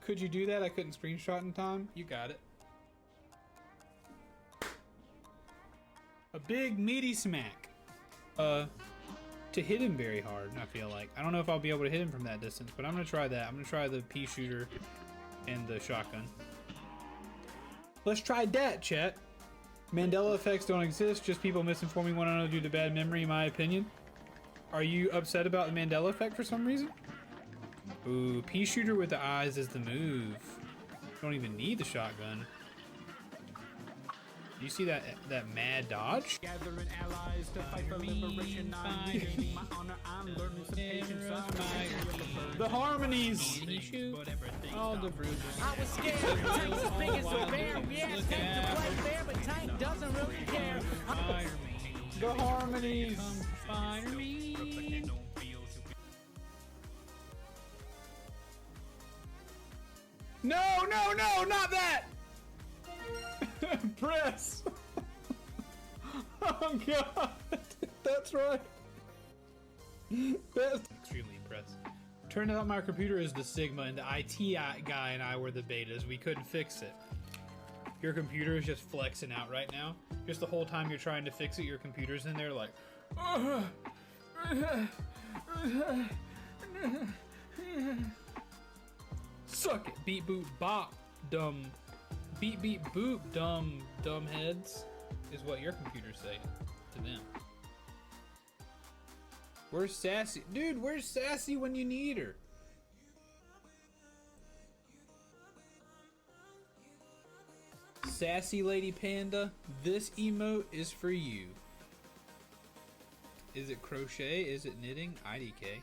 Could you do that? I couldn't screenshot in time. You got it. A big meaty smack. To hit him very hard, I feel like. I don't know if I'll be able to hit him from that distance, but I'm gonna try that. I'm gonna try the pea shooter and the shotgun. Let's try that, chat. Mandela effects don't exist, just people misinforming one another due to bad memory, in my opinion. Are you upset about the Mandela effect for some reason? Ooh, pea shooter with the eyes is the move. Don't even need the shotgun. Do you see that mad dodge? Gathering allies to fight for liberation. I'm giving my honor. I'm learning some patience. The harmonies. All the bruises. I was scared. Tank's as big as a bear. We asked Tank to play fair, but Tank doesn't really care. The harmonies. Come fire me. No, no, no, not that! Press! Oh god! That's right! That's extremely impressed. Turned out my computer is the Sigma and the IT guy and I were the betas. We couldn't fix it. Your computer is just flexing out right now. Just the whole time you're trying to fix it, your computer's in there like... Suck it, beat boot bop, dumb. Beat beat boop, dumb heads, is what your computer's saying to them. Where's Sassy? Dude, where's Sassy when you need her? Sassy Lady Panda, this emote is for you. Is it crochet? Is it knitting? IDK.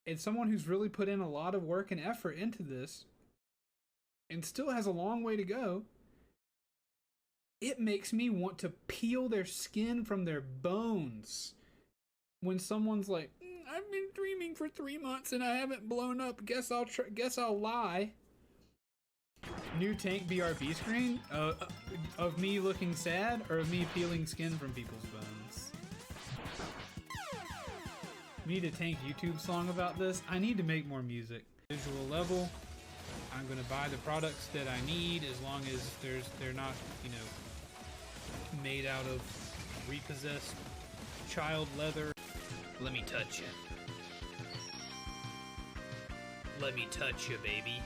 It's someone who's really put in a lot of work and effort into this and still has a long way to go. It makes me want to peel their skin from their bones when someone's like, I've been dreaming for 3 months and I haven't blown up. Guess I'll lie. New tank BRB screen of me looking sad or of me peeling skin from people's bones. We need a Tank YouTube song about this. I need to make more music. Visual level. I'm gonna buy the products that I need as long as they're not, you know, made out of repossessed child leather. Let me touch you. Let me touch you, baby.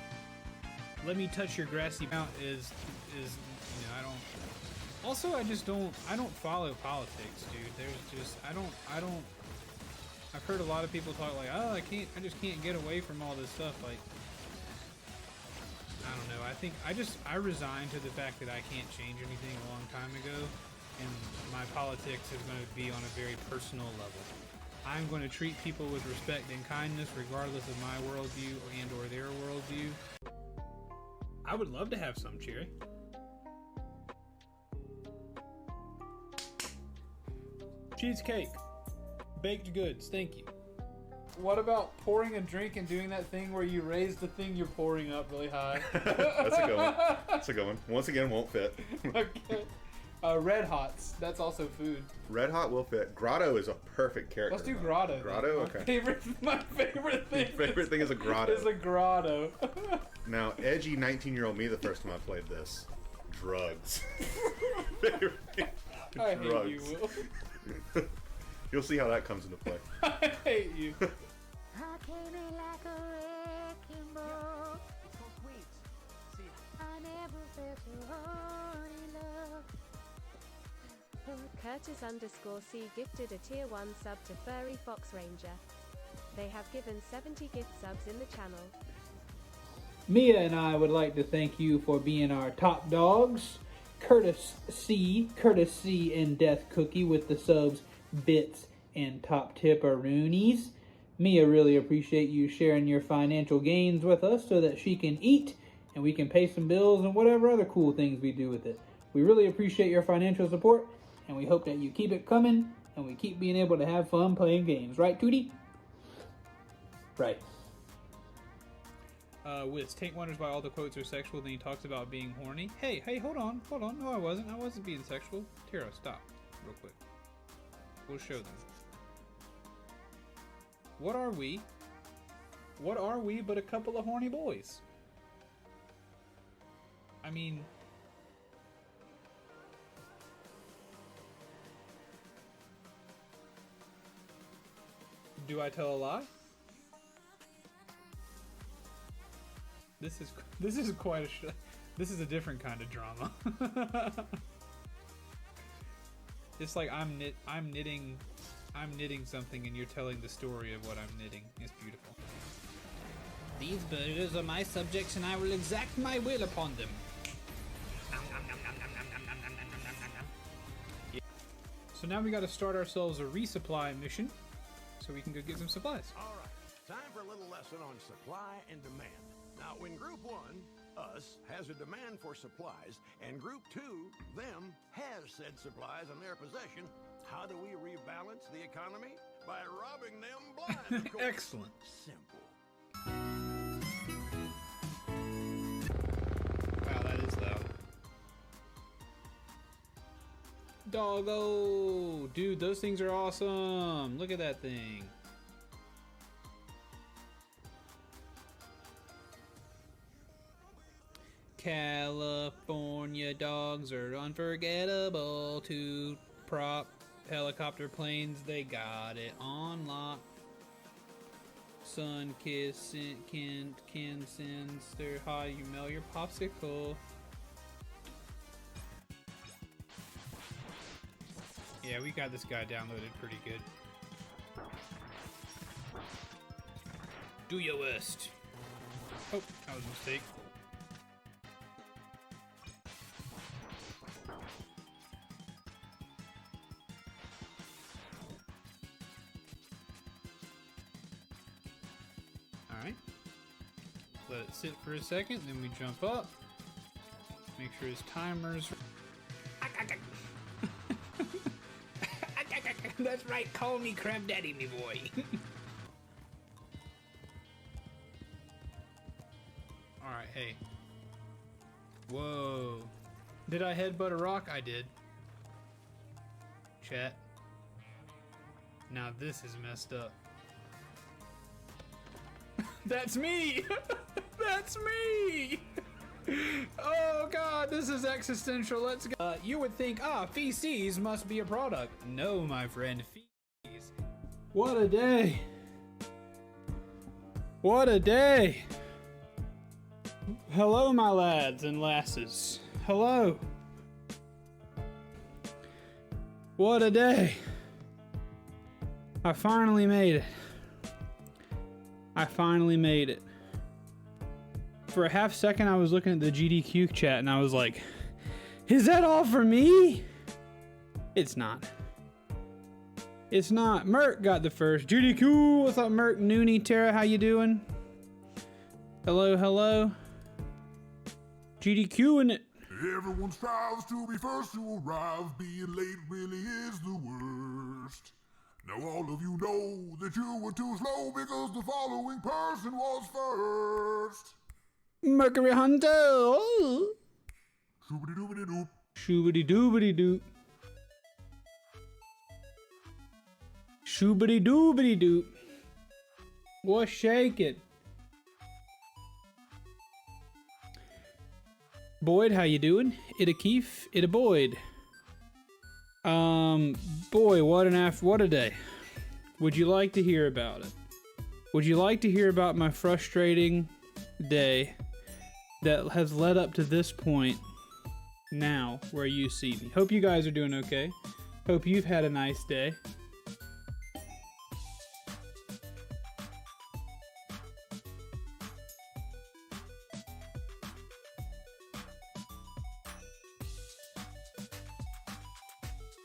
Let me touch your grassy mount is you know, I don't. Also, I don't follow politics, dude. There's just I don't. I've heard a lot of people talk like, oh, I just can't get away from all this stuff. Like, I don't know. I think I resigned to the fact that I can't change anything a long time ago, and my politics is going to be on a very personal level. I'm going to treat people with respect and kindness, regardless of my worldview or their worldview. I would love to have some, Cherry. Cheesecake. Baked goods, thank you. What about pouring a drink and doing that thing where you raise the thing you're pouring up really high? That's a good one. That's a good one. Once again, won't fit. Okay. Red Hots, that's also food. Red Hot will fit. Grotto is a perfect character. Let's do Grotto. Grotto, okay. My favorite thing. Your favorite thing is a grotto. Is a grotto. Now, edgy 19-year-old me, the first time I played this, drugs. I hate you, Will. You'll see how that comes into play. I hate you. Curtis_C gifted a tier 1 sub to Furry Fox Ranger. They have given 70 gift subs in the channel. Mia and I would like to thank you for being our top dogs. Curtis C, and Death Cookie with the subs, bits, and top tipperoonies. Mia really appreciate you sharing your financial gains with us so that she can eat and we can pay some bills and whatever other cool things we do with it. We really appreciate your financial support, and we hope that you keep it coming and we keep being able to have fun playing games. Right, Tootie? Right. Wiz, Tank wonders why all the quotes are sexual, then he talks about being horny. Hey, hold on. No, I wasn't being sexual. Tara, stop, real quick. We'll show them. What are we? What are we but a couple of horny boys? I mean... Do I tell a lie? This is quite a this is a different kind of drama. It's like I'm knitting something and you're telling the story of what I'm knitting. It's beautiful. These burgers are my subjects, and I will exact my will upon them. So now we got to start ourselves a resupply mission, so we can go get some supplies. All right, time for a little lesson on supply and demand. Now, when Group 1, us, has a demand for supplies, and Group 2, them, has said supplies in their possession, how do we rebalance the economy? By robbing them blind, of course. Excellent. Simple. Wow, that is loud. Doggo! Dude, those things are awesome! Look at that thing. California dogs are unforgettable. Two prop helicopter planes, they got it on lock. Sun kiss, kin sends their hi, you mail your popsicle. Yeah, we got this guy downloaded pretty good. Do your worst. Oh, that was a mistake. Alright. Let it sit for a second, then we jump up. Make sure his timer's... That's right, call me Crab Daddy, me boy. Alright, hey. Whoa. Did I headbutt a rock? I did. Chat. Now this is messed up. That's me! That's me! Oh god, this is existential. Let's go. You would think, feces must be a product. No, my friend, feces. What a day. What a day. Hello, my lads and lasses. Hello. What a day. I finally made it. I finally made it. For a half second, I was looking at the GDQ chat and I was like, is that all for me? It's not. It's not. Merc got the first. GDQ, what's up, Merc? Noonie, Tara, how you doing? Hello, hello. GDQ in it. Everyone strives to be first to arrive. Being late really is the worst. Now all of you know that you were too slow because the following person was first. Mercury Hunter. Oh. Shoobity doobity doop. Shoobity doobity doop. Shoobity doobity doop. What's shaking? Boyd, how you doing? It a Keef, it a Boyd. Boy, what a day. Would you like to hear about it? Would you like to hear about my frustrating day that has led up to this point now where you see me? Hope you guys are doing okay. Hope you've had a nice day.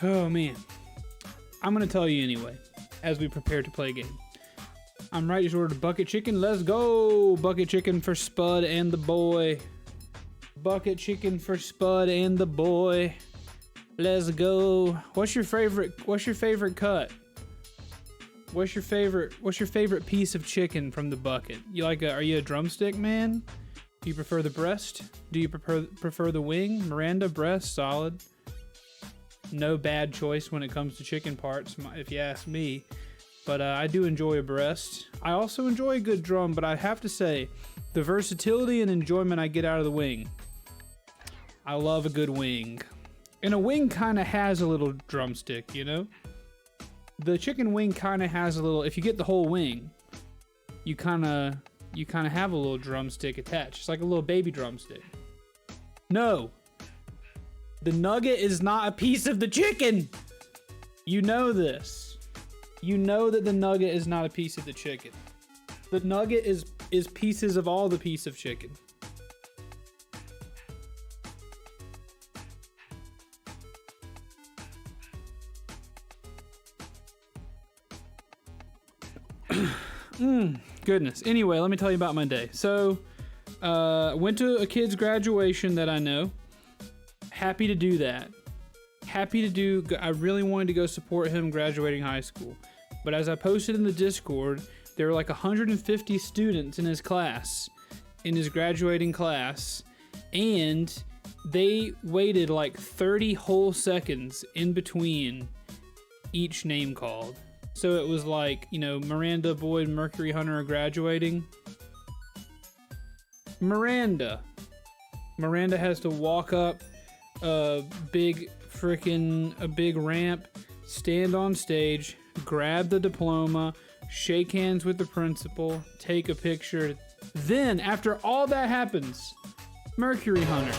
Oh man. I'm gonna tell you anyway, as we prepare to play a game. I'm right, just ordered bucket chicken. Let's go! Bucket chicken for Spud and the boy. Bucket chicken for Spud and the boy. Let's go. What's your favorite cut? What's your favorite piece of chicken from the bucket? Are you a drumstick man? Do you prefer the breast? Do you prefer the wing? Miranda, breast, solid. No bad choice when it comes to chicken parts, if you ask me. But I do enjoy a breast. I also enjoy a good drum, but I have to say, the versatility and enjoyment I get out of the wing. I love a good wing. And a wing kind of has a little drumstick, you know? The chicken wing kind of has a little, if you get the whole wing, you kind of have a little drumstick attached. It's like a little baby drumstick. No. The nugget is not a piece of the chicken. You know this. You know that the nugget is not a piece of the chicken. The nugget is pieces of all the piece of chicken. Goodness. Anyway, let me tell you about my day. So, went to a kid's graduation that I know. Happy to do that. I really wanted to go support him graduating high school. But as I posted in the Discord, there were like 150 students in his class, in his graduating class, and they waited like 30 whole seconds in between each name called. So it was like, you know, Miranda, Boyd, Mercury Hunter are graduating. Miranda has to walk up a big ramp, stand on stage, grab the diploma, shake hands with the principal, take a picture. Then, after all that happens, Mercury Hunter.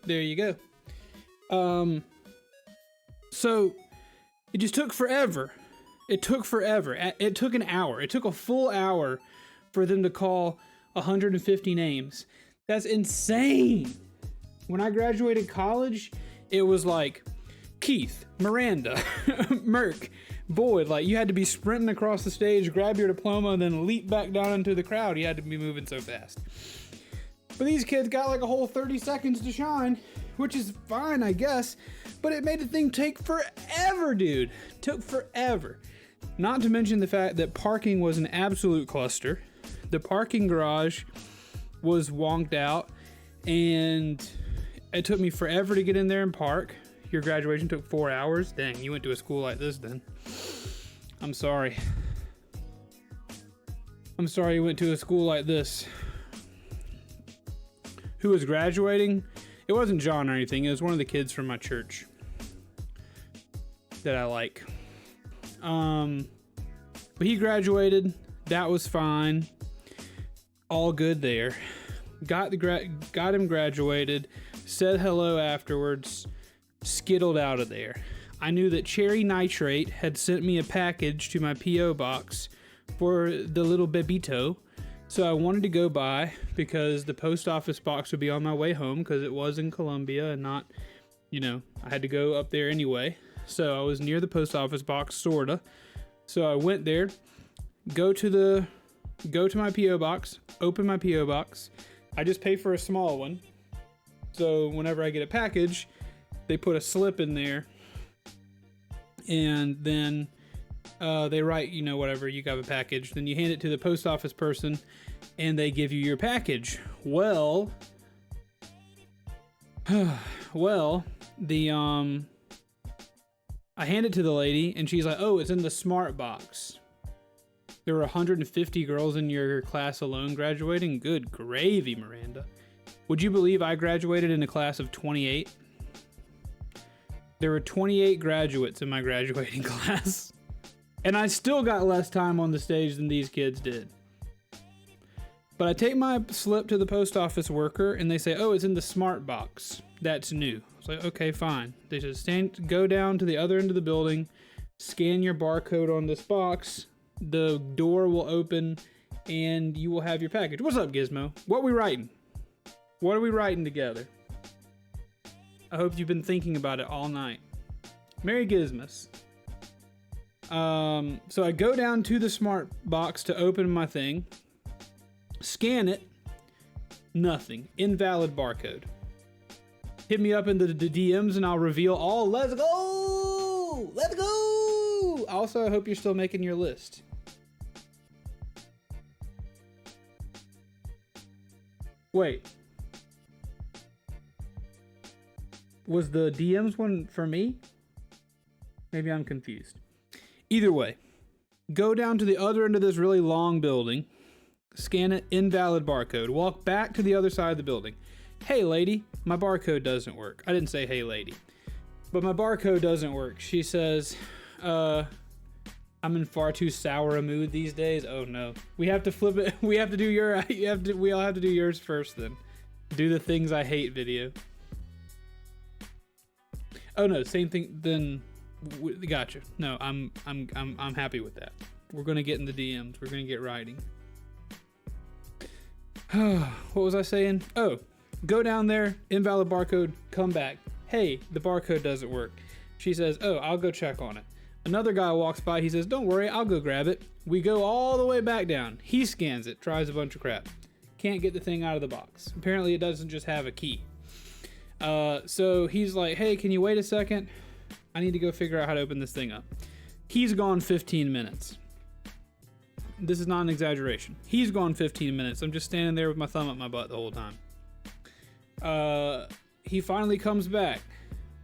There you go. So it just took forever. It took an hour. It took a full hour for them to call 150 names. That's insane. When I graduated college, it was like Keith, Miranda, Merc, Boyd. Like, you had to be sprinting across the stage, grab your diploma, and then leap back down into the crowd. You had to be moving so fast. But these kids got like a whole 30 seconds to shine, which is fine, I guess. But it made the thing take forever, dude. Took forever. Not to mention the fact that parking was an absolute cluster. The parking garage was wonked out, and it took me forever to get in there and park. Your graduation took 4 hours? Dang, you went to a school like this then. I'm sorry. I'm sorry you went to a school like this. Who was graduating? It wasn't John or anything. It was one of the kids from my church that I like. But he graduated. That was fine. All good there. Got him graduated. Said hello afterwards. Skittled out of there. I knew that Cherry Nitrate had sent me a package to my P.O. box for the little bebito. So I wanted to go by because the post office box would be on my way home because it was in Columbia and not, you know, I had to go up there anyway. So I was near the post office box, sorta. So I went there, go to my P.O. box, open my P.O. box. I just pay for a small one. So whenever I get a package, they put a slip in there and then they write, you know, whatever, you got a package. Then you hand it to the post office person and they give you your package. Well, I hand it to the lady and she's like, oh, it's in the smart box. There were 150 girls in your class alone graduating. Good gravy, Miranda. Would you believe I graduated in a class of 28? There were 28 graduates in my graduating class. And I still got less time on the stage than these kids did. But I take my slip to the post office worker and they say, oh, it's in the smart box. That's new. I was like, okay, fine. They just go down to the other end of the building, scan your barcode on this box. The door will open and you will have your package. What's up, Gizmo? What we writing? What are we writing together? I hope you've been thinking about it all night. Merry Gizmas. So I go down to the smart box to open my thing, scan it, nothing, invalid barcode. Hit me up in the DMs and I'll reveal all. Let's go! Let's go! Also, I hope you're still making your list. Wait. Was the DMs one for me? Maybe I'm confused. Either way, go down to the other end of this really long building, scan it, invalid barcode, walk back to the other side of the building. Hey lady, my barcode doesn't work. I didn't say hey lady, but my barcode doesn't work. She says, I'm in far too sour a mood these days. Oh no. We have to flip it. We have to do we all have to do yours first then. Do the things I hate video. Oh no, same thing then. Gotcha. No, I'm happy with that. We're gonna get in the DMs. We're gonna get writing. What was I saying? Oh, go down there, invalid barcode, come back. Hey, the barcode doesn't work. She says, oh, I'll go check on it. Another guy walks by, he says, don't worry, I'll go grab it. We go all the way back down. He scans it, tries a bunch of crap. Can't get the thing out of the box. Apparently it doesn't just have a key. So he's like, hey, can you wait a second? I need to go figure out how to open this thing up. He's gone 15 minutes. This is not an exaggeration. He's gone 15 minutes. I'm just standing there with my thumb up my butt the whole time. He finally comes back.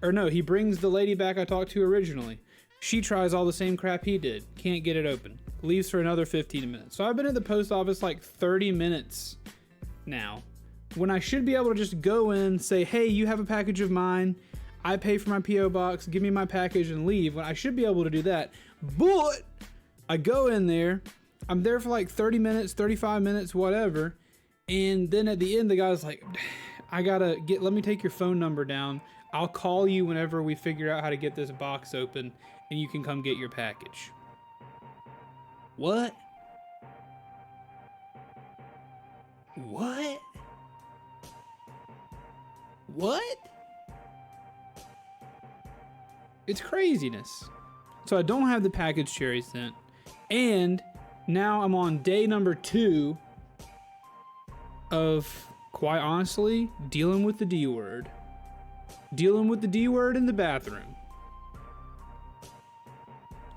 Or no, he brings the lady back I talked to originally. She tries all the same crap he did. Can't get it open. Leaves for another 15 minutes. So I've been at the post office like 30 minutes now. When I should be able to just go in, say, hey, you have a package of mine. I pay for my P.O. box, give me my package and leave. When I should be able to do that. But I go in there. I'm there for like 30 minutes, 35 minutes, whatever. And then at the end, the guy's like, let me take your phone number down. I'll call you whenever we figure out how to get this box open and you can come get your package. What? What? What? It's craziness. So I don't have the package Cherry sent. And now I'm on day number 2 of, quite honestly, dealing with the D word. Dealing with the D word in the bathroom.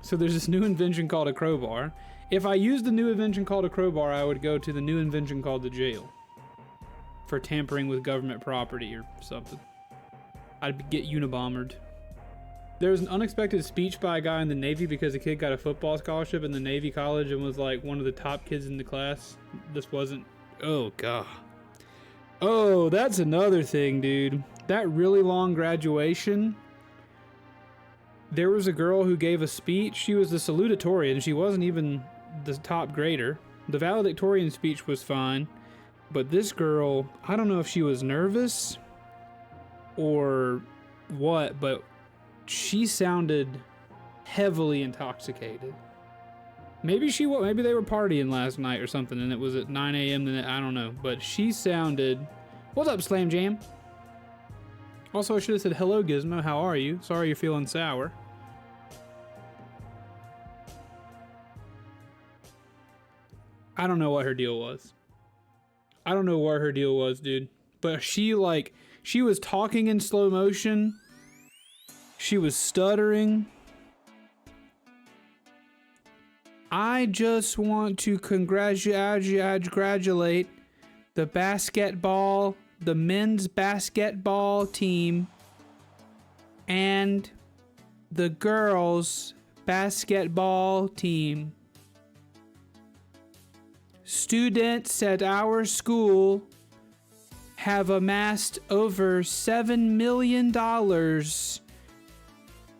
So there's this new invention called a crowbar. If I used the new invention called a crowbar, I would go to the new invention called the jail. For tampering with government property or something. I'd get unibombered. There was an unexpected speech by a guy in the Navy because a kid got a football scholarship in the Navy college and was like one of the top kids in the class. This wasn't, oh God. Oh, that's another thing, dude. That really long graduation, there was a girl who gave a speech. She was the salutatorian. She wasn't even the top grader. The valedictorian speech was fine, but this girl, I don't know if she was nervous or what, but she sounded heavily intoxicated. Maybe they were partying last night or something and it was at 9 a.m. I don't know, but she sounded, what's up, Slam Jam? Also, I should have said, hello, Gizmo, how are you? Sorry you're feeling sour. I don't know what her deal was. I don't know what her deal was, dude. But she was talking in slow motion. She was stuttering. I just want to congratulate the men's basketball team and the girls basketball team. Students at our school have amassed over $7 million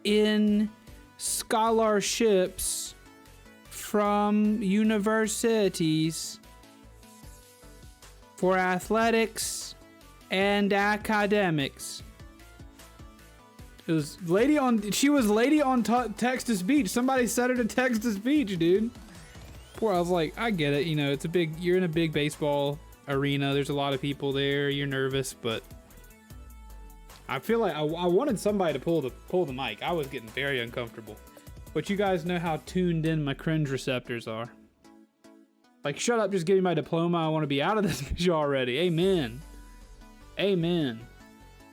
in scholarships from universities for athletics and academics. It was lady on. She was lady on text-to speech. Somebody set her to text-to speech, dude. Poor. I was like, I get it. You know, it's a big. You're in a big baseball arena. There's a lot of people there. You're nervous, but I feel like I wanted somebody to pull the mic. I was getting very uncomfortable. But you guys know how tuned in my cringe receptors are. Like, shut up, just give me my diploma. I want to be out of this bitch already. Amen. Amen.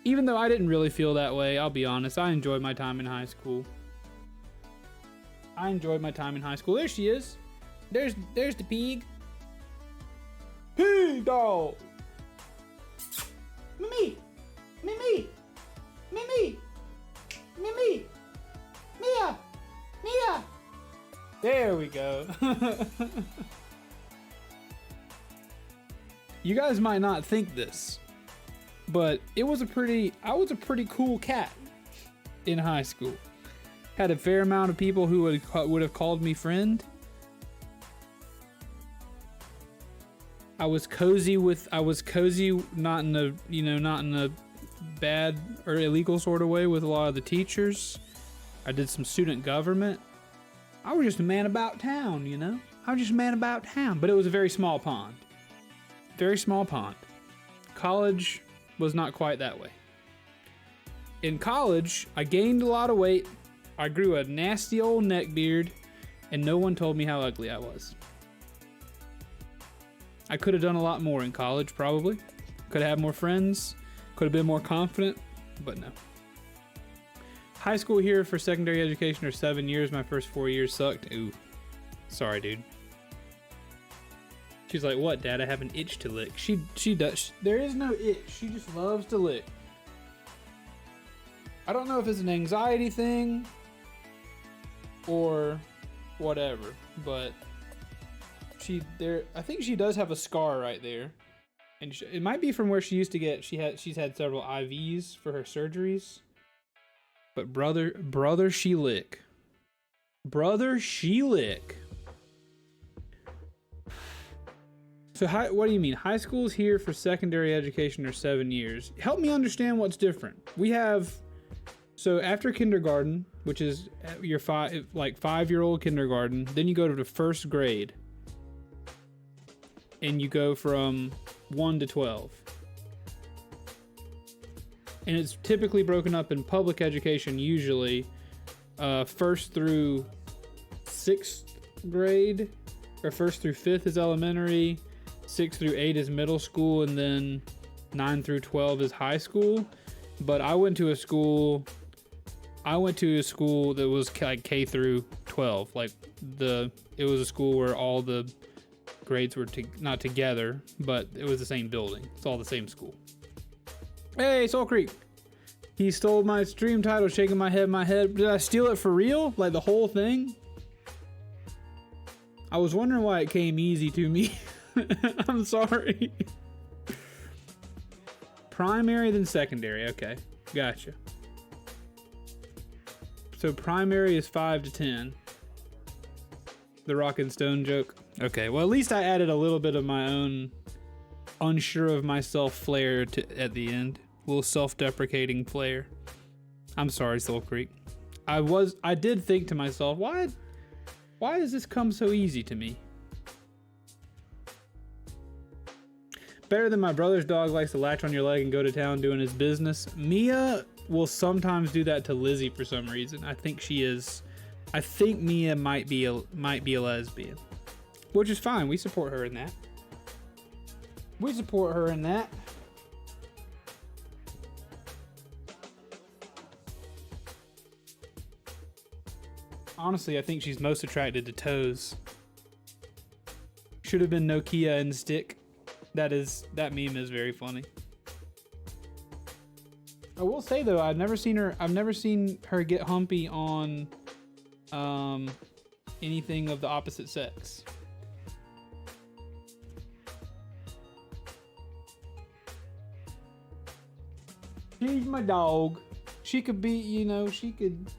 Even though I didn't really feel that way, I'll be honest. I enjoyed my time in high school. I enjoyed my time in high school. There she is. There's the pig. Pig dog. Mimi. Mimi. Mimi. Mimi. Mia. Mia. There we go. You guys might not think this, but I was a pretty cool cat in high school. Had a fair amount of people who would have called me friend. I was cozy, not in a bad or illegal sort of way with a lot of the teachers. I did some student government. I was just a man about town, you know? I was just a man about town, but it was a very small pond. Very small pond. College was not quite that way. In college, I gained a lot of weight. I grew a nasty old neck beard, and no one told me how ugly I was. I could have done a lot more in college, probably. Could have had more friends. Could have been more confident, but no. High school here for secondary education are 7 years. My first 4 years sucked. Ooh. Sorry, dude. She's like, what, Dad? I have an itch to lick. She does. There is no itch. She just loves to lick. I don't know if it's an anxiety thing or whatever, but I think she does have a scar right there. And it might be from where she used to get, she's had several IVs for her surgeries. But brother, she lick. Brother, she lick. So what do you mean? High school's here for secondary education are 7 years. Help me understand what's different. We have, so after kindergarten, which is your 5-year-old kindergarten, then you go to the first grade. And you go from 1 to 12. And it's typically broken up in public education, usually 1st through 6th grade, or 1st through 5th is elementary, 6 through 8 is middle school, and then 9 through 12 is high school. But I went to a school that was like K through 12. Like it was a school where all the grades were not together, but it was the same building. It's all the same school. Hey, Soul Creek. He stole my stream title, shaking my head. Did I steal it for real? Like the whole thing? I was wondering why it came easy to me. I'm sorry. Primary, then secondary. Okay, gotcha. So primary is 5 to 10. The rock and stone joke. Okay, well at least I added a little bit of my own unsure of myself flair at the end. A little self-deprecating flair. I'm sorry, Soul Creek. I did think to myself, why does this come so easy to me? Better than my brother's dog likes to latch on your leg and go to town doing his business. Mia will sometimes do that to Lizzie for some reason. I think Mia might be a lesbian, which is fine. We support her in that. Honestly, I think she's most attracted to toes. Should have been Nokia and stick. That meme is very funny. I will say though, I've never seen her get humpy on anything of the opposite sex. She's my dog. She could be, she could.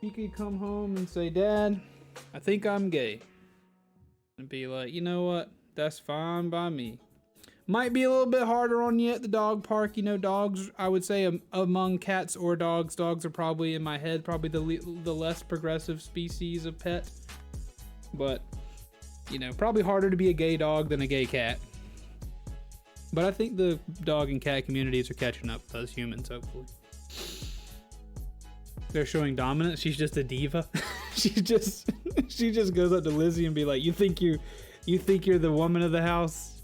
He could come home and say, Dad, I think I'm gay. And be like, you know what? That's fine by me. Might be a little bit harder on you at the dog park. You know, dogs, I would say among cats or dogs, dogs are probably, in my head, probably the less progressive species of pet. But, you know, probably harder to be a gay dog than a gay cat. But I think the dog and cat communities are catching up with us humans, hopefully. They're showing dominance. She's just a diva. she just goes up to Lizzie and be like, you think you're the woman of the house?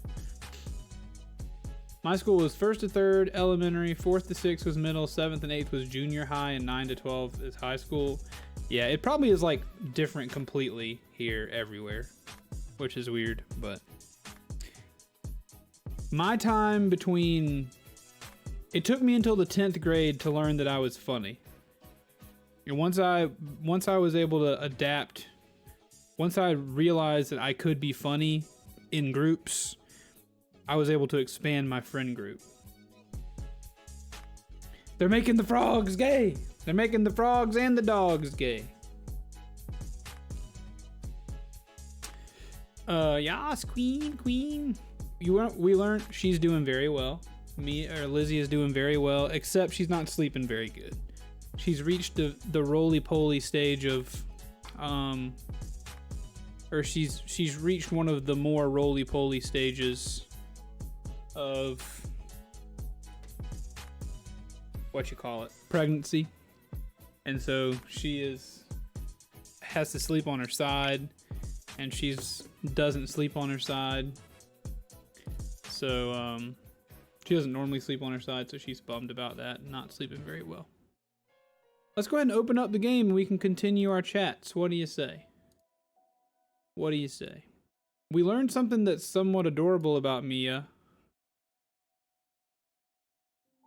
My school was 1st to 3rd elementary, 4th to 6th was middle, 7th and 8th was junior high, and 9 to 12 is high school. Yeah, it probably is like different completely here everywhere, which is weird, but my time between, it took me until the 10th grade to learn that I was funny. And once I was able to adapt, once I realized that I could be funny in groups, I was able to expand my friend group. They're making the frogs gay. They're making the frogs and the dogs gay. Yas, queen. We learned she's doing very well. Lizzie is doing very well, except she's not sleeping very good. She's reached the roly-poly stage of, or she's reached one of the more roly-poly stages of pregnancy. And so she has to sleep on her side, and doesn't sleep on her side. So she doesn't normally sleep on her side, so she's bummed about that, not sleeping very well. Let's go ahead and open up the game and we can continue our chats. What do you say? What do you say? We learned something that's somewhat adorable about Mia.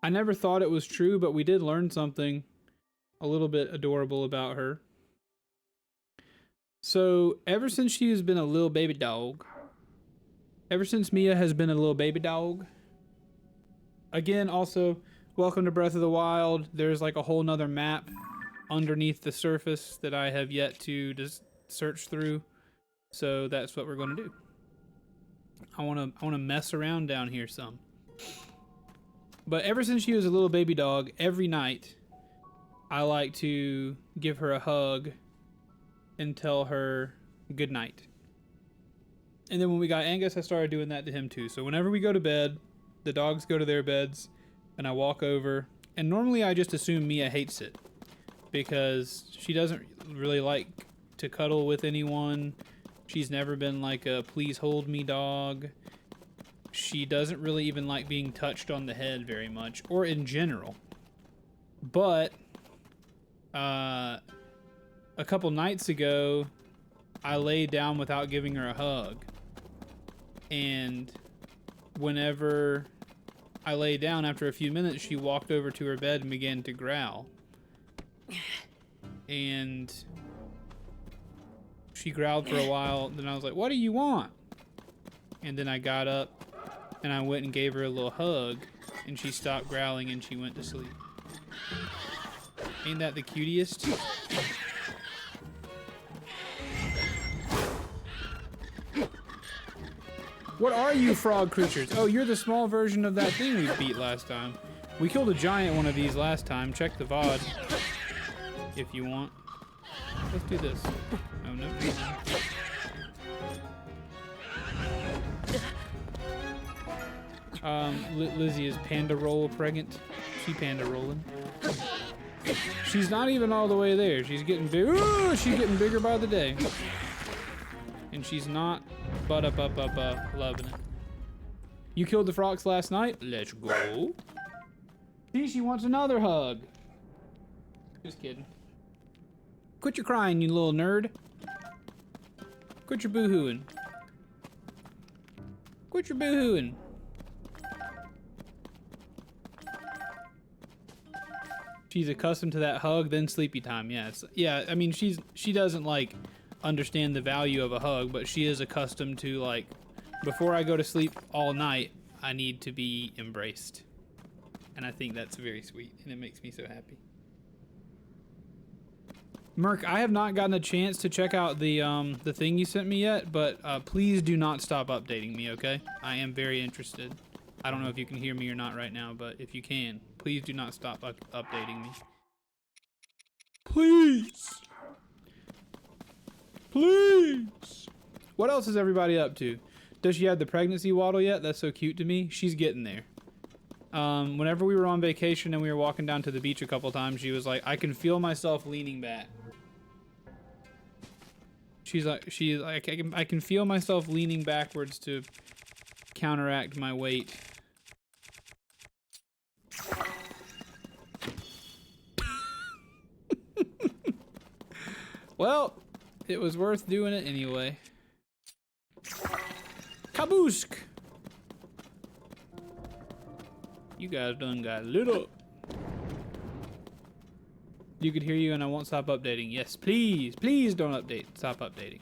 I never thought it was true, but we did learn something a little bit adorable about her. So, ever since she has been a little baby dog, ever since Mia has been a little baby dog, again, also, welcome to Breath of the Wild. There's like a whole nother map underneath the surface that I have yet to just search through. So that's what we're going to do. I want to mess around down here some. But ever since she was a little baby dog, every night I like to give her a hug and tell her good night. And then when we got Angus, I started doing that to him too. So whenever we go to bed, the dogs go to their beds and I walk over, and normally I just assume Mia hates it because she doesn't really like to cuddle with anyone. She's never been like a please hold me dog. She doesn't really even like being touched on the head very much, or in general. But a couple nights ago, I laid down without giving her a hug. And whenever I lay down, after a few minutes, she walked over to her bed and began to growl. And she growled for a while. Then I was like, what do you want? And then I got up and I went and gave her a little hug, and she stopped growling and she went to sleep. Ain't that the cutest? What are you frog creatures? Oh, you're the small version of that thing we beat last time. We killed a giant one of these last time. Check the VOD if you want. Let's do this. Oh, no. Lizzie is panda roll pregnant. She panda rolling. She's not even all the way there. She's getting big. Ooh, she's getting bigger by the day. And she's not loving it. You killed the frogs last night? Let's go. See, she wants another hug. Just kidding. Quit your crying, you little nerd. Quit your boo-hooing. Quit your boo-hooing. She's accustomed to that hug, then sleepy time. Yeah, I mean, she doesn't like understand the value of a hug, but she is accustomed to, like, before I go to sleep all night, I need to be embraced. And I think that's very sweet, and it makes me so happy. Merc, I have not gotten a chance to check out the thing you sent me yet, but please do not stop updating me, okay? I am very interested. I don't know if you can hear me or not right now, but if you can, please do not stop updating me. Please! Please! What else is everybody up to? Does she have the pregnancy waddle yet? That's so cute to me. She's getting there. Whenever we were on vacation and we were walking down to the beach a couple times, she was like, I can feel myself leaning back. She's like, I can feel myself leaning backwards to counteract my weight. Well, it was worth doing it anyway. Kaboosk! You guys done got lit up. You could hear you and I won't stop updating. Yes, please, please don't update. Stop updating.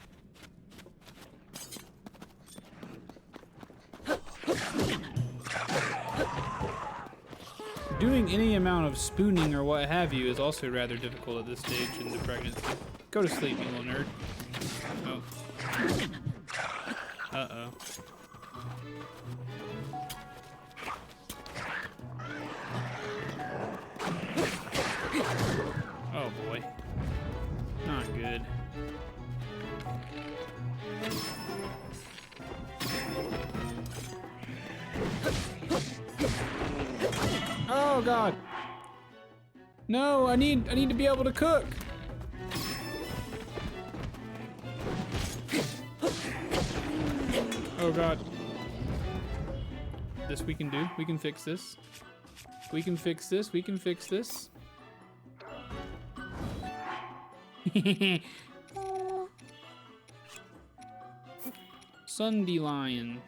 Doing any amount of spooning or what have you is also rather difficult at this stage in the pregnancy. Go to sleep, you little nerd. Oh. Uh-oh. Oh boy. Not good. Oh god. No, I need to be able to cook. Oh god. This we can do. We can fix this. We can fix this. We can fix this. Sunday lion.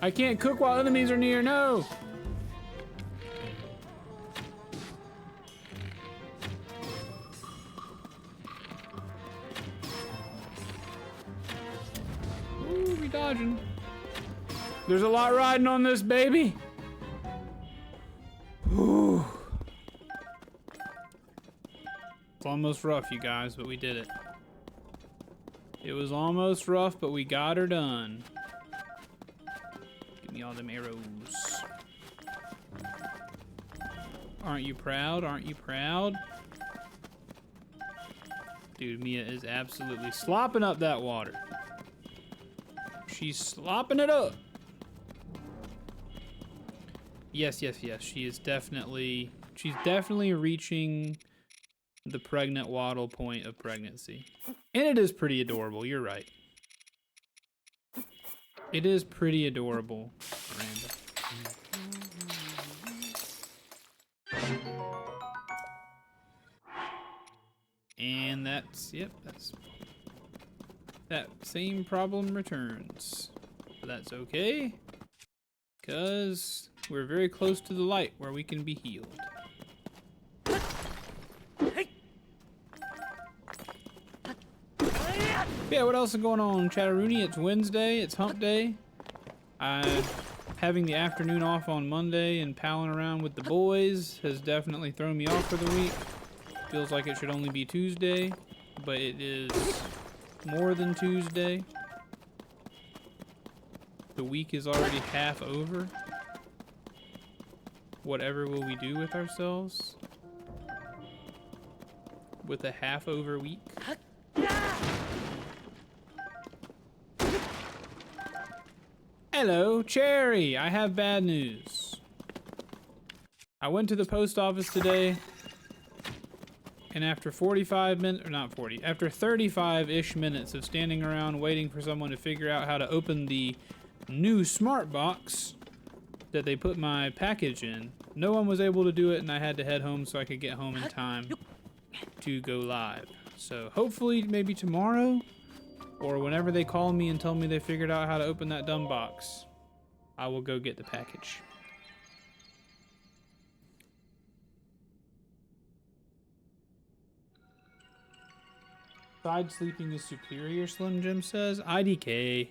I can't cook while enemies are near, no! Ooh, we dodging. There's a lot riding on this baby. Ooh. It's almost rough, you guys, but we did it. It was almost rough, but we got her done. Give me all them arrows. Aren't you proud? Aren't you proud? Dude, Mia is absolutely slopping up that water. She's slopping it up. Yes, yes, yes. She's definitely reaching the pregnant waddle point of pregnancy. And it is pretty adorable. You're right. It is pretty adorable, Miranda. And that's, yep, that same problem returns. But that's okay, because we're very close to the light where we can be healed. Yeah, what else is going on, Chatteroony? It's Wednesday, it's hump day. Having the afternoon off on Monday and palling around with the boys has definitely thrown me off for the week. Feels like it should only be Tuesday, but it is more than Tuesday. The week is already half over. Whatever will we do with ourselves with a half over week? Hello, Cherry. I have bad news. I went to the post office today, and after 45 minutes, or not 40, after 35-ish minutes of standing around waiting for someone to figure out how to open the new smart box that they put my package in, no one was able to do it, and I had to head home so I could get home in time to go live. So hopefully maybe tomorrow, or whenever they call me and tell me they figured out how to open that dumb box, I will go get the package. Side sleeping is superior, Slim Jim says. IDK.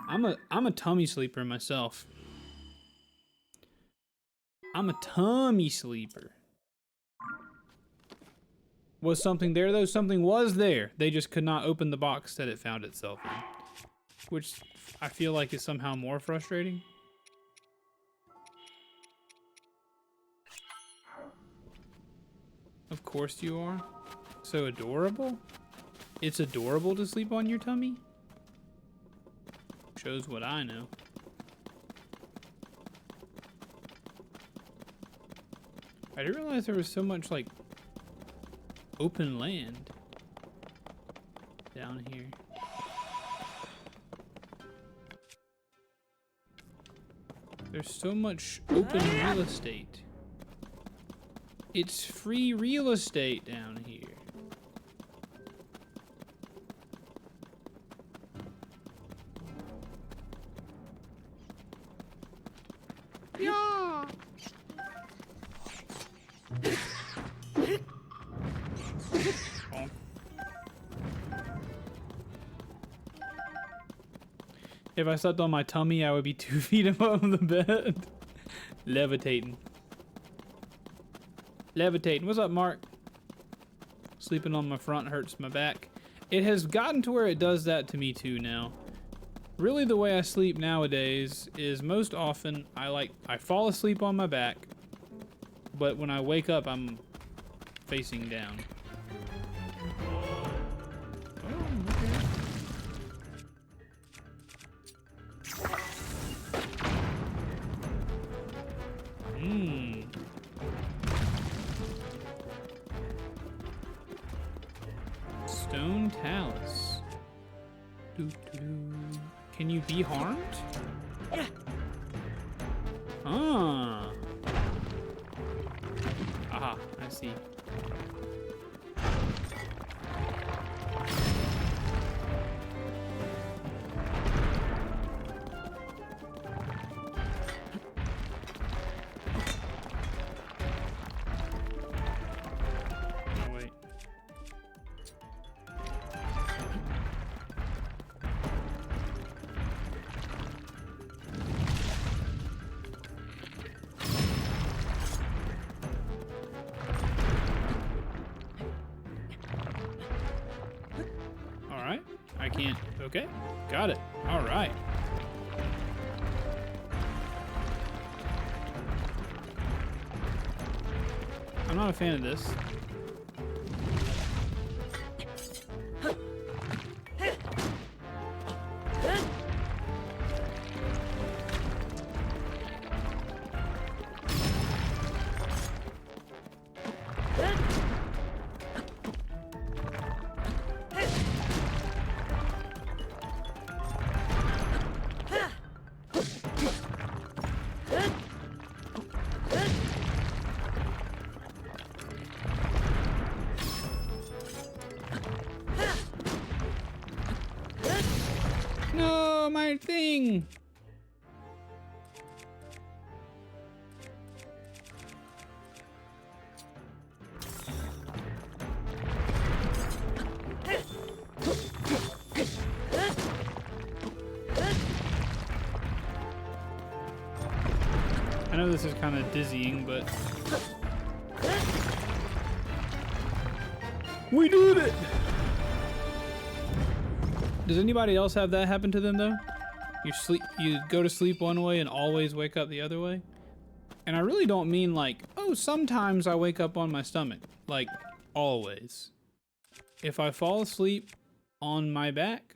I'm a tummy sleeper myself. I'm a tummy sleeper. Was something there though? Something was there. They just could not open the box that it found itself in. Which I feel like is somehow more frustrating. Of course you are. So adorable? It's adorable to sleep on your tummy? Shows what I know. I didn't realize there was so much like open land down here. There's so much open real estate. It's free real estate down here. Yeah. Oh. If I slept on my tummy, I would be 2 feet above the bed. Levitating. Levitating. What's up, Mark? Sleeping on my front hurts my back. It has gotten to where it does that to me too now. Really the way I sleep nowadays is most often I fall asleep on my back, but when I wake up I'm facing down. Stone talus. Can you be harmed? Yeah. Ah. Aha, I see. Oh, wait. All right. I can't. Okay. Got it. All right. I'm not a fan of this. No, my thing. I know this is kind of dizzying, but we did it! Does anybody else have that happen to them though? You go to sleep one way and always wake up the other way? And I really don't mean like, oh, sometimes I wake up on my stomach. Like, always. If I fall asleep on my back,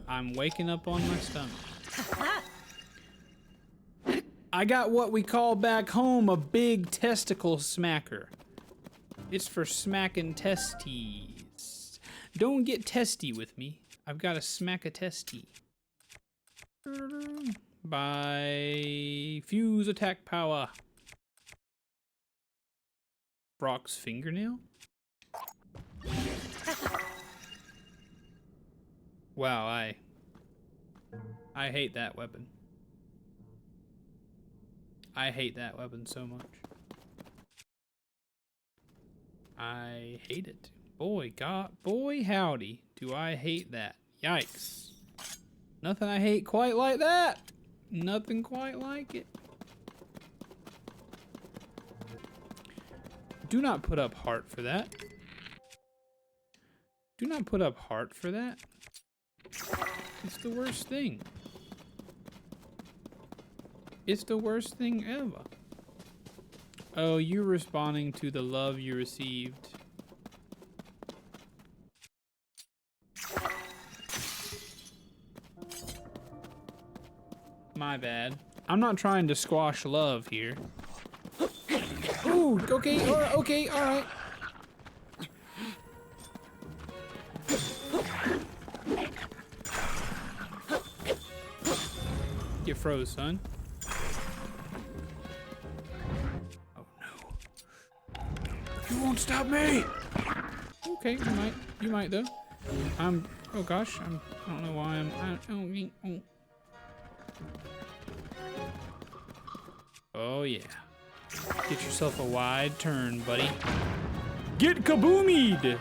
I'm waking up on my stomach. I got what we call back home a big testicle smacker. It's for smacking testes. Don't get testy with me. I've got to smack a testy. By fuse attack power. Brock's fingernail? Wow, I hate that weapon. I hate that weapon so much. I hate it. Boy howdy, do I hate that. Yikes. Nothing I hate quite like that. Nothing quite like it. Do not put up heart for that. Do not put up heart for that. It's the worst thing. It's the worst thing ever. Oh, you're responding to the love you received. My bad. I'm not trying to squash love here. Ooh, okay, all right. Get froze, son. Oh no. You won't stop me! Okay, you might though. Oh gosh, I don't know why I'm, oh yeah. Get yourself a wide turn, buddy. Get kaboomied!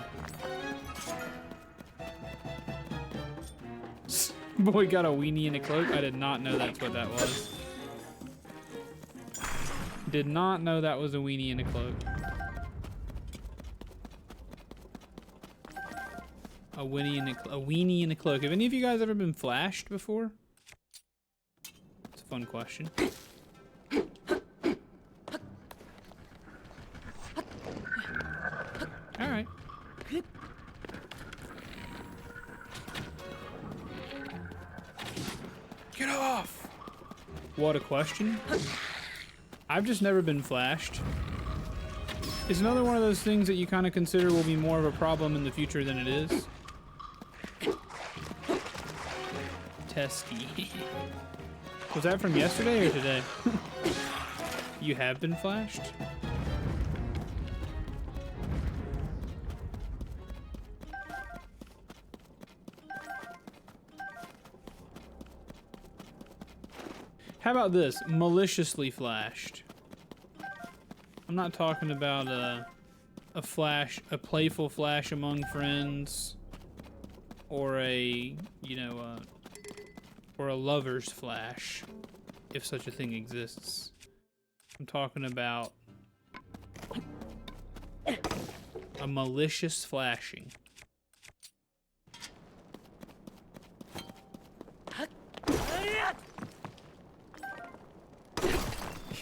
Boy got a weenie in a cloak. I did not know that's what that was. Did not know that was a weenie in a cloak. A weenie in a cloak. Have any of you guys ever been flashed before? It's a fun question. All right. Get off! What a question. I've just never been flashed. It's another one of those things that you kind of consider will be more of a problem in the future than it is. Testy. Was that from yesterday or today? You have been flashed? How about this? Maliciously flashed. I'm not talking about a flash, a playful flash among friends, or a, you know, or a lover's flash, if such a thing exists. I'm talking about a malicious flashing.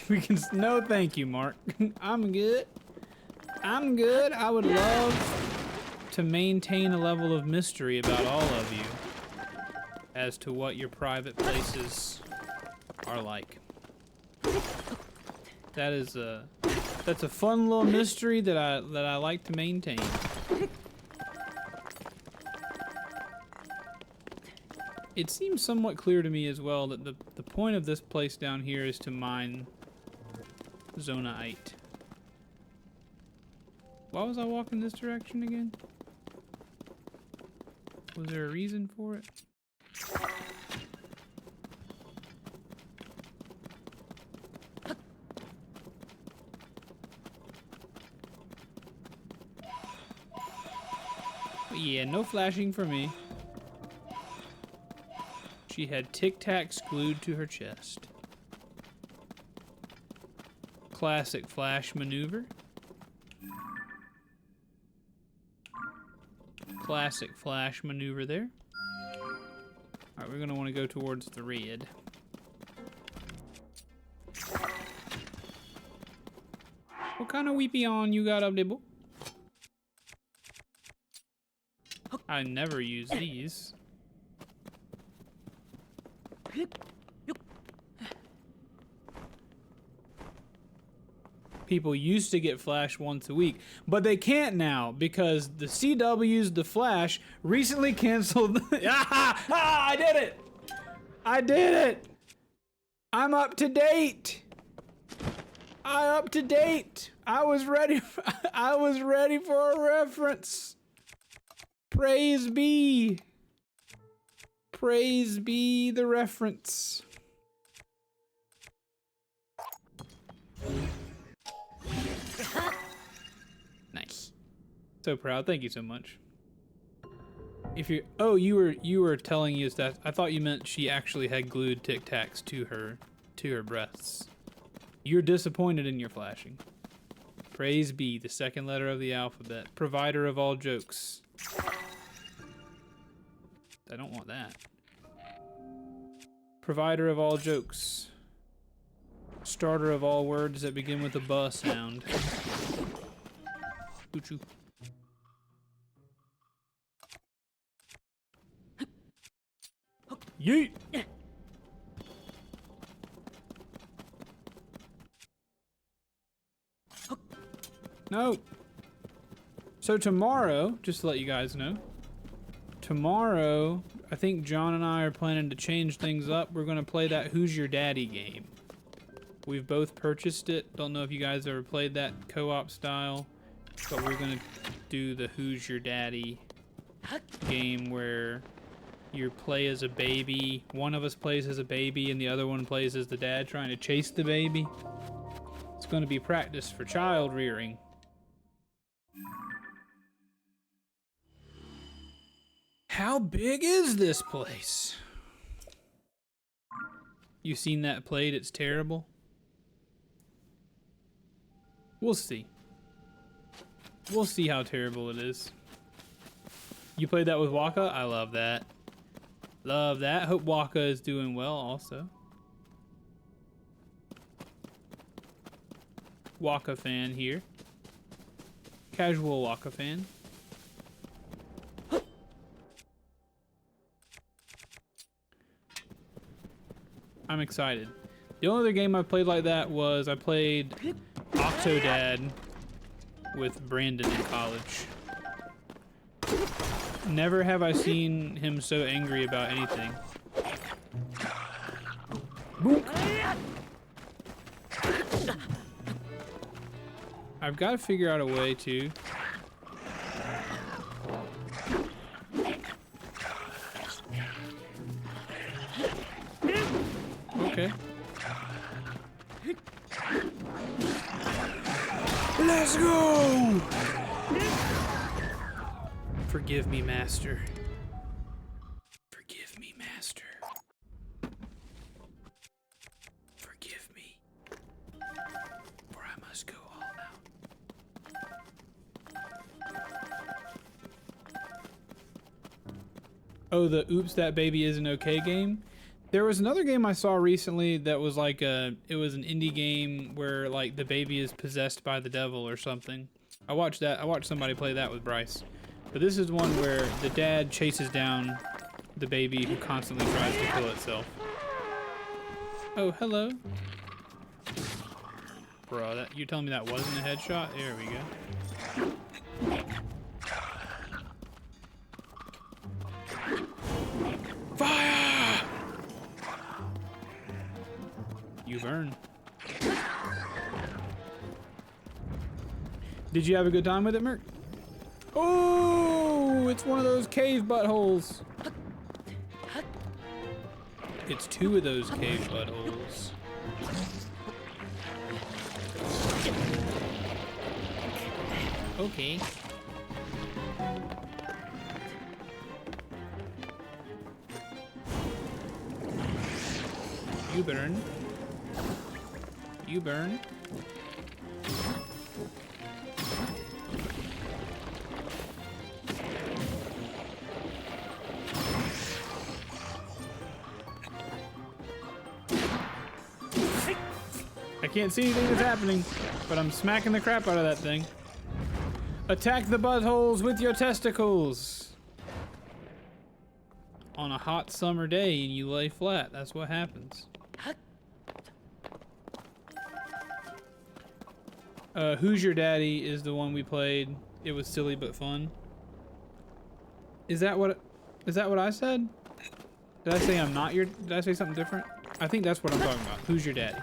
We can, no thank you, Mark. I'm good. I'm good. I would love to maintain a level of mystery about all of you as to what your private places are like. That's a fun little mystery that I like to maintain. It seems somewhat clear to me as well that the point of this place down here is to mine Zonaite. Why was I walking this direction again? Was there a reason for it? But yeah, no flashing for me. She had Tic Tacs glued to her chest. Classic flash maneuver. Classic flash maneuver there. Alright, we're gonna want to go towards the red. What kind of weepy on you got up there, boy? I never use these. People used to get Flash once a week, but they can't now because the CW's The Flash recently canceled. I did it! I did it! I'm up to date! I'm up to date! I was ready. I was ready for a reference. Praise be. Praise be the reference. Nice. So proud. Thank you so much. If you you were telling us that. I thought you meant she actually had glued Tic Tacs to her breasts. You're disappointed in your flashing. Praise be, the second letter of the alphabet. Provider of all jokes. I don't want that. Provider of all jokes. Starter of all words that begin with a buh sound. Choo-choo. Yeet! No. So tomorrow, just to let you guys know, tomorrow, I think John and I are planning to change things up. We're going to play that Who's Your Daddy game. We've both purchased it. Don't know if you guys ever played that co-op style, but we're going to do the Who's Your Daddy game where you play as a baby. One of us plays as a baby and the other one plays as the dad trying to chase the baby. It's going to be practice for child rearing. How big is this place? You seen that plate? It's terrible. We'll see. We'll see how terrible it is. You played that with Waka? I love that. Love that. Hope Waka is doing well also. Waka fan here. Casual Waka fan. I'm excited. The only other game I played like that was I played Octodad with Brandon in college. Never have I seen him so angry about anything. Boop. I've got to figure out a way to. Okay. Let's go! Forgive me, master. Forgive me, master. Forgive me. For I must go all out. Oh, the Oops That Baby Isn't Okay game? There was another game I saw recently that was like it was an indie game where like the baby is possessed by the devil or something. I watched that. I watched somebody play that with Bryce. But this is one where the dad chases down the baby who constantly tries to kill itself. Oh, hello. Bro, that you telling me that wasn't a headshot? There we go. Fire! You burn. Did you have a good time with it, Merc? Oh, it's one of those cave buttholes. It's two of those cave buttholes. Okay. You burn. You burn. I can't see anything that's happening, but I'm smacking the crap out of that thing. Attack the buttholes with your testicles. On a hot summer day and you lay flat, that's what happens. Who's Your Daddy is the one we played. It was silly but fun. Is that what I said? Did I say I'm not your, did I say something different? I think that's what I'm talking about. Who's Your Daddy?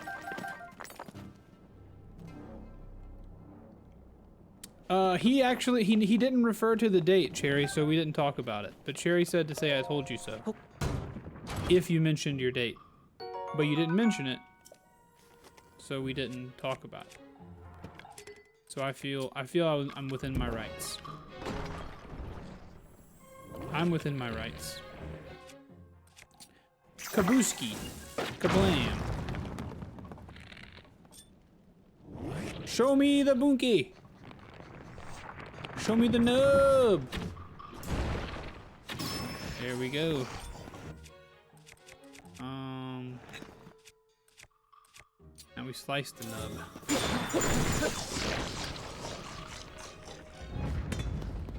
He actually, he didn't refer to the date, Cherry, so we didn't talk about it. But Cherry said to say I told you so. If you mentioned your date. But you didn't mention it, so we didn't talk about it. So I feel I'm within my rights. I'm within my rights. Kabuski. Kablam. Show me the bunkie. Show me the nub. There we go. Now we slice the nub.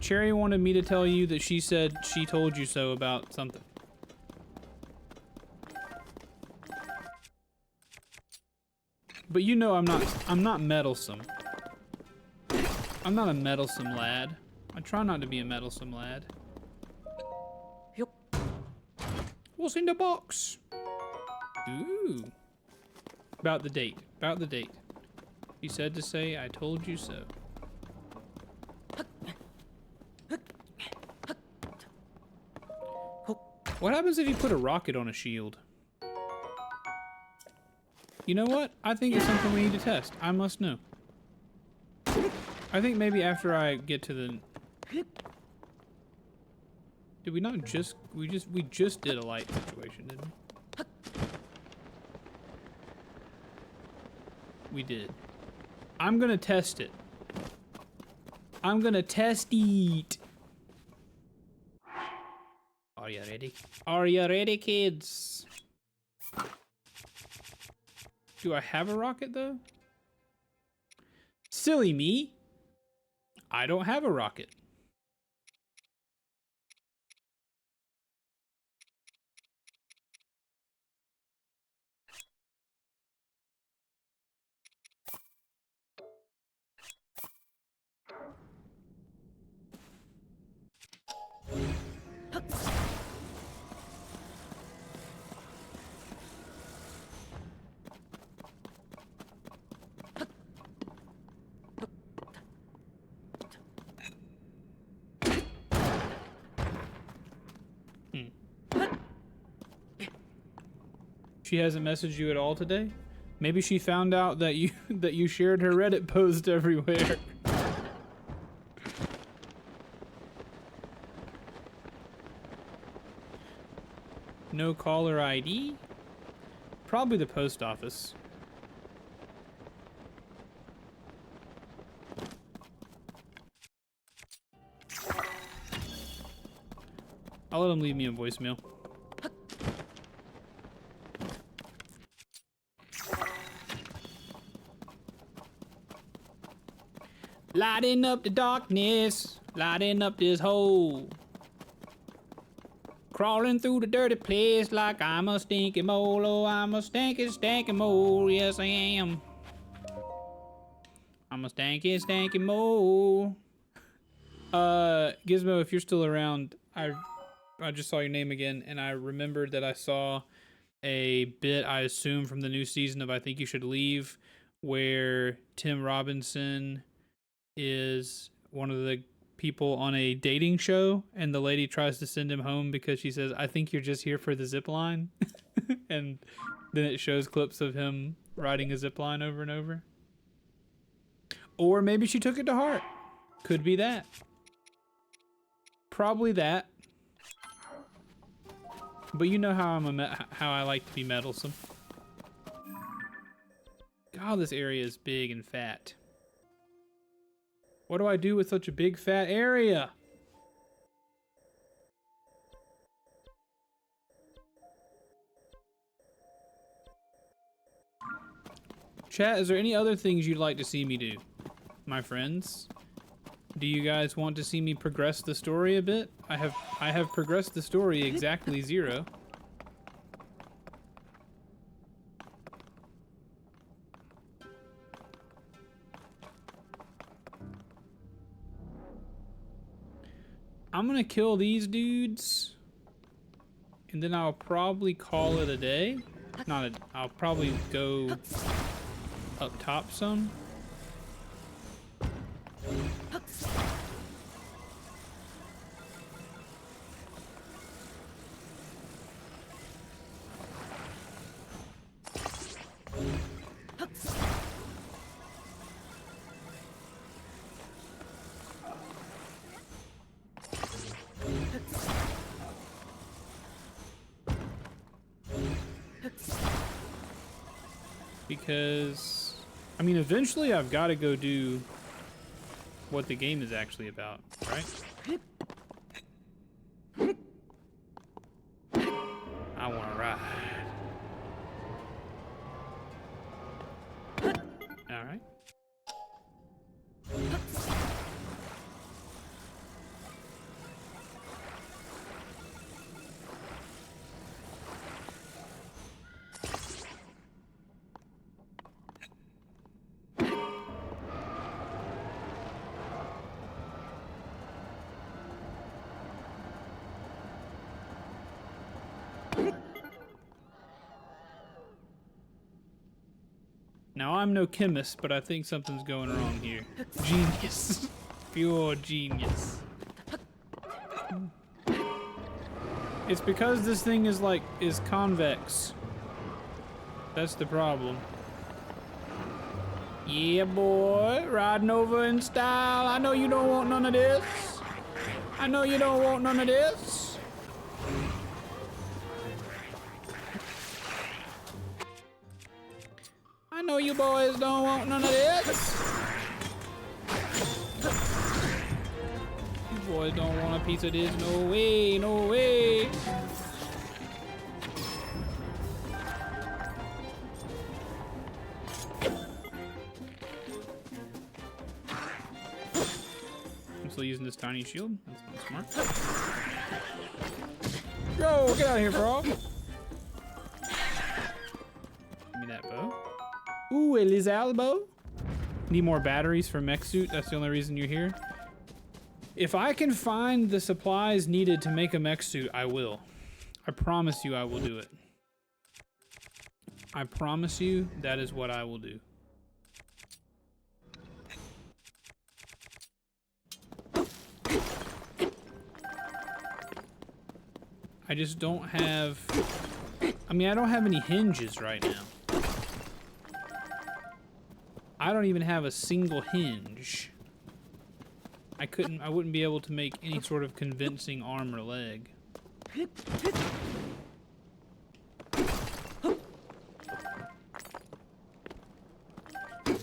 Cherry wanted me to tell you that she said she told you so about something. But you know I'm not meddlesome. I'm not a meddlesome lad. I try not to be a meddlesome lad. Yep. What's in the box? Ooh. About the date. About the date. He said to say, I told you so. What happens if you put a rocket on a shield? You know what? I think it's something we need to test. I must know. I think maybe after I get to the... Did we not just... We just did a light situation, didn't we? We did. I'm gonna test it. I'm gonna test it. Are you ready? Are you ready, kids? Do I have a rocket, though? Silly me. I don't have a rocket. She hasn't messaged you at all today? Maybe she found out that you shared her Reddit post everywhere. No caller ID? Probably the post office. I'll let him leave me a voicemail. Lighting up the darkness, lighting up this hole. Crawling through the dirty place like I'm a stinky mole. Oh, I'm a stanky mole. Yes, I am. I'm a stanky mole. Gizmo, if you're still around, I just saw your name again, and I remembered that I saw a bit, I assume, from the new season of I Think You Should Leave, where Tim Robinson is one of the people on a dating show, and the lady tries to send him home because she says, I think you're just here for the zip line. And then it shows clips of him riding a zip line over and over. Or maybe she took it to heart. Could be that. Probably that. But you know how how I like to be meddlesome. God, this area is big and fat. What do I do with such a big fat area? Chat, is there any other things you'd like to see me do, my friends? Do you guys want to see me progress the story a bit? I have progressed the story exactly 0. I'm gonna kill these dudes, and then I'll probably call it a day. I'll probably go up top some. Because I mean, eventually I've got to go do what the game is actually about, right? I want to ride. All right. Now, I'm no chemist, but I think something's going wrong here. Genius. Pure genius. It's because this thing is convex. That's the problem. Yeah, boy. Riding over in style. I know you don't want none of this. I know you don't want none of this. I know you boys don't want none of this. You boys don't want a piece of this. No way, no way. I'm still using this tiny shield. That's not smart. Yo, get out of here, frog. Give me that bow. Ooh, a Lizalbo. Need more batteries for mech suit. That's the only reason you're here. If I can find the supplies needed to make a mech suit, I will. I promise you I will do it. I promise you that is what I will do. I just don't have... I mean, I don't have any hinges right now. I don't even have a single hinge. I wouldn't be able to make any sort of convincing arm or leg.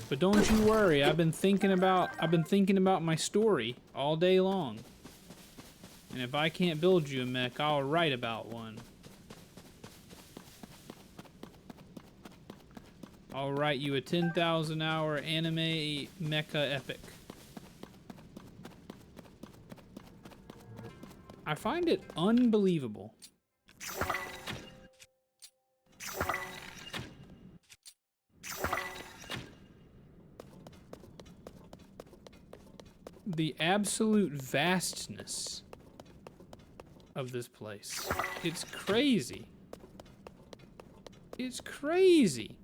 But don't you worry, I've been thinking about my story all day long. And if I can't build you a mech, I'll write about one. I'll write you a 10,000 hour anime mecha epic. I find it unbelievable. The absolute vastness of this place. It's crazy. It's crazy.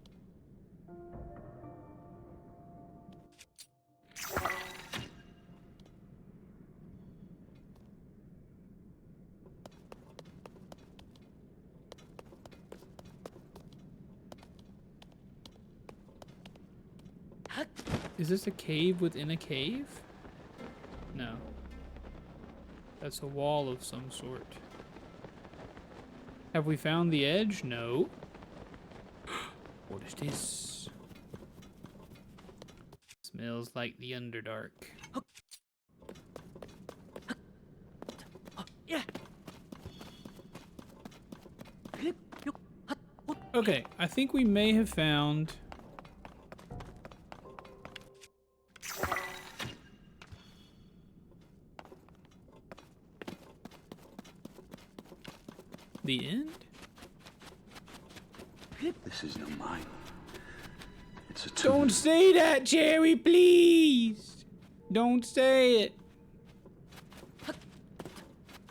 Is this a cave within a cave? No. That's a wall of some sort. Have we found the edge? No. What is this? Smells like the Underdark. Okay, I think we may have found... the end? This is no mine. It's a Don't say that, Jerry, please! Don't say it.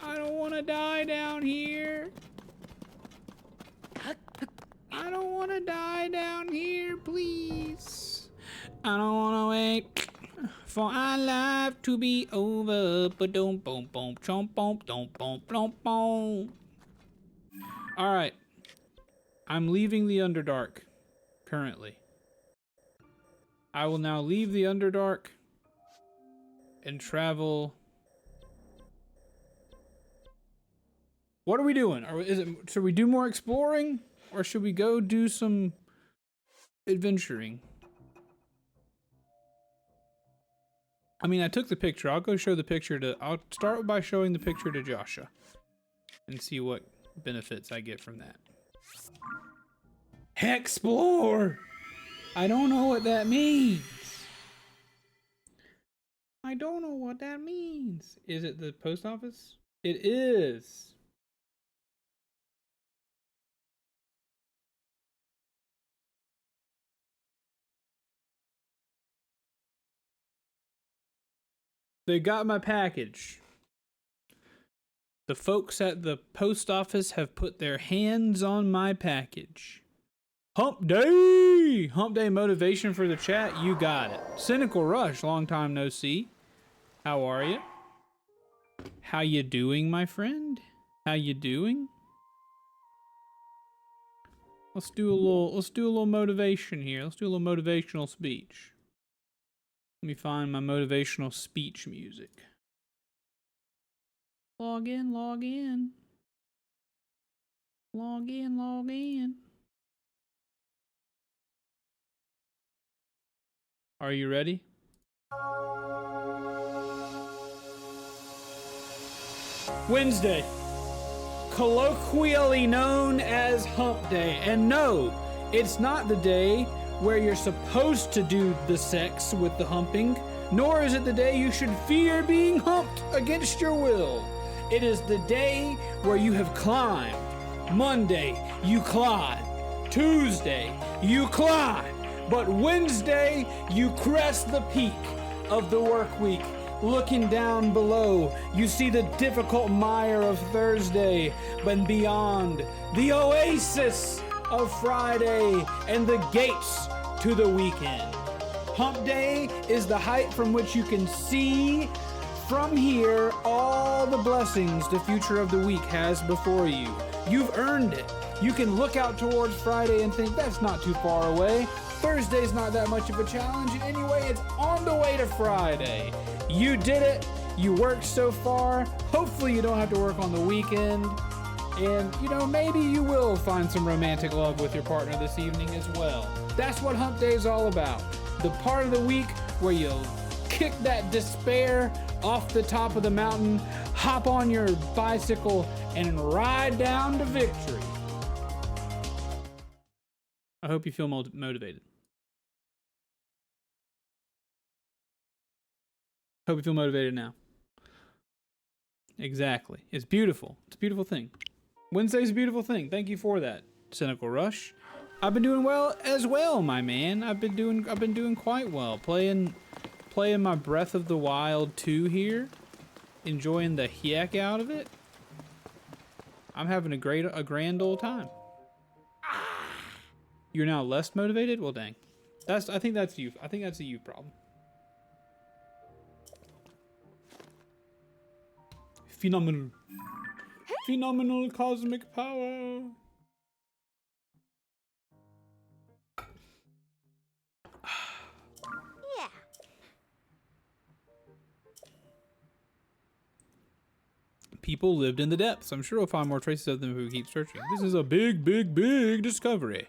I don't want to die down here. I don't want to die down here, please. I don't want to wait for our life to be over. But don't boom boom chomp boom don't boom boom boom. All right, I'm leaving the Underdark currently. I will now leave the Underdark and travel. What are we doing? Should we do more exploring, or should we go do some adventuring? I mean, I took the picture. I'll go show the picture to... I'll start by showing the picture to Joshua. And see what benefits I get from that. Explore! I don't know what that means. I don't know what that means. Is it the post office? It is. They got my package. The folks at the post office have put their hands on my package. Hump day! Hump day motivation for the chat, you got it. Cynical Rush, long time no see. How are you? How you doing, my friend? How you doing? Let's do a little motivation here. Let's do a little motivational speech. Let me find my motivational speech music. Log in, log in. Log in, log in. Are you ready? Wednesday, colloquially known as Hump Day. And no, it's not the day where you're supposed to do the sex with the humping, nor is it the day you should fear being humped against your will. It is the day where you have climbed. Monday, you climb. Tuesday, you climb. But Wednesday, you crest the peak of the work week. Looking down below, you see the difficult mire of Thursday, but beyond, the oasis of Friday and the gates to the weekend. Hump Day is the height from which you can see from here all the blessings the future of the week has before you. You've earned it. You can look out towards Friday and think that's not too far away. Thursday's not that much of a challenge, and anyway, it's on the way to Friday. You did it. You worked so far. Hopefully you don't have to work on the weekend. And, you know, maybe you will find some romantic love with your partner this evening as well. That's what Hump Day is all about. The part of the week where you kick that despair off the top of the mountain, hop on your bicycle, and ride down to victory. I hope you feel motivated. Hope you feel motivated now. Exactly. It's beautiful. It's a beautiful thing. Wednesday's a beautiful thing. Thank you for that, Cynical Rush. I've been doing well as well, my man. I've been doing quite well. Playing my Breath of the Wild 2 here. Enjoying the heck out of it. I'm having a grand old time. You're now less motivated? Well, dang. I think that's you. I think that's a you problem. Phenomenal. Phenomenal cosmic power. Yeah. People lived in the depths. I'm sure we'll find more traces of them if we keep searching. This is a big, big, big discovery.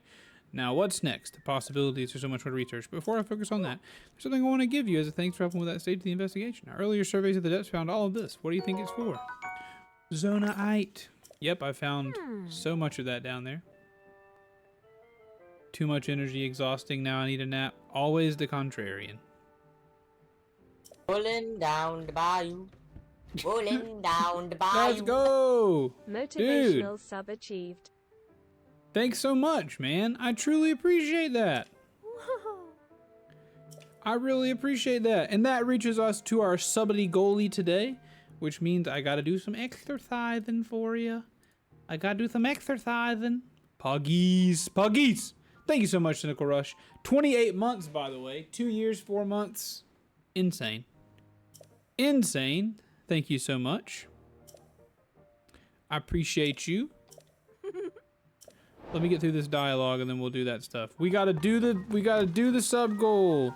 Now, what's next? The possibilities are so much more to research. But before I focus on that, there's something I want to give you as a thanks for helping with that stage of the investigation. Now, earlier surveys of the depths found all of this. What do you think it's for? Zonaite. Yep, I found so much of that down there. Too much energy, exhausting. Now I need a nap. Always the contrarian. Rolling down the bayou. Rolling down the bayou. Let's go! Motivational Dude. sub achieved. Thanks so much, man. I truly appreciate that. I really appreciate that. And that reaches us to our subity goalie today, which means I gotta do some exercising for you. I gotta do some exercising. Puggies. Puggies! Thank you so much, Cynical Rush. 28 months, by the way. 2 years, 4 months. Insane. Insane. Thank you so much. I appreciate you. Let me get through this dialogue and then we'll do that stuff. We gotta do the sub goal.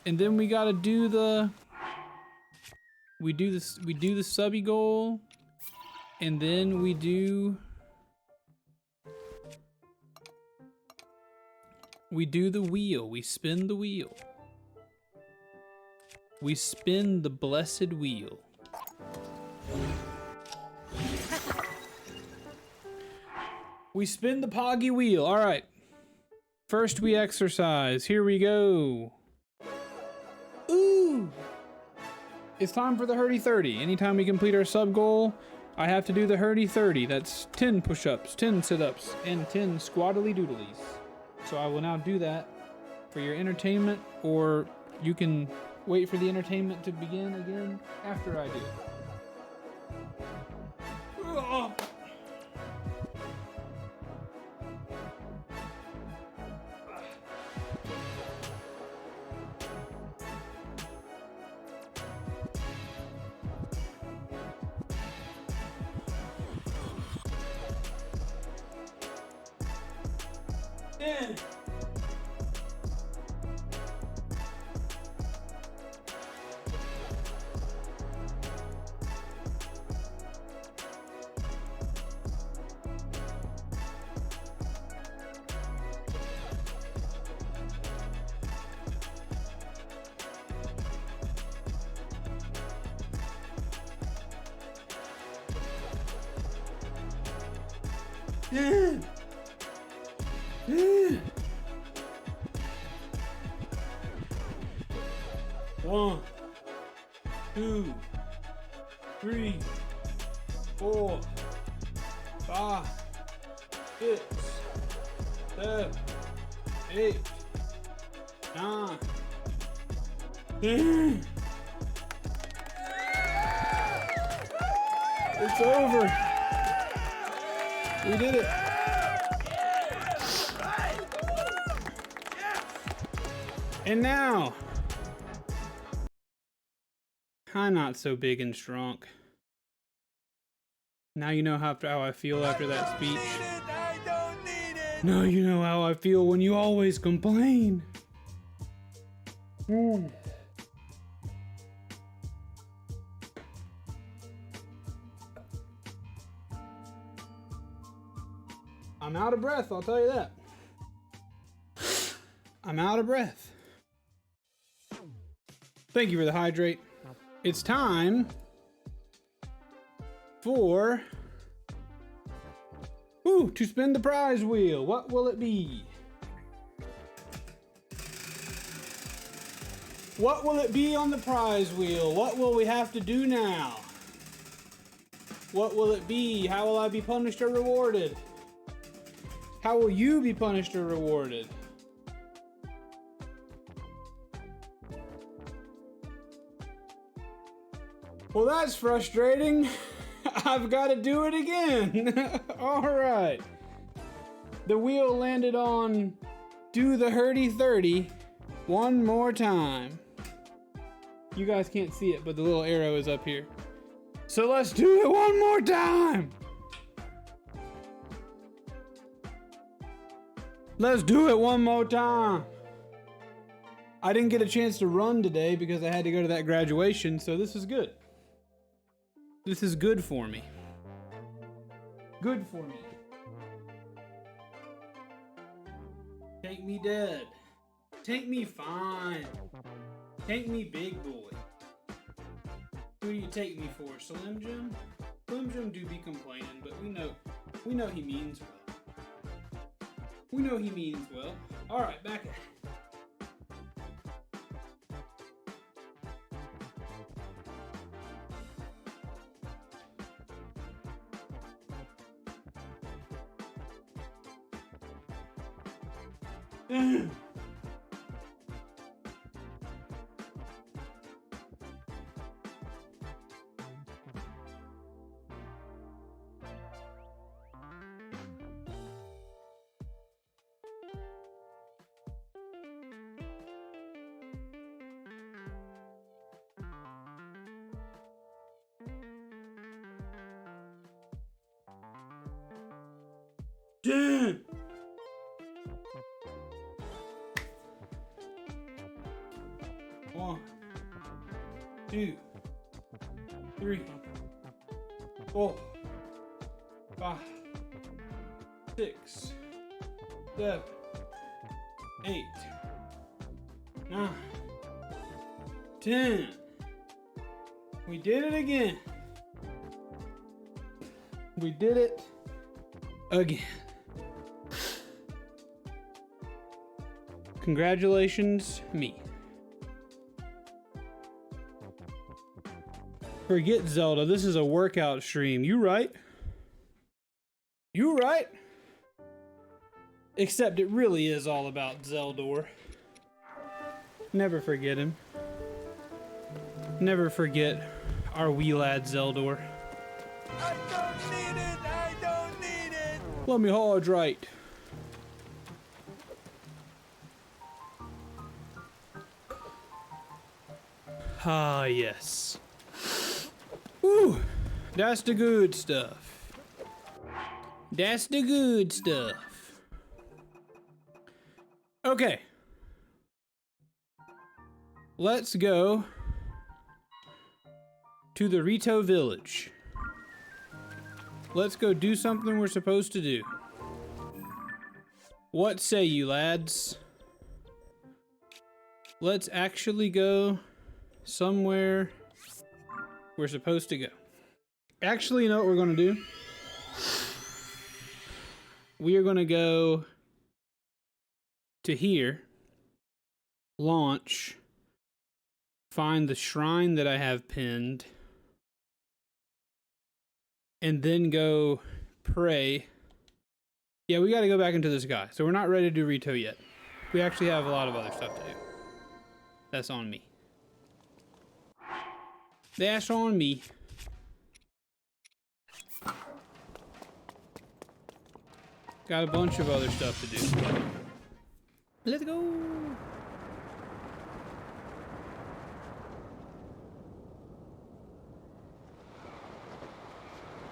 And then we gotta do the we do the subby goal. And then we do the wheel. We spin the wheel. We spin the blessed wheel. We spin the poggy wheel. All right. First we exercise. Here we go. Ooh. It's time for the Hurdy 30. Anytime we complete our sub goal, I have to do the Hurdy 30. That's 10 push-ups, 10 sit-ups, and 10 squaddly doodlies. So I will now do that for your entertainment, or you can wait for the entertainment to begin again after I do it. Oh. In. In. One, 2, 3, 4, 5, 6, 7, 8, 9, 10. It's over. We did it. And now, I'm not so big and strong. Now you know how I feel after that speech. Now you know how I feel when you always complain. I'm out of breath, I'll tell you that. I'm out of breath. Thank you for the hydrate. It's time for to spin the prize wheel. What will it be? What will it be on the prize wheel? What will we have to do now? What will it be? How will I be punished or rewarded? How will you be punished or rewarded? Well, that's frustrating. I've got to do it again. All right. The wheel landed on do the Hurdy 30 one more time. You guys can't see it, but the little arrow is up here. So let's do it one more time. Let's do it one more time. I didn't get a chance to run today because I had to go to that graduation, so this is good. This is good for me. Good for me. Take me dead. Take me fine. Take me big boy. Who do you take me for, Slim Jim? Slim Jim do be complaining, but we know he means well. We know he means well. All right, back at it. Damn! One, 2, 3, 4, 5, 6, 7, 8, 9, 10. We did it again. We did it again. Congratulations, me. Forget Zelda. This is a workout stream. You right? You right? Except it really is all about Zeldor. Never forget him. Never forget our wee lad Zeldor. I don't need it. I don't need it. Let me hydrate. Ah, yes. Ooh, that's the good stuff. That's the good stuff. Okay. Let's go to the Rito village. Let's go do something we're supposed to do. What say you, lads? Let's actually go somewhere we're supposed to go. Actually, you know what we're going to do? We are going to go to here, launch, find the shrine that I have pinned, and then go pray. Yeah, we got to go back into the sky. So we're not ready to do Rito yet. We actually have a lot of other stuff to do. That's on me. That's on me. Got a bunch of other stuff to do. Let's go.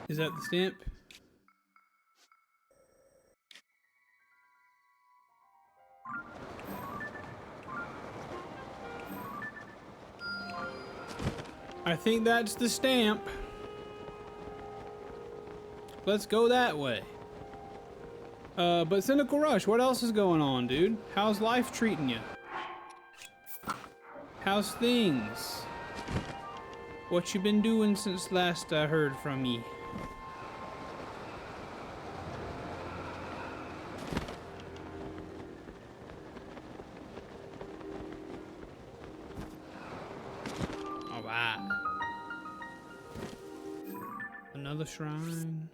Is that the stamp? I think that's the stamp. Let's go that way. But Cynical Rush, what else is going on, dude? How's life treating you? How's things? What you been doing since last I heard from ye? Alright. Another shrine.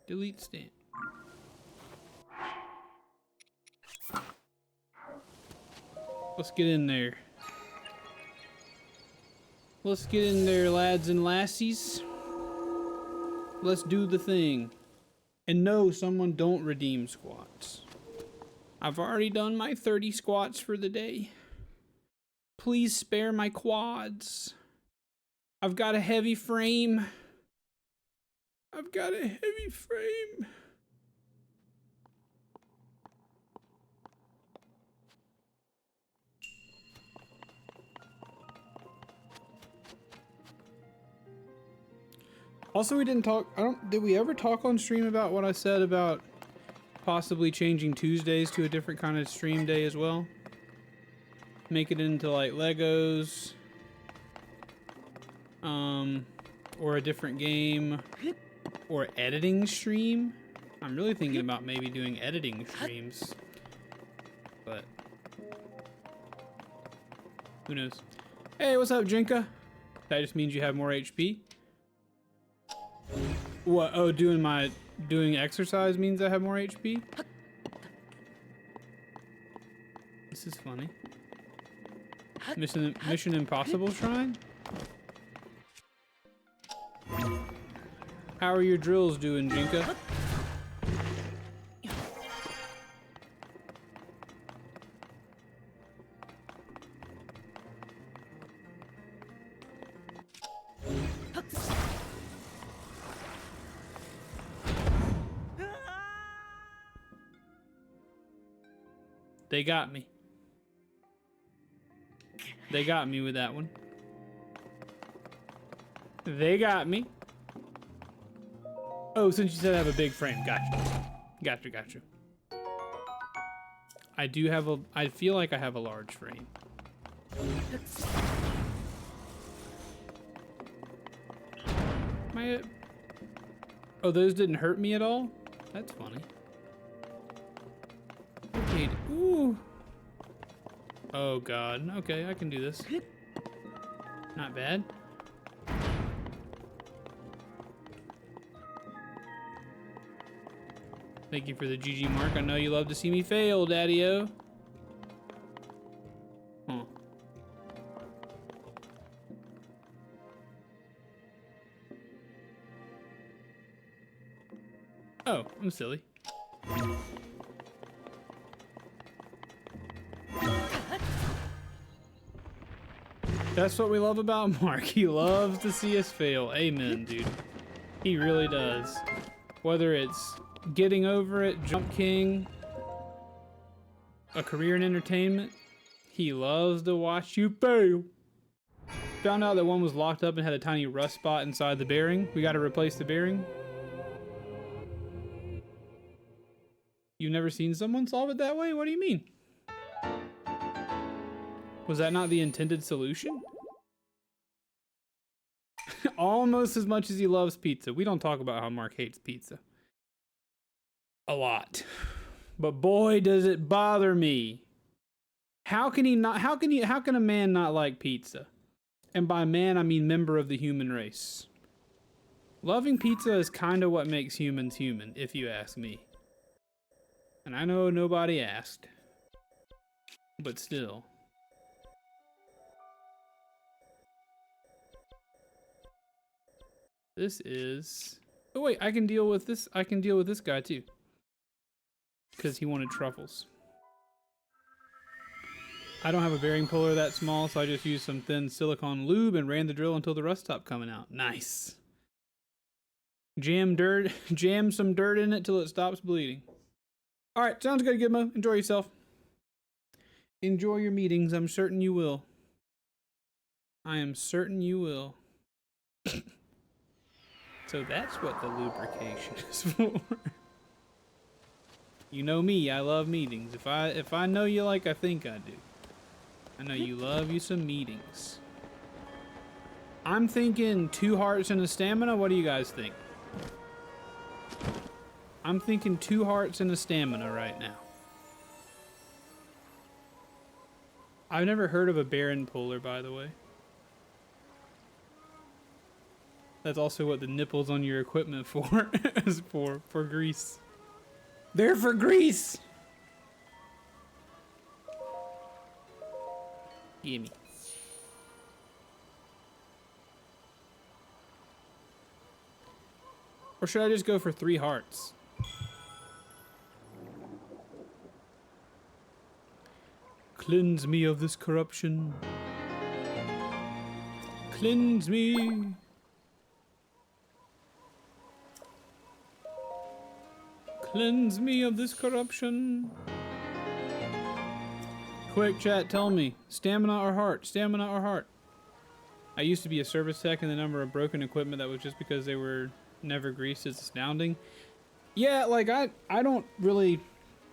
Delete stamp. Let's get in there. Let's get in there, lads and lassies. Let's do the thing. And no, someone don't redeem squats. I've already done my 30 squats for the day. Please spare my quads. I've got a heavy frame. I've got a heavy frame. Also, we didn't talk, did we ever talk on stream about what I said about possibly changing Tuesdays to a different kind of stream day as well? Make it into like Legos, or a different game, or editing stream. I'm really thinking about maybe doing editing streams, but who knows? Hey, what's up, Jinka? That just means you have more HP. What? Oh, doing exercise means I have more HP? This is funny. Mission Impossible shrine? How are your drills doing, Jinka? They got me. They got me with that one. They got me. Oh, since you said I have a big frame. Gotcha. Gotcha, gotcha. I do have I feel like I have a large frame. Oh, those didn't hurt me at all? That's funny. Okay. Ooh. Oh god. Okay, I can do this. Not bad. Thank you for the GG mark. I know you love to see me fail, Daddy-O. Huh. Oh, I'm silly. That's what we love about Mark. He loves to see us fail. Amen, dude. He really does. Whether it's getting over it, Jump King, a career in entertainment, he loves to watch you fail. Found out that one was locked up and had a tiny rust spot inside the bearing. We got to replace the bearing. You've never seen someone solve it that way? What do you mean? Was that not the intended solution? Almost as much as he loves pizza. We don't talk about how Mark hates pizza. A lot. But boy, does it bother me. How can a man not like pizza? And by man, I mean member of the human race. Loving pizza is kind of what makes humans human, if you ask me. And I know nobody asked. But still. This is... Oh wait, I can deal with this. I can deal with this guy too. Because he wanted truffles. I don't have a bearing puller that small, so I just used some thin silicone lube and ran the drill until the rust stopped coming out. Nice. Jam some dirt in it till it stops bleeding. Alright, sounds good, Gizmo. Enjoy yourself. Enjoy your meetings. I'm certain you will. I am certain you will. So that's what the lubrication is for. You know me, I love meetings. If I know you like I think I do. I know you love you some meetings. I'm thinking 2 hearts and a stamina. What do you guys think? I'm thinking 2 hearts and a stamina right now. I've never heard of a Baron puller, by the way. That's also what the nipples on your equipment for is for grease. They're for grease. Gimme. Or should I just go for 3 hearts? Cleanse me of this corruption. Cleanse me. Cleanse me of this corruption. Quick chat, tell me, stamina or heart? Stamina or heart? I used to be a service tech, and the number of broken equipment that was just because they were never greased is astounding. Yeah, like I don't really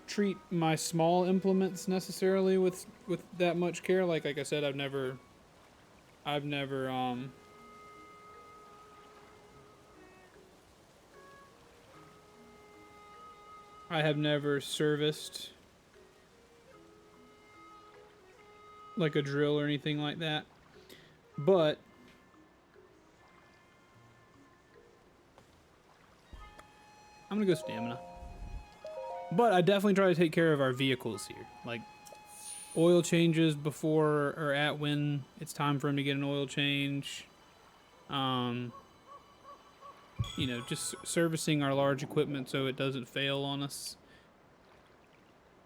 treat my small implements necessarily with that much care. Like I said, I've never I have never serviced like a drill or anything like that, but I'm gonna go stamina. But I definitely try to take care of our vehicles here, like oil changes before or at when it's time for him to get an oil change. You know, just servicing our large equipment so it doesn't fail on us.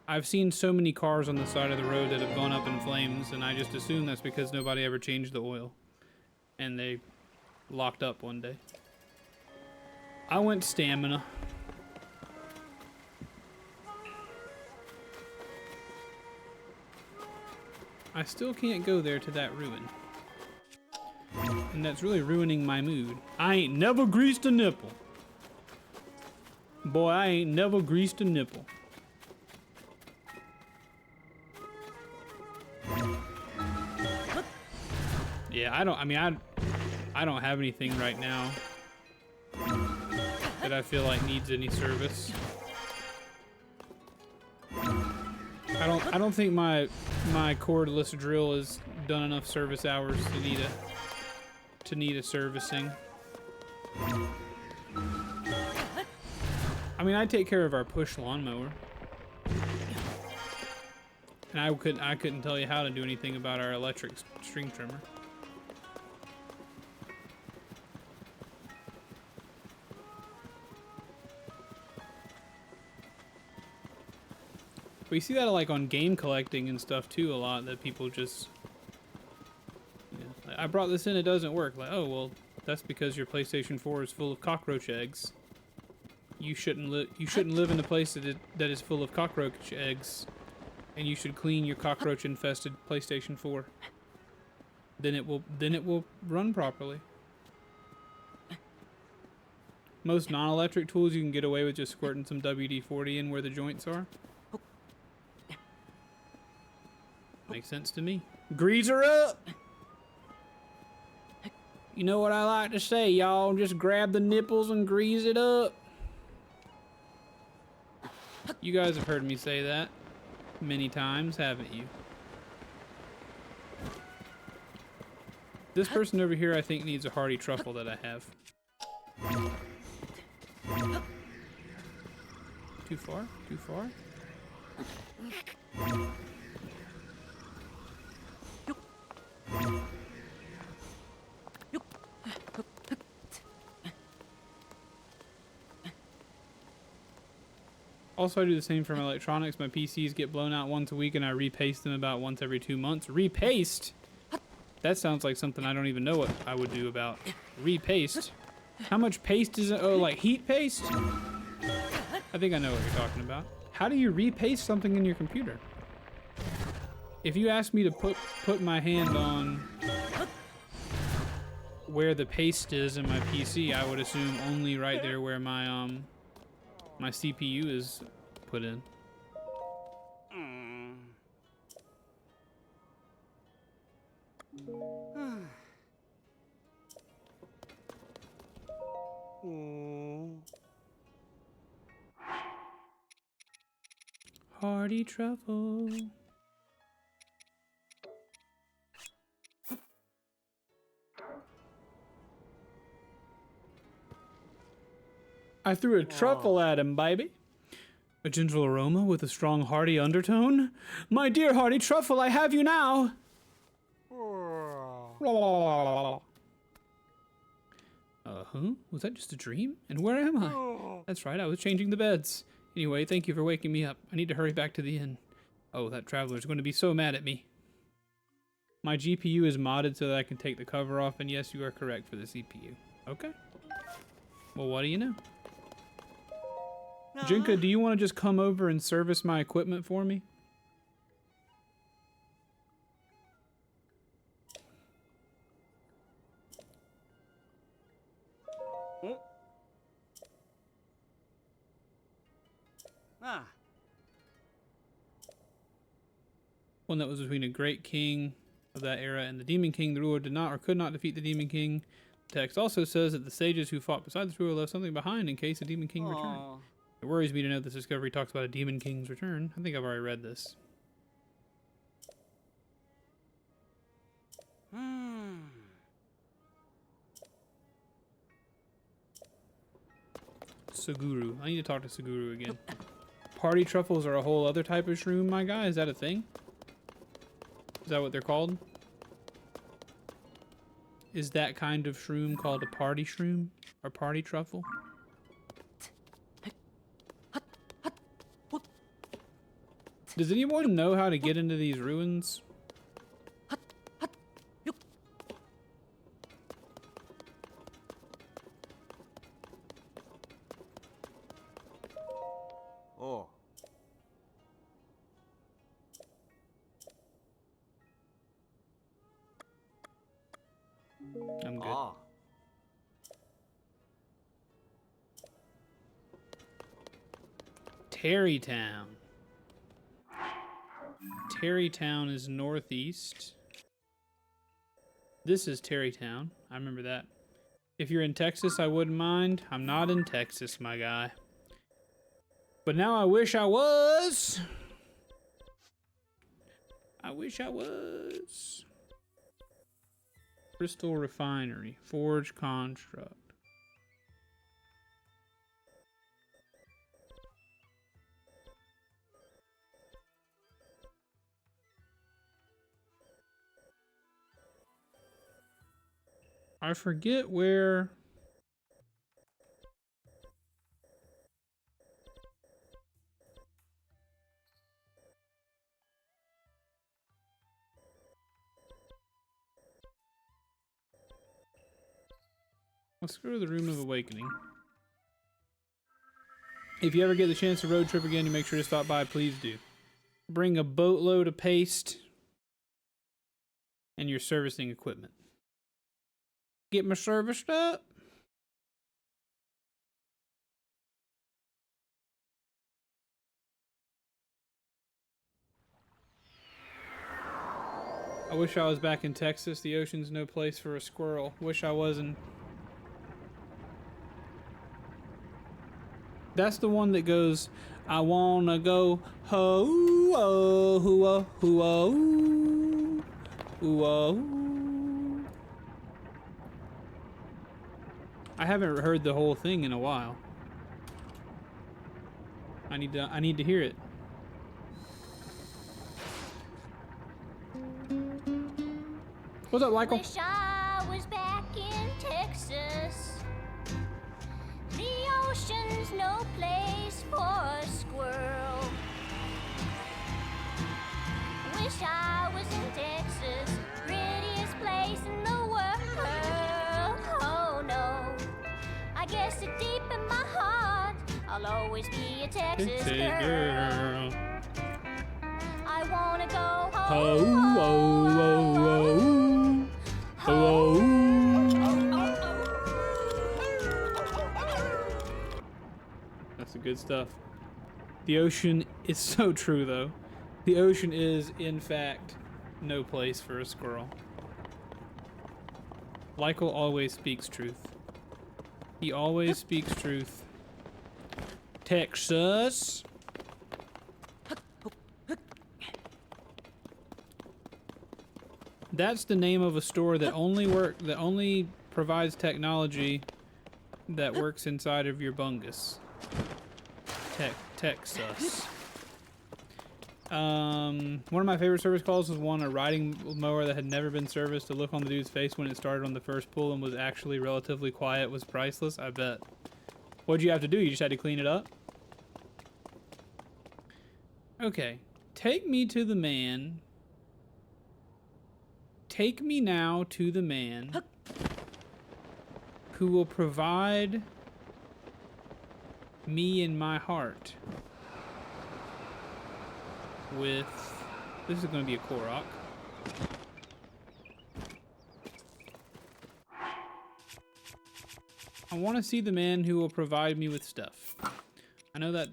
I've seen so many cars on the side of the road that have gone up in flames, and I just assume that's because nobody ever changed the oil. And they locked up one day. I went stamina. I still can't go there to that ruin. And that's really ruining my mood. I ain't never greased a nipple. Boy, I ain't never greased a nipple. Yeah, I don't have anything right now that I feel like needs any service. I don't think my cordless drill has done enough service hours to need a servicing. I mean, I take care of our push lawnmower. And I couldn't tell you how to do anything about our electric string trimmer. But you see that like on game collecting and stuff too a lot, that people just, like, I brought this in, it doesn't work. Like, oh well, that's because your PlayStation 4 is full of cockroach eggs. You shouldn't live in a place that is full of cockroach eggs, and you should clean your cockroach infested PlayStation 4. Then it will run properly. Most non-electric tools you can get away with just squirting some WD-40 in where the joints are. Makes sense to me. Grease her up! You know what I like to say, y'all? Just grab the nipples and grease it up. You guys have heard me say that many times, haven't you? This person over here, I think, needs a hearty truffle that I have. Too far? Too far? Also, I do the same for my electronics. My PCs get blown out once a week, and I repaste them about once every 2 months. Repaste? That sounds like something I don't even know what I would do about. Repaste? How much paste is it? Oh, like heat paste? I think I know what you're talking about. How do you repaste something in your computer? If you ask me to put my hand on where the paste is in my PC, I would assume only right there where my my CPU is put in. Hearty truffle. I threw a truffle at him, baby. A gentle aroma with a strong hearty undertone. My dear hearty truffle, I have you now. Was that just a dream? And where am I? That's right, I was changing the beds. Anyway, thank you for waking me up. I need to hurry back to the inn. Oh, that traveler's going to be so mad at me. My GPU is modded so that I can take the cover off, and yes, you are correct for the CPU. Okay. Well, what do you know? Jinka, do you want to just come over and service my equipment for me? One that was between a great king of that era and the demon king. The ruler did not or could not defeat the demon king. The text also says that the sages who fought beside the ruler left something behind in case the demon king returned. It worries me to know this discovery talks about a demon king's return. I think I've already read this. Suguru. I need to talk to Suguru again. Party truffles are a whole other type of shroom, my guy. Is that a thing? Is that what they're called? Is that kind of shroom called a party shroom? Or party truffle? Does anyone know how to get into these ruins? Oh. I'm good. Terrytown. Terrytown is northeast. This is Terrytown. I remember that. If you're in Texas, I wouldn't mind. I'm not in Texas, my guy. But now I wish I was. I wish I was. Crystal Refinery. Forge Construct. I forget where... Let's go to the Room of Awakening. If you ever get the chance to road trip again, you make sure to stop by, please do. Bring a boatload of paste and your servicing equipment. Get my serviced up. I wish I was back in Texas. The ocean's no place for a squirrel. Wish I wasn't. That's the one that goes, I wanna go ho oh hoo oh hoo oh ooh oh. I haven't heard the whole thing in a while. I need to hear it. What's up, Michael? Wish I was back in Texas. The ocean's no place for a squirrel. Wish I was in Texas, prettiest place in the world. Oh no, I guess that deep in my heart, I'll always be a Texas girl. I wanna go home. That's the good stuff. The ocean is so true, though. The ocean is, in fact, no place for a squirrel. Michael always speaks truth. He always speaks truth. Texas. That's the name of a store that only provides technology that works inside of your bungus. Texas. One of my favorite service calls was a riding mower that had never been serviced. The look on the dude's face when it started on the first pull and was actually relatively quiet was priceless, I bet. What'd you have to do? You just had to clean it up? Okay. Take me to the man. Take me now to the man who will provide me and my heart with... This is going to be a Korok. I want to see the man who will provide me with stuff. I know that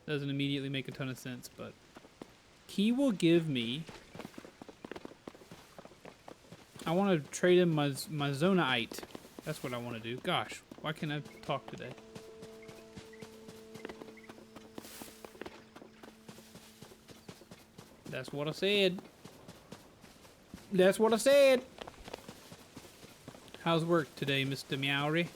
doesn't immediately make a ton of sense, but he will give me... I want to trade him my Zonaite. That's what I want to do. Gosh, why can't I talk today? That's what I said. That's what I said. How's work today, Mr. Meowry?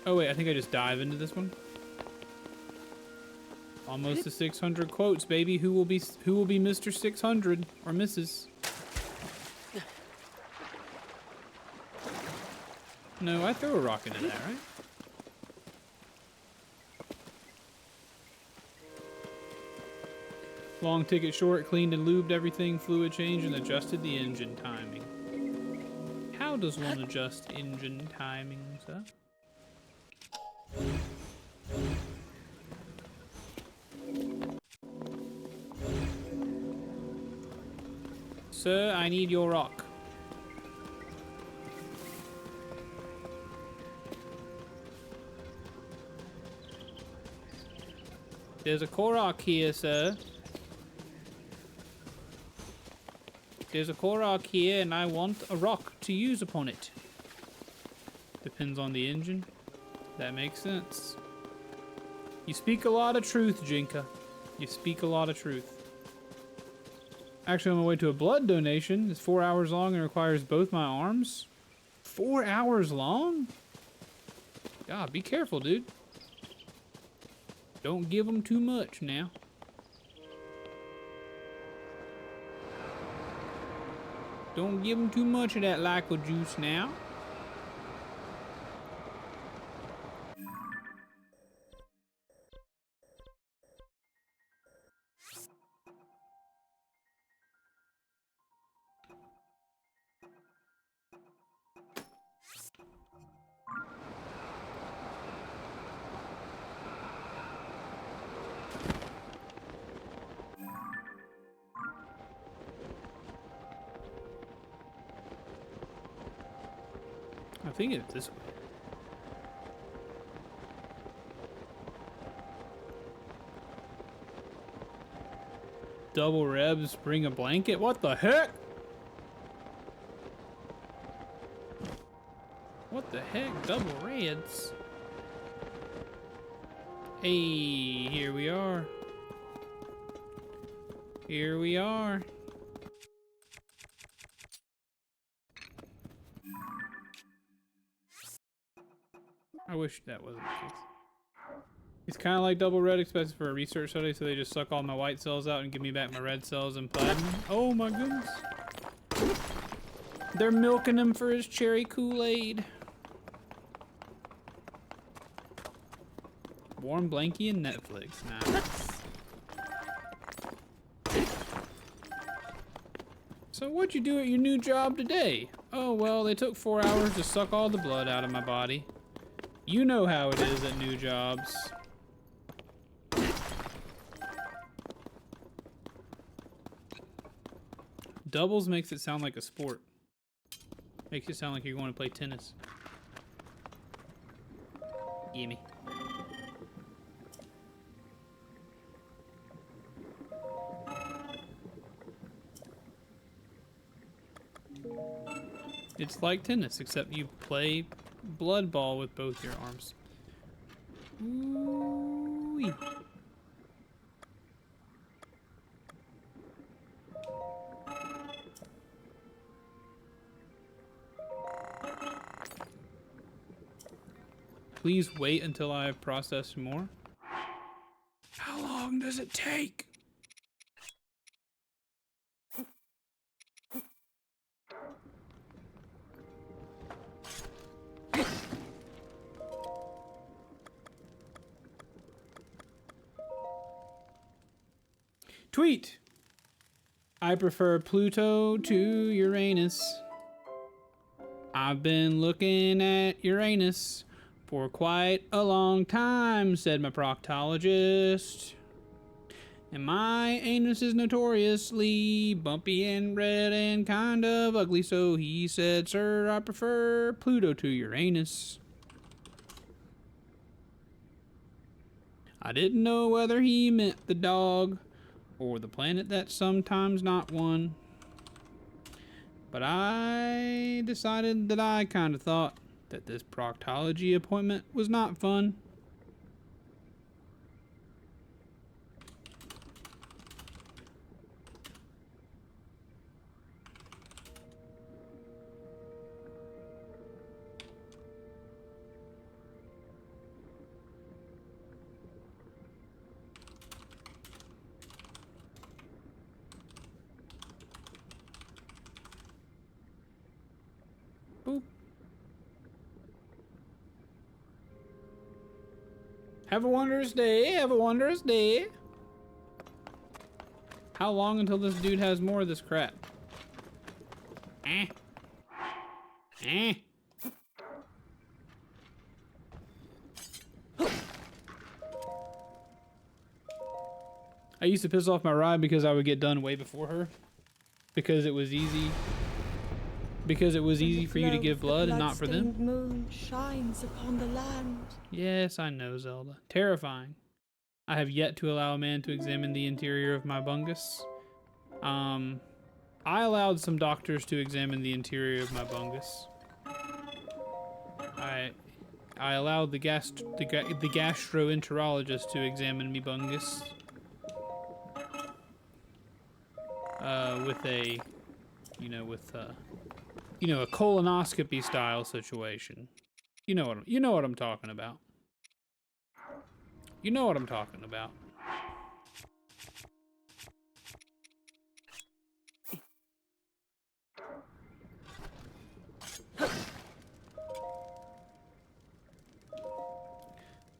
Oh wait, I think I just dive into this one. Almost to 600 quotes, baby. Who will be Mr. 600 or Mrs.? No, I throw a rock into that, right? Long ticket short, cleaned and lubed everything, fluid change, and adjusted the engine timing. How does one adjust engine timing, sir? Sir, I need your rock. There's a Korok here, sir. There's a Korok here, and I want a rock to use upon it. Depends on the engine. That makes sense. You speak a lot of truth, Jinka. You speak a lot of truth. Actually, on my way to a blood donation. It's 4 hours long and requires both my arms. 4 hours long? God, be careful, dude. Don't give them too much now. Don't give them too much of that lyco juice now. I think it's this way. Double rebs, bring a blanket? What the heck? What the heck? Double reds? Hey, here we are. Here we are. I wish that wasn't the case. It's kind of like double red, expensive for a research study, so they just suck all my white cells out and give me back my red cells and platinum. Oh my goodness. They're milking him for his cherry Kool-Aid. Warm blankie and Netflix. Nice. So what'd you do at your new job today? Oh, well, they took 4 hours to suck all the blood out of my body. You know how it is at new jobs. Doubles makes it sound like a sport. Makes it sound like you're going to play tennis. Gimme. It's like tennis, except you play blood ball with both your arms. Ooh-wee. Please wait until I have processed more. How long does it take? Tweet. I prefer Pluto to Uranus. I've been looking at Uranus for quite a long time, said my proctologist. And my anus is notoriously bumpy and red and kind of ugly, so he said, sir, I prefer Pluto to Uranus. I didn't know whether he meant the dog or the planet that's sometimes not one. But I decided that I kind of thought that this proctology appointment was not fun. Boop. Have a wondrous day. Have a wondrous day. How long until this dude has more of this crap? Eh. Eh. I used to piss off my ride because I would get done way before her. Because it was easy. Because it was easy for you to give blood and not for them. The moon shines upon the land. Yes, I know, Zelda. Terrifying. I have yet to allow a man to examine the interior of my bungus. I allowed some doctors to examine the interior of my bungus. I allowed the gastroenterologist to examine me bungus. With a, you know, a colonoscopy style situation. You know what I'm talking about. You know what I'm talking about.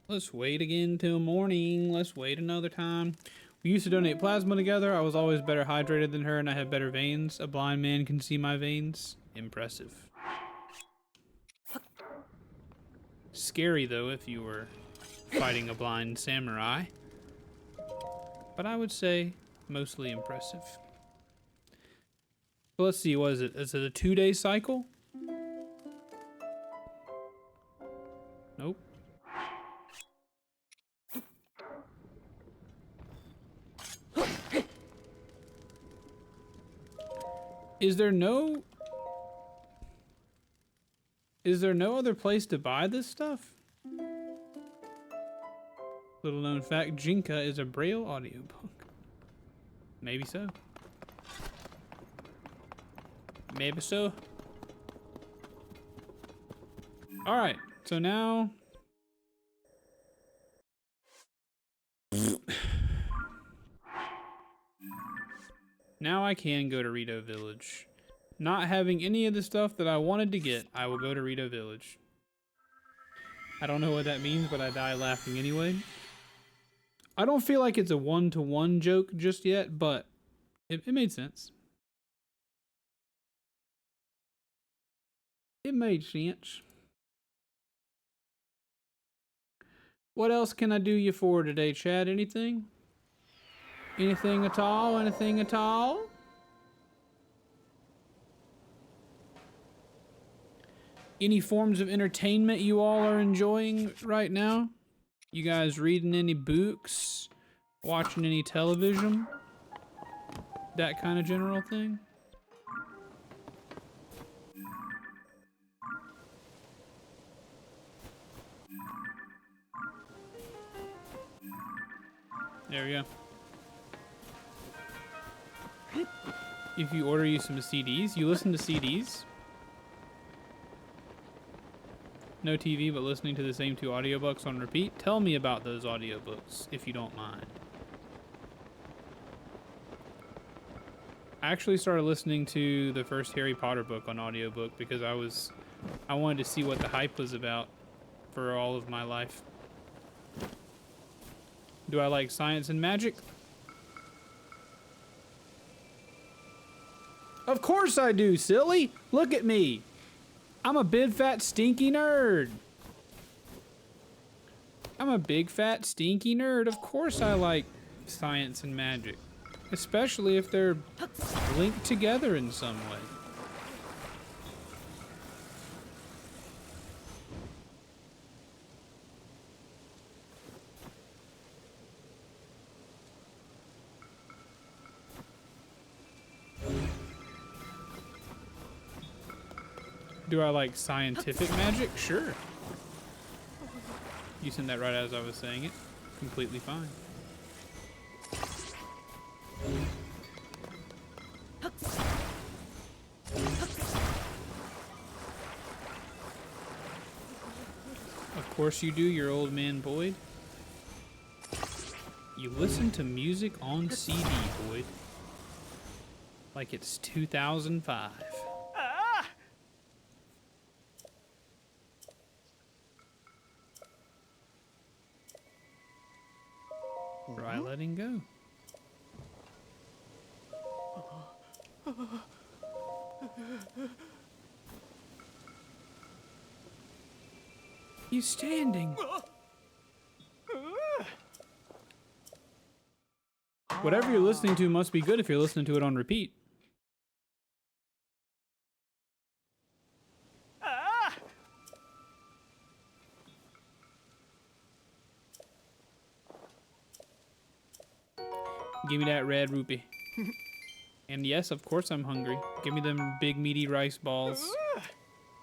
Let's wait again till morning. Let's wait another time. We used to donate plasma together. I was always better hydrated than her and I had better veins. A blind man can see my veins. Impressive. Scary though if you were fighting a blind samurai. But I would say mostly impressive. But let's see, what is it? Is it a 2-day cycle? Nope. Is there no other place to buy this stuff? Little known fact, Jinka is a Braille audiobook. Maybe so. Maybe so. Alright, so now... Now I can go to Rito Village. Not having any of the stuff that I wanted to get, I will go to Rito Village. I don't know what that means, but I die laughing anyway. I don't feel like it's a one-to-one joke just yet, but it made sense. It made sense. What else can I do you for today, Chad? Anything? Anything at all? Anything at all? Any forms of entertainment you all are enjoying right now? You guys reading any books? Watching any television? That kind of general thing? There we go. If you order you some CDs, you listen to CDs? No TV, but listening to the same 2 audiobooks on repeat? Tell me about those audiobooks, if you don't mind. I actually started listening to the first Harry Potter book on audiobook because I wanted to see what the hype was about for all of my life. Do I like science and magic? Of course I do, silly! Look at me! I'm a big fat stinky nerd! I'm a big fat stinky nerd. Of course I like science and magic. Especially if they're linked together in some way. Do I like scientific magic? Sure. You said that right as I was saying it. Completely fine. Of course you do, your old man Boyd. You listen to music on CD, Boyd. Like it's 2005. Try letting go. He's standing. Whatever you're listening to must be good if you're listening to it on repeat. Give me that red rupee. And yes, of course I'm hungry. Give me them big meaty rice balls.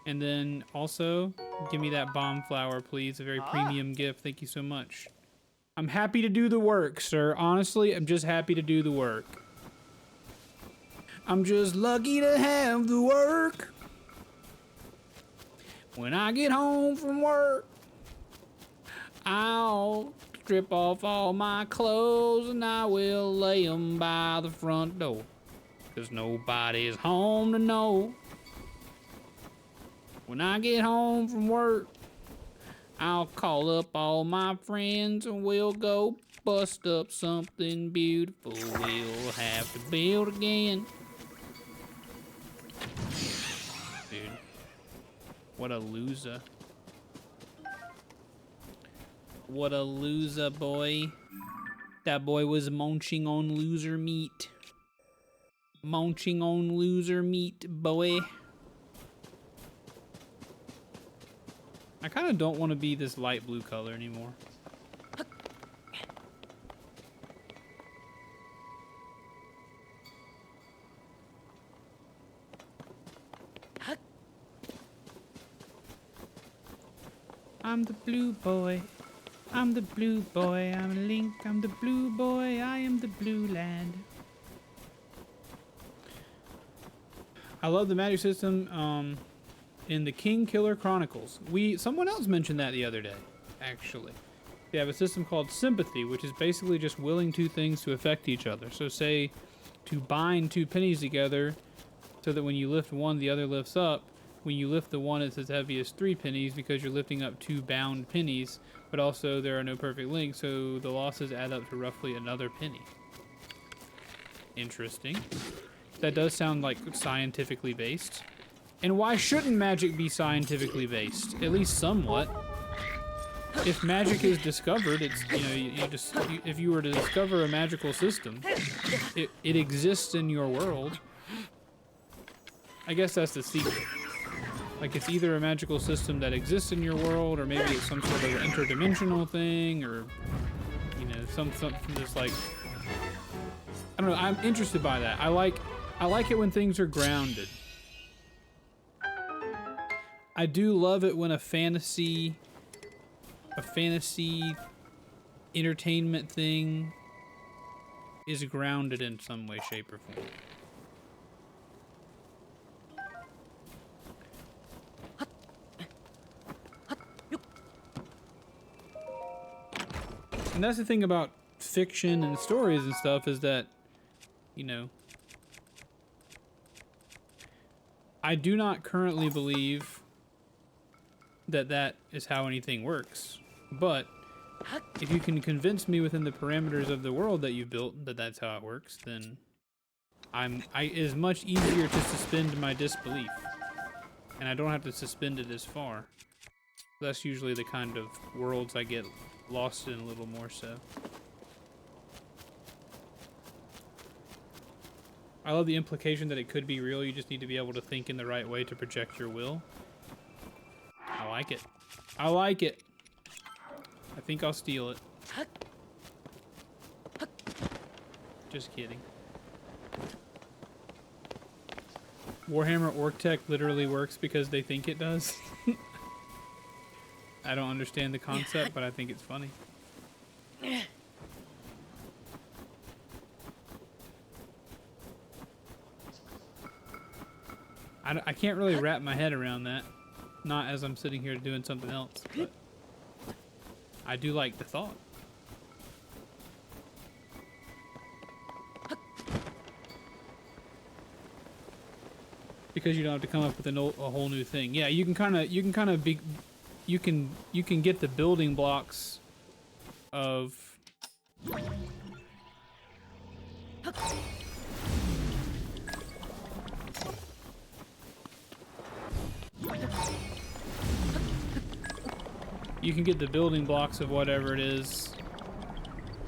And then also, give me that bomb flower, please. A very premium gift. Thank you so much. I'm happy to do the work, sir. Honestly, I'm just happy to do the work. I'm just lucky to have the work. When I get home from work, I'll strip off all my clothes and I will lay them by the front door. 'Cause nobody's home to know. When I get home from work, I'll call up all my friends and we'll go bust up something beautiful. We'll have to build again. Dude, what a loser. What a loser, boy. That boy was munching on loser meat. Munching on loser meat, boy. I kind of don't want to be this light blue color anymore. I'm the blue boy. I'm the blue boy. I'm a Link. I'm the blue boy. I am the blue lad. I love the magic system in the King Killer Chronicles. Someone else mentioned that the other day, actually. They have a system called Sympathy, which is basically just willing two things to affect each other. So say to bind two pennies together so that when you lift one, the other lifts up. When you lift the one, it's as heavy as 3 pennies because you're lifting up 2 bound pennies, but also there are no perfect links, so the losses add up to roughly another penny. Interesting. That does sound like scientifically based. And why shouldn't magic be scientifically based? At least somewhat. If magic is discovered, it's, you know, if you were to discover a magical system, it exists in your world. I guess that's the secret. Like, it's either a magical system that exists in your world, or maybe it's some sort of interdimensional thing, or, you know, something that's like, I don't know, I'm interested by that. I like it when things are grounded. I do love it when a fantasy entertainment thing is grounded in some way, shape, or form. And that's the thing about fiction and stories and stuff, is that, you know, I do not currently believe that that is how anything works. But if you can convince me within the parameters of the world that you've built that that's how it works, then it is much easier to suspend my disbelief. And I don't have to suspend it as far. That's usually the kind of worlds I get lost in a little more so. I love the implication that it could be real. You just need to be able to think in the right way to project your will. I like it. I like it. I think I'll steal it. Just kidding. Warhammer Orc Tech literally works because they think it does. I don't understand the concept, but I think it's funny. I can't really wrap my head around that. Not as I'm sitting here doing something else, but I do like the thought. Because you don't have to come up with a whole new thing. Yeah, you can get the building blocks of whatever it is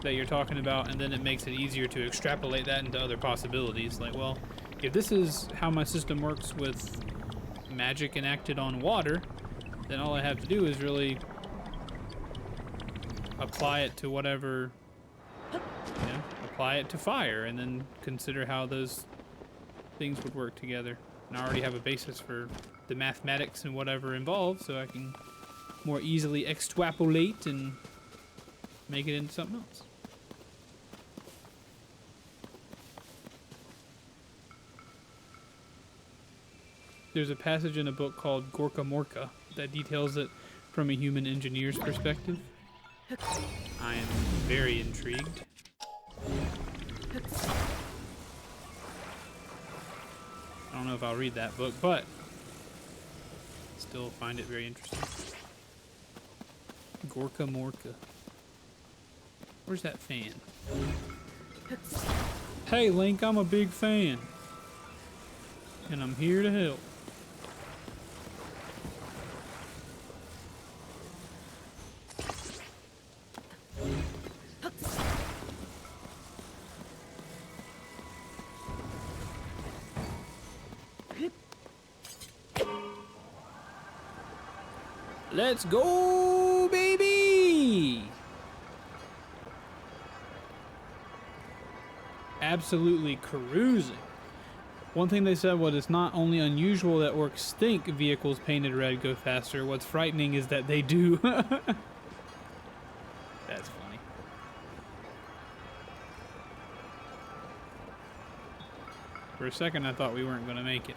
that you're talking about, and then it makes it easier to extrapolate that into other possibilities. Like, well, if this is how my system works with magic enacted on water, then all I have to do is really apply it to whatever, you know, apply it to fire, and then consider how those things would work together. And I already have a basis for the mathematics and whatever involved, so I can more easily extrapolate and make it into something else. There's a passage in a book called Gorka Morka that details it from a human engineer's perspective. I am very intrigued. I don't know if I'll read that book, but still find it very interesting. Gorka Morka. Where's that fan? Hey Link, I'm a big fan. And I'm here to help. Let's go, baby! Absolutely cruising. One thing they said was it's not only unusual that orcs think vehicles painted red go faster, what's frightening is that they do. That's funny. For a second I thought we weren't going to make it.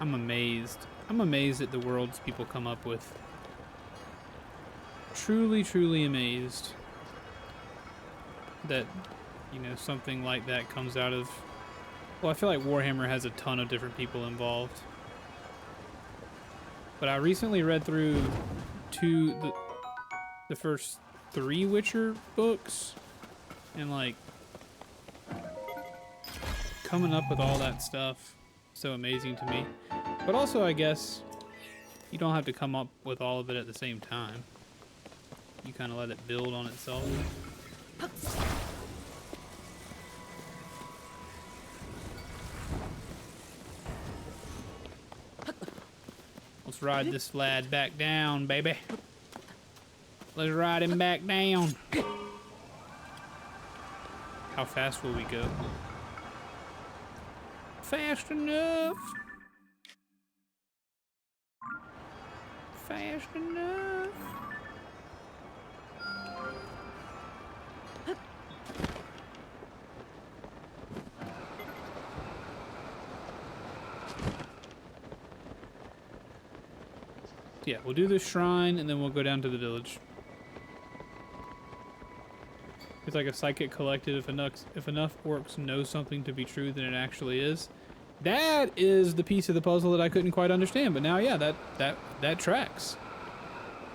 I'm amazed. I'm amazed at the worlds people come up with. Truly, truly amazed that, you know, something like that comes out of... Well, I feel like Warhammer has a ton of different people involved. But I recently read through the first 3 Witcher books, and like coming up with all that stuff, so amazing to me. But also, I guess, you don't have to come up with all of it at the same time. You kind of let it build on itself. Let's ride this lad back down, baby. Let's ride him back down. How fast will we go? Fast enough. Fast enough. Yeah, we'll do this shrine and then we'll go down to the village. It's like a psychic collective. If enough orcs know something to be true, then it actually is. That is the piece of the puzzle that I couldn't quite understand, but now, yeah, that tracks.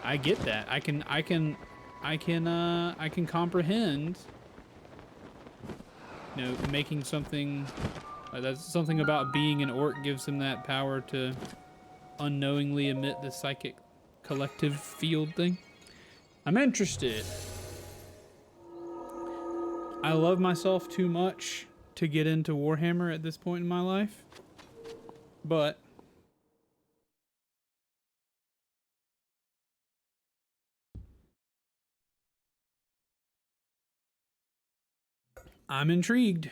I get that. I can comprehend. You know, making something. That's something about being an orc gives them that power to unknowingly emit the psychic collective field thing. I'm interested. I love myself too much to get into Warhammer at this point in my life, but I'm intrigued.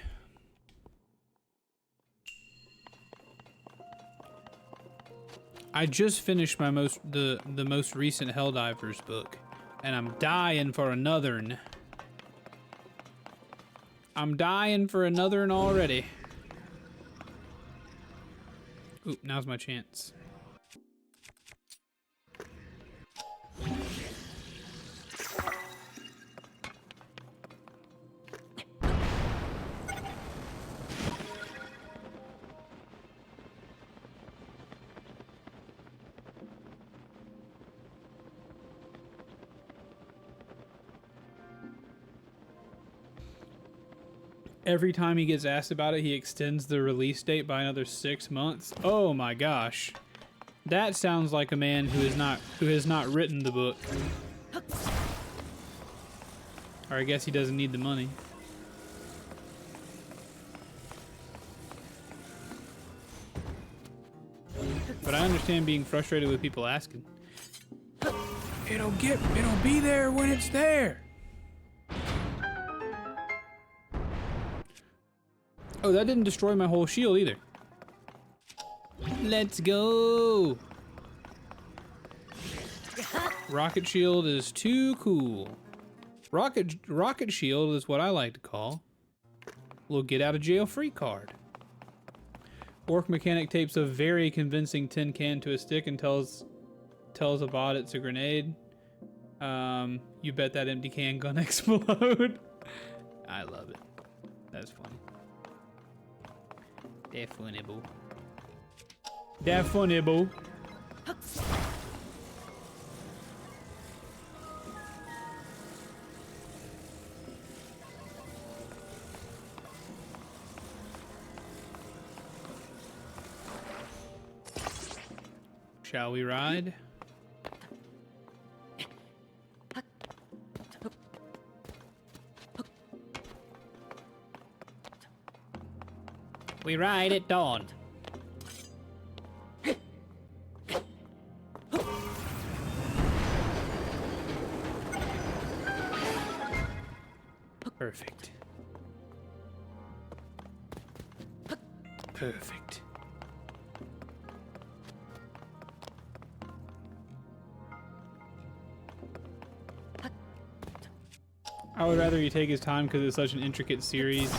I just finished my the most recent Helldivers book, and I'm dying for another one. I'm dying for another one already. Oop, now's my chance. Every time he gets asked about it, he extends the release date by another 6 months. Oh my gosh. That sounds like a man who has not written the book. Or I guess he doesn't need the money. but I understand being frustrated with people asking. It'll be there when it's there. Oh, that didn't destroy my whole shield either. Let's go. Rocket shield is too cool. Rocket shield is what I like to call a little get out of jail free card. Orc mechanic tapes a very convincing tin can to a stick and tells a bot it's a grenade. You bet that empty can gonna explode. I love it. That's funny. That's funny, boo. That's funny, boo. Shall we ride? We ride at dawn. Perfect. Perfect. I would rather he take his time because it's such an intricate series.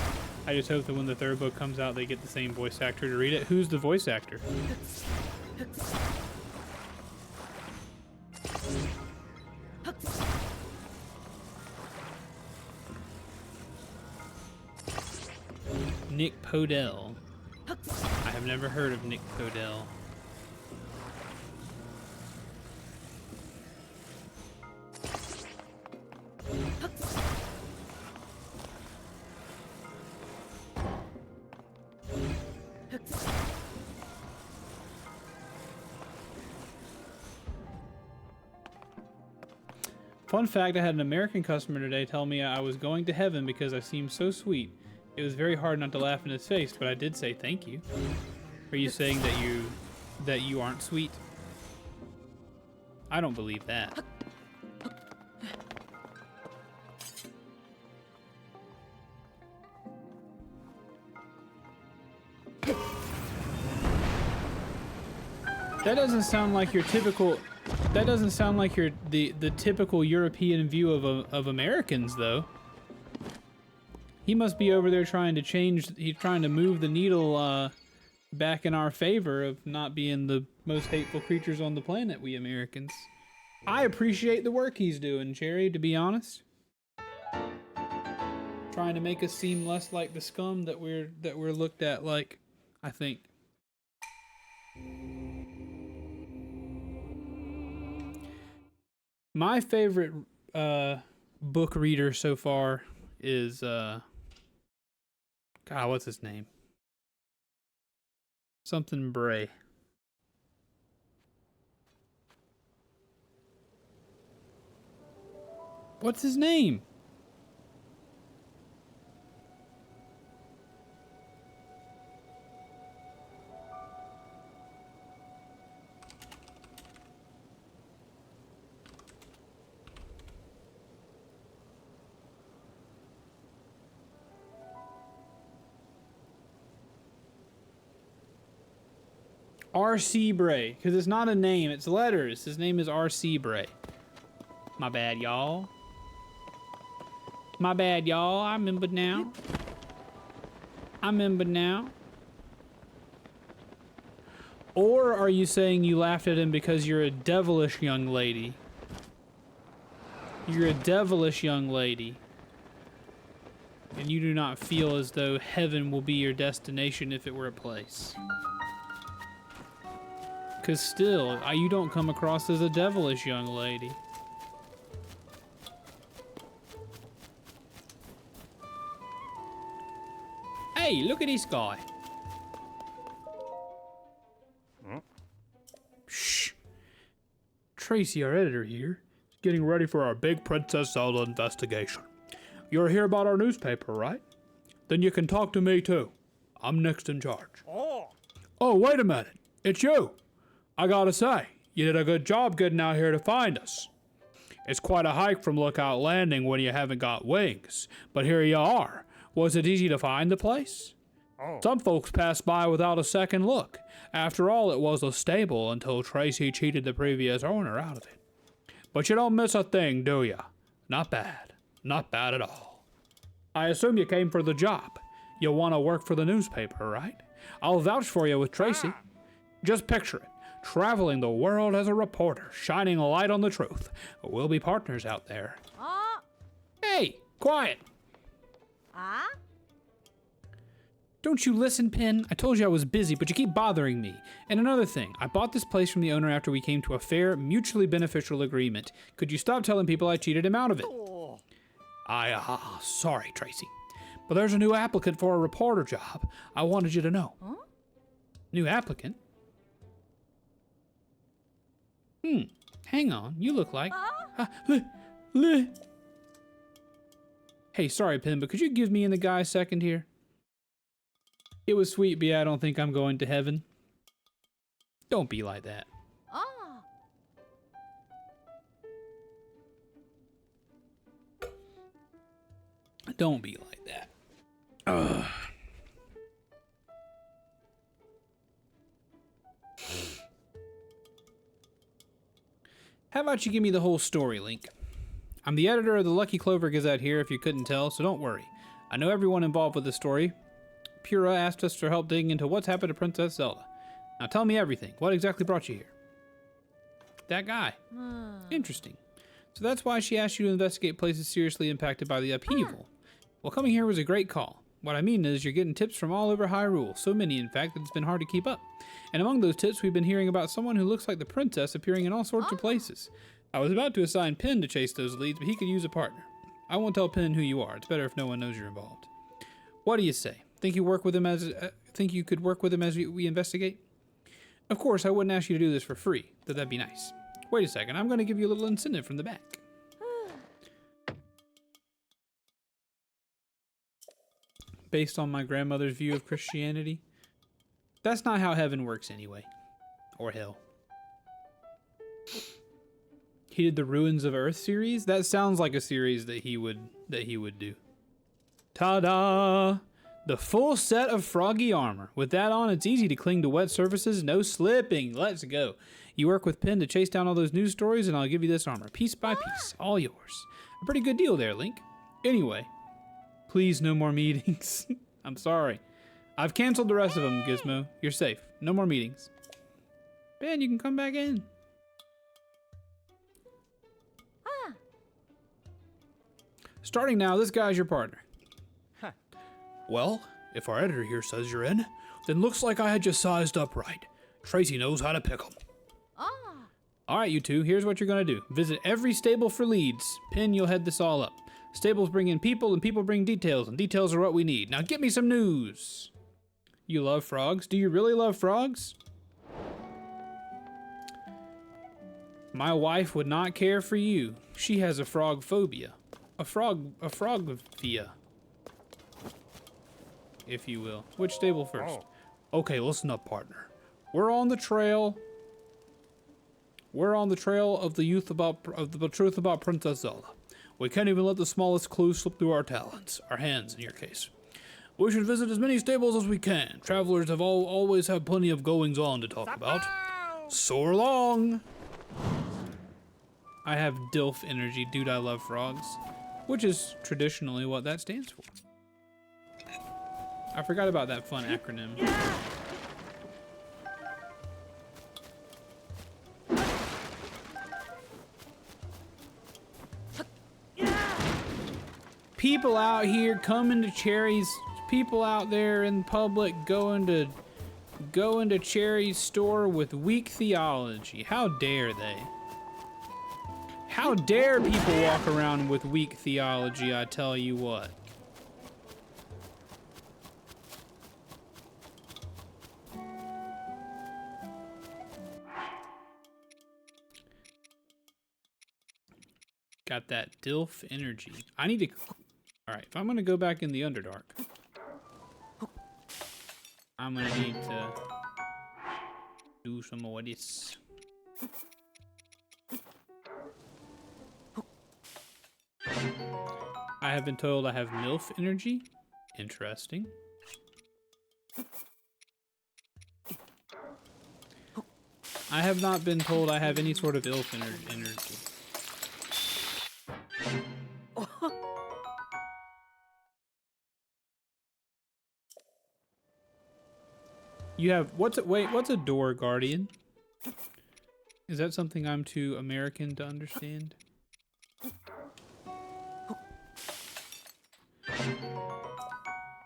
I just hope that when the third book comes out, they get the same voice actor to read it. Who's the voice actor? Nick Podell. I have never heard of Nick Podell. Fun fact, I had an American customer today tell me I was going to heaven because I seemed so sweet. It was very hard not to laugh in his face, but I did say thank you. Are you saying that you aren't sweet? I don't believe that. That doesn't sound like your typical. That doesn't sound like the typical European view of Americans, though. He must be over there trying to change. He's trying to move the needle back in our favor of not being the most hateful creatures on the planet. We Americans. I appreciate the work he's doing, Cherry. To be honest, trying to make us seem less like the scum that we're looked at like. I think. My favorite book reader so far is God, what's his name? Something Bray. What's his name? R.C. Bray, because it's not a name, it's letters. His name is R.C. Bray. My bad, y'all. My bad, y'all. I remember now. I remember now. Or are you saying you laughed at him because you're a devilish young lady? You're a devilish young lady. And you do not feel as though heaven will be your destination if it were a place. Because still, you don't come across as a devilish young lady. Hey, look at this guy. Shh. Tracy, our editor here, is getting ready for our big Princess Zelda investigation. You're here about our newspaper, right? Then you can talk to me too. I'm next in charge. Oh, wait a minute. It's you. I gotta say, you did a good job getting out here to find us. It's quite a hike from Lookout Landing when you haven't got wings, but here you are. Was it easy to find the place? Some folks pass by without a second look. After all, it was a stable until Tracy cheated the previous owner out of it. But you don't miss a thing, do ya? Not bad. Not bad at all. I assume you came for the job. You want to work for the newspaper, right? I'll vouch for you with Tracy. Just picture it. Traveling the world as a reporter, shining a light on the truth. We'll be partners out there. Hey, quiet. Don't you listen, Pin? I told you I was busy, but you keep bothering me. And another thing, I bought this place from the owner after we came to a fair, mutually beneficial agreement. Could you stop telling people I cheated him out of it? Sorry, Tracy. But there's a new applicant for a reporter job. I wanted you to know. New applicant? Hang on, you look like... Hey, sorry, Pin, but could you give me and the guy a second here? It was sweet, but yeah, I don't think I'm going to heaven. Don't be like that. Don't be like that. Ugh. How about you give me the whole story, Link? I'm the editor of the Lucky Clover Gazette here, if you couldn't tell, so don't worry. I know everyone involved with the story. Pura asked us for help digging into what's happened to Princess Zelda. Now tell me everything. What exactly brought you here? That guy. Interesting. So that's why she asked you to investigate places seriously impacted by the upheaval. Well, coming here was a great call. What I mean is you're getting tips from all over Hyrule, so many in fact that it's been hard to keep up. And among those tips we've been hearing about someone who looks like the princess appearing in all sorts of places. I was about to assign Pin to chase those leads, but he could use a partner. I won't tell Pin who you are. It's better if no one knows you're involved. What do you say? Think you work with him as think you could work with him as we investigate? Of course, I wouldn't ask you to do this for free, though that'd be nice. Wait a second, I'm going to give you a little incentive from the back. Based on my grandmother's view of Christianity. That's not how heaven works anyway. Or hell. He did the Ruins of Earth series? That sounds like a series that he would do. Ta-da! The full set of froggy armor. With that on, it's easy to cling to wet surfaces, no slipping. Let's go. You work with Pin to chase down all those news stories, and I'll give you this armor, piece by piece, all yours. A pretty good deal there, Link. Anyway, please no more meetings. I'm sorry. I've canceled the rest of them, Gizmo. You're safe. No more meetings. Ben, you can come back in. Starting now, this guy's your partner. Well, if our editor here says you're in, then looks like I had you sized up right. Tracy knows how to pick 'em. Alright, you two, here's what you're gonna do. Visit every stable for leads. Pin, you'll head this all up. Stables bring in people, and people bring details, and details are what we need. Now get me some news. You love frogs? Do you really love frogs? My wife would not care for you. She has a frog phobia. A frog-phobia. If you will. Which stable first? Okay, listen up, partner. We're on the trail. We're on the trail of the truth about Princess Zelda. We can't even let the smallest clue slip through our talons, our hands in your case. We should visit as many stables as we can. Travelers have always had plenty of goings on to talk about. Soar long. I have DILF energy, dude. I love frogs, which is traditionally what that stands for. I forgot about that fun acronym. People out here coming to Cherry's. People out there in public going to Cherry's store with weak theology. How dare they? How dare people walk around with weak theology, I tell you what. Got that DILF energy. I need to... Alright, if I'm going to go back in the Underdark, I'm going to need to... Do some more of this. I have been told I have MILF energy. Interesting. I have not been told I have any sort of ILF energy. You have, what's a door guardian? Is that something I'm too American to understand?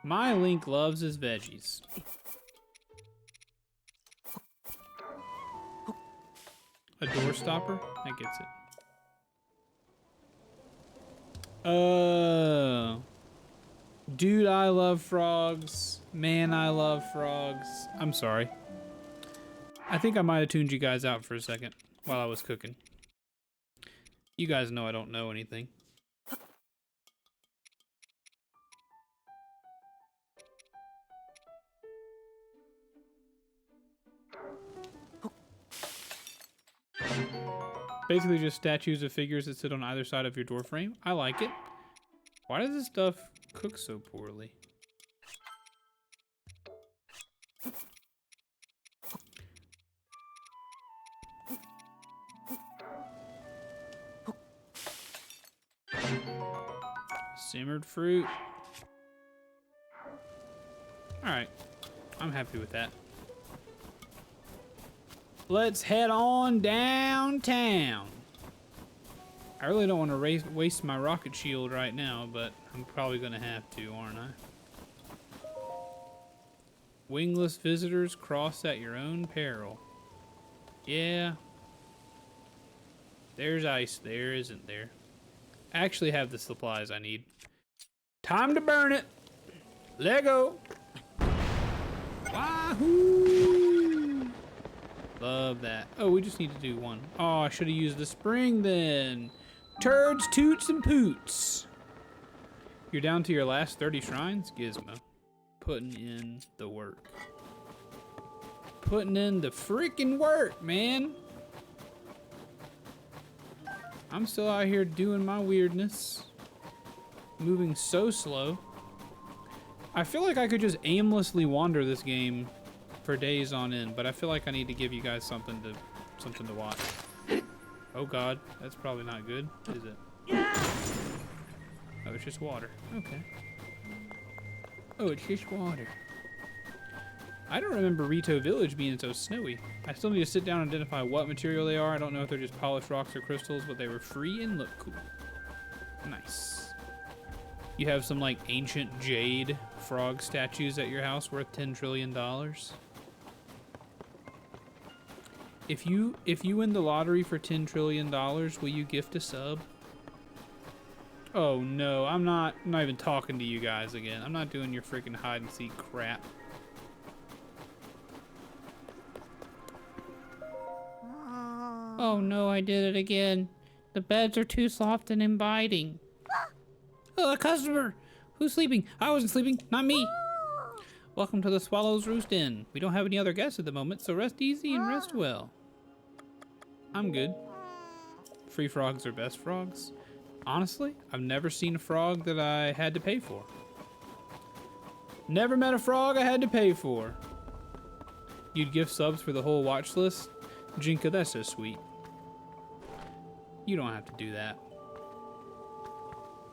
My Link loves his veggies. A door stopper? That gets it. Oh. Dude, I love frogs. Man, I love frogs. I'm sorry. I think I might have tuned you guys out for a second while I was cooking. You guys know I don't know anything. Basically just statues of figures that sit on either side of your door frame. I like it. Why does this stuff cook so poorly? Simmered fruit. Alright. I'm happy with that. Let's head on downtown. I really don't want to waste my rocket shield right now, but I'm probably going to have to, aren't I? Wingless visitors cross at your own peril. Yeah. There's ice there, isn't there? I actually have the supplies I need. Time to burn it. Lego. Wahoo! Love that. Oh, we just need to do one. Oh, I should have used the spring then. Turds, toots, and poots. You're down to your last 30 shrines, Gizmo. Putting in the work. Putting in the freaking work, man. I'm still out here doing my weirdness. Moving so slow. I feel like I could just aimlessly wander this game for days on end, but I feel like I need to give you guys something to watch. Oh god, that's probably not good, is it? Oh, it's just water. Okay. Oh, it's just water. I don't remember Rito Village being so snowy. I still need to sit down and identify what material they are. I don't know if they're just polished rocks or crystals, but they were free and look cool. Nice. You have some like ancient jade frog statues at your house worth $10 trillion. If you win the lottery for $10 trillion, will you gift a sub? Oh no, I'm not even talking to you guys again. I'm not doing your freaking hide and seek crap. Oh no, I did it again. The beds are too soft and inviting. Oh, a customer! Who's sleeping? I wasn't sleeping, not me. Welcome to the Swallow's Roost Inn. We don't have any other guests at the moment, so rest easy and rest well. I'm good. Free frogs are best frogs. Honestly, I've never seen a frog that I had to pay for. Never met a frog I had to pay for. You'd gift subs for the whole watch list? Jinka, that's so sweet. You don't have to do that.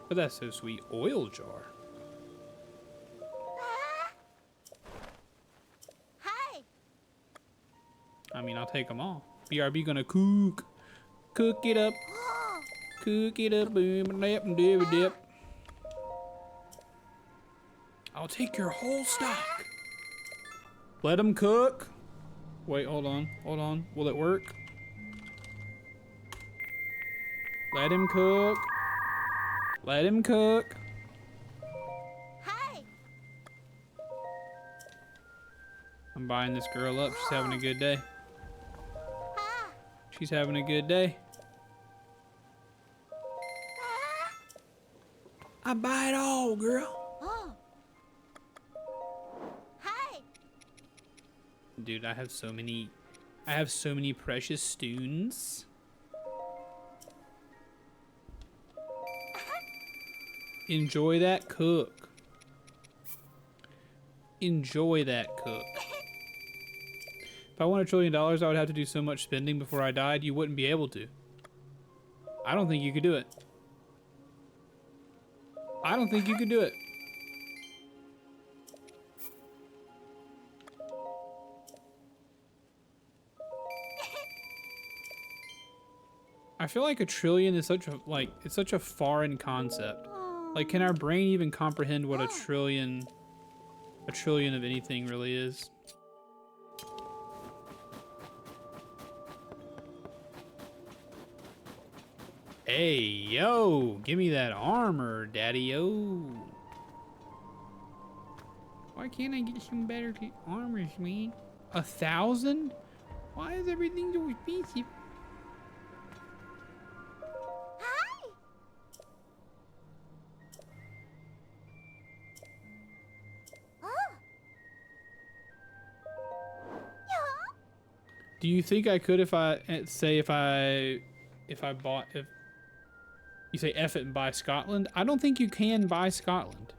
But that's so sweet. Oil jar. Hi. I mean, I'll take them all. BRB gonna cook. Cook it up. Cook it up. Boom, dip, and dip. I'll take your whole stock. Let them cook. Wait, hold on. Hold on. Will it work? Let him cook. Let him cook. Hi. I'm buying this girl up. She's having a good day. She's having a good day. I buy it all, girl. Oh. Hi. Dude, I have so many I have so many precious stones. Enjoy that cook. Enjoy that cook. If I won $1 trillion, I would have to do so much spending before I died, you wouldn't be able to. I don't think you could do it. I don't think you could do it. I feel like $1 trillion is such a, like, it's such a foreign concept. Like, can our brain even comprehend what a trillion of anything really is? Hey, yo, give me that armor, daddy-o. Why can't I get some better armors, man? 1,000? Why is everything so expensive? Do you think I could if I say if I bought, if you say F it and buy Scotland? I don't think you can buy Scotland.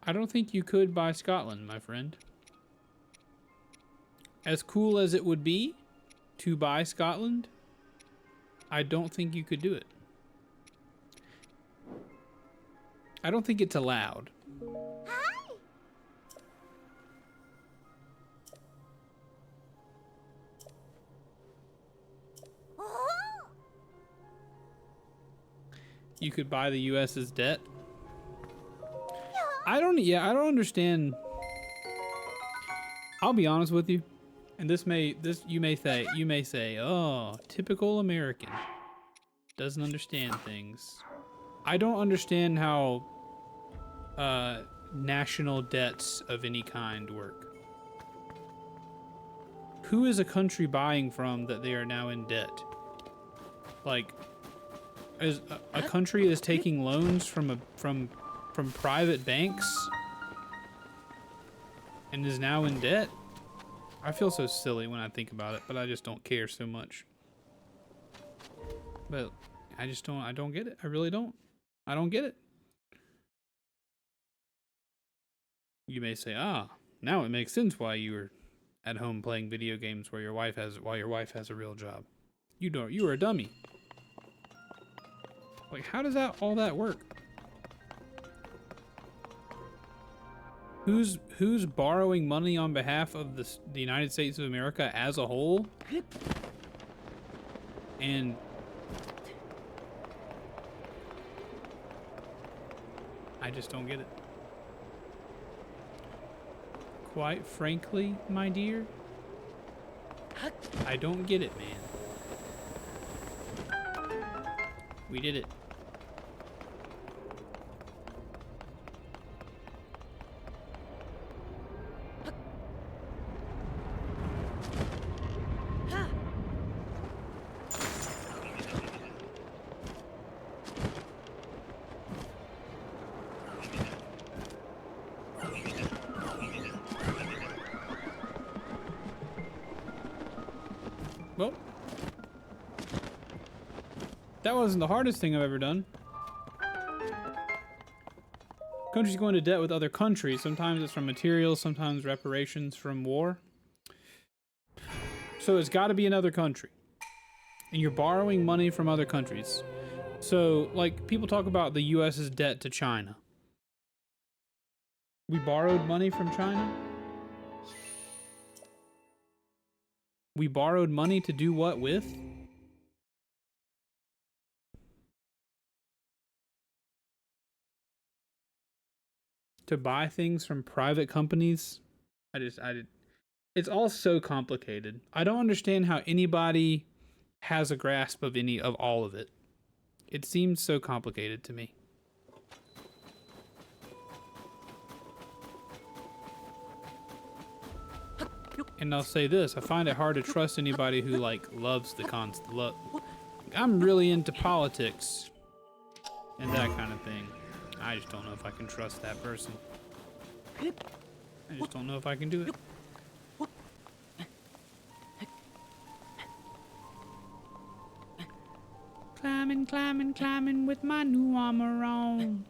I don't think you could buy Scotland, my friend. As cool as it would be to buy Scotland, I don't think you could do it. I don't think it's allowed. You could buy the US's debt. I don't understand. I'll be honest with you, and you may say, oh, typical American, doesn't understand things. I don't understand how national debts of any kind work. Who is a country buying from that they are now in debt? Like, is a country is taking loans from private banks and is now in debt? I feel so silly when I think about it, but I just don't care so much. But I don't get it. I really don't. I don't get it. You may say, now it makes sense why you were at home playing video games while your wife has a real job. You were a dummy. Like, how does all that work? Who's borrowing money on behalf of the United States of America as a whole? And I just don't get it. Quite frankly, my dear, I don't get it, man. We did it. Well, that wasn't the hardest thing I've ever done. Countries go into debt with other countries. Sometimes it's from materials, sometimes reparations from war. So it's got to be another country. And you're borrowing money from other countries. So, like, people talk about the US's debt to China. We borrowed money from China? We borrowed money to do what with? To buy things from private companies? It's all so complicated. I don't understand how anybody has a grasp of all of it. It seems so complicated to me. And I'll say this, I find it hard to trust anybody who, like, loves the I'm really into politics and that kind of thing. I just don't know if I can trust that person. I just don't know if I can do it. Climbing, climbing, climbing with my new armor on.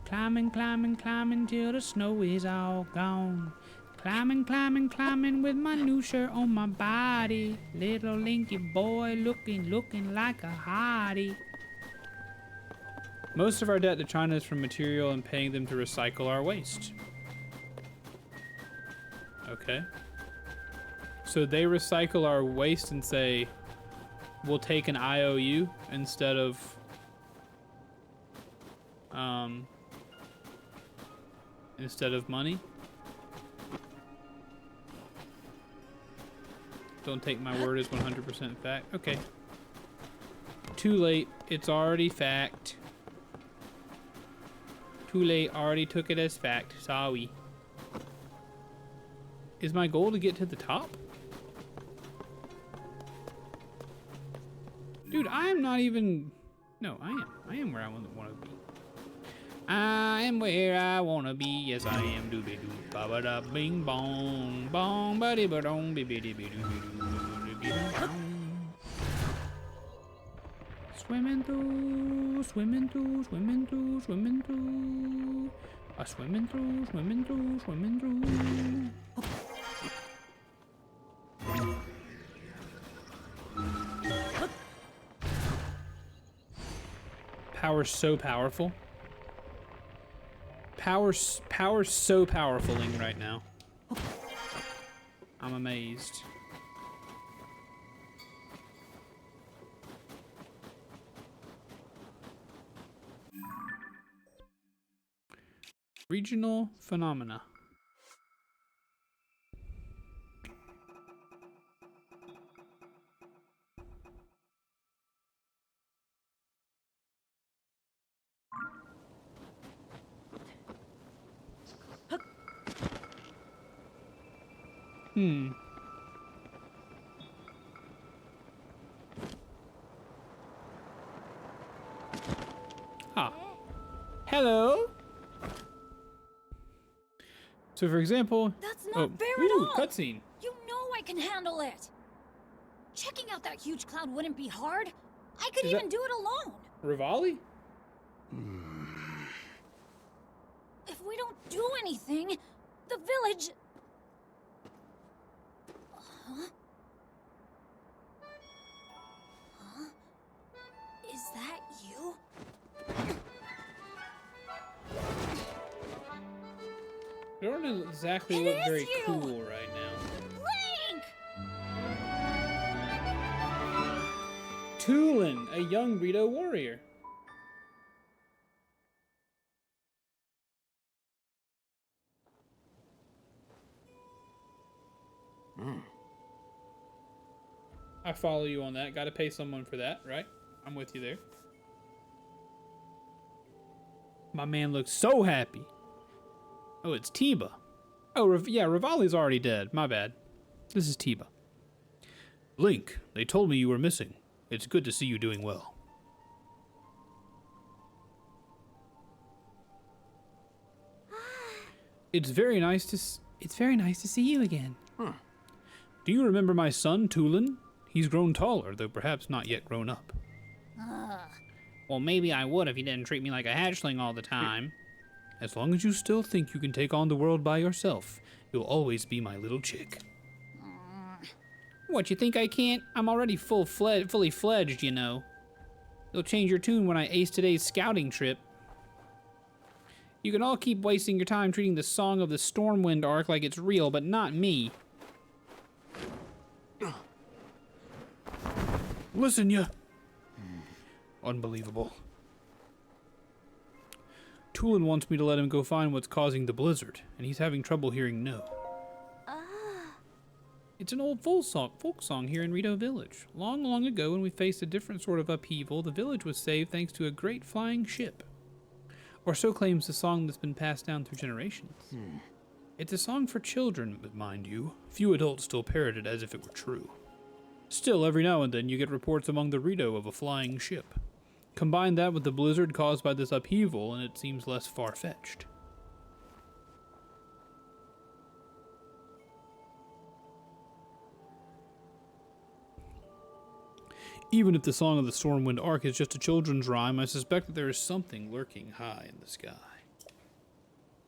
Climbing, climbing, climbing till the snow is all gone. Climbing, climbing, climbing with my new shirt on my body. Little Linky boy looking like a hottie. Most of our debt to China is from material and paying them to recycle our waste. Okay. So they recycle our waste and say, we'll take an IOU instead of money. Don't take my word as 100% fact. Okay. Too late. It's already fact. Too late. Already took it as fact. Sorry. Is my goal to get to the top? Dude, I am not even... No, I am. I am where I want to be. I am where I want to be. Yes, I am. Doobie-doo. Ba-ba-da bing bong. Bong ba-di-ba-dong. Bi-bi-di-bi-doo-bi-doo-bi-doo-bi-doo. Swimming through, swimming through, swimming through, swimming through. Swimming through, swimming through, swimming through. Power's so powerful. Power's so powerfuling right now. I'm amazed. Regional phenomena. Ah. Hello. So, for example, that's not fair at all. Cutscene. You know I can handle it. Checking out that huge cloud wouldn't be hard. I could even do it alone. Rivali? If we don't do anything, the village... Huh? Huh? Is that you? You don't exactly look very cool right now. Link! Tulin, a young Rito warrior. I follow you on that. Gotta pay someone for that, right? I'm with you there. My man looks so happy. Oh, it's Tiba. Oh, yeah, Rivali's already dead. My bad. This is Tiba. Link, they told me you were missing. It's good to see you doing well. It's very nice to see you again. Huh. Do you remember my son, Tulin? He's grown taller, though perhaps not yet grown up. Well, maybe I would if he didn't treat me like a hatchling all the time. As long as you still think you can take on the world by yourself, you'll always be my little chick. What, you think I can't? I'm already fully fledged, you know. You'll change your tune when I ace today's scouting trip. You can all keep wasting your time treating the Song of the Stormwind arc like it's real, but not me. Listen, ya. Unbelievable. Tulin wants me to let him go find what's causing the blizzard, and he's having trouble hearing no. It's an old folk song here in Rito Village. Long, long ago, when we faced a different sort of upheaval, the village was saved thanks to a great flying ship. Or so claims the song that's been passed down through generations. It's a song for children, but mind you, few adults still parrot it as if it were true. Still, every now and then you get reports among the Rito of a flying ship. Combine that with the blizzard caused by this upheaval, and it seems less far-fetched. Even if the Song of the Stormwind Arc is just a children's rhyme, I suspect that there is something lurking high in the sky.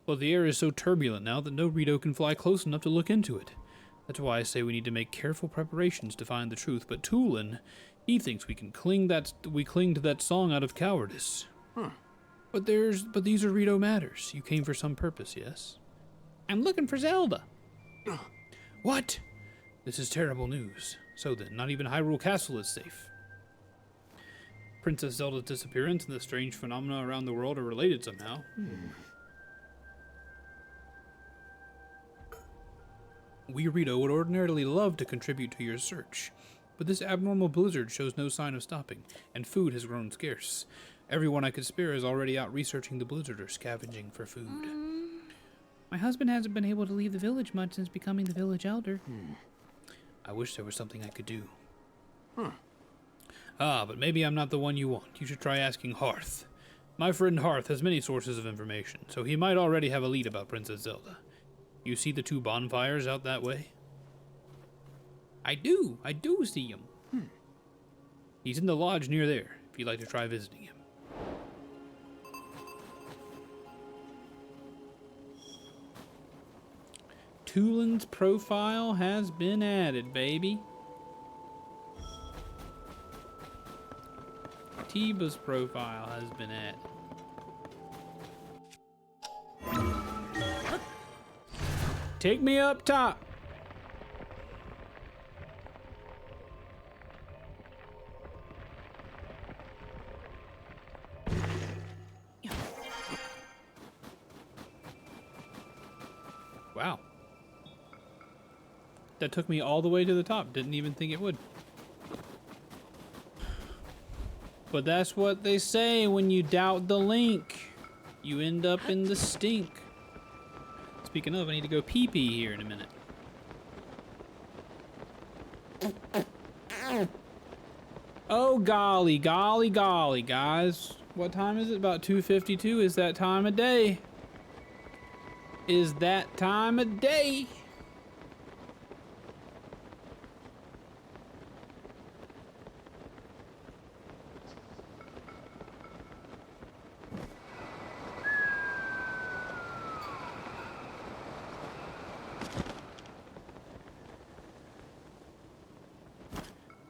But the air is so turbulent now that no Rito can fly close enough to look into it. That's why I say we need to make careful preparations to find the truth. But Tulin, he thinks we cling to that song out of cowardice. But these are Rito matters. You came for some purpose, yes? I'm looking for Zelda. What? This is terrible news. So then, not even Hyrule Castle is safe. Princess Zelda's disappearance and the strange phenomena around the world are related somehow. We Rito would ordinarily love to contribute to your search, but this abnormal blizzard shows no sign of stopping, and food has grown scarce. Everyone I could spare is already out researching the blizzard or scavenging for food. My husband hasn't been able to leave the village much since becoming the village elder. I wish there was something I could do. But maybe I'm not the one you want. You should try asking Hearth. My friend Hearth has many sources of information, so he might already have a lead about Princess Zelda. You see the 2 bonfires out that way? I do see him. He's in the lodge near there, if you'd like to try visiting him. Tulin's profile has been added, baby. Tiba's profile has been added. Take me up top. Wow. That took me all the way to the top. Didn't even think it would. But that's what they say when you doubt the link. You end up in the stink. Speaking of, I need to go pee-pee here in a minute. Oh, golly, guys. What time is it? About 2:52. Is that time of day? Is that time of day?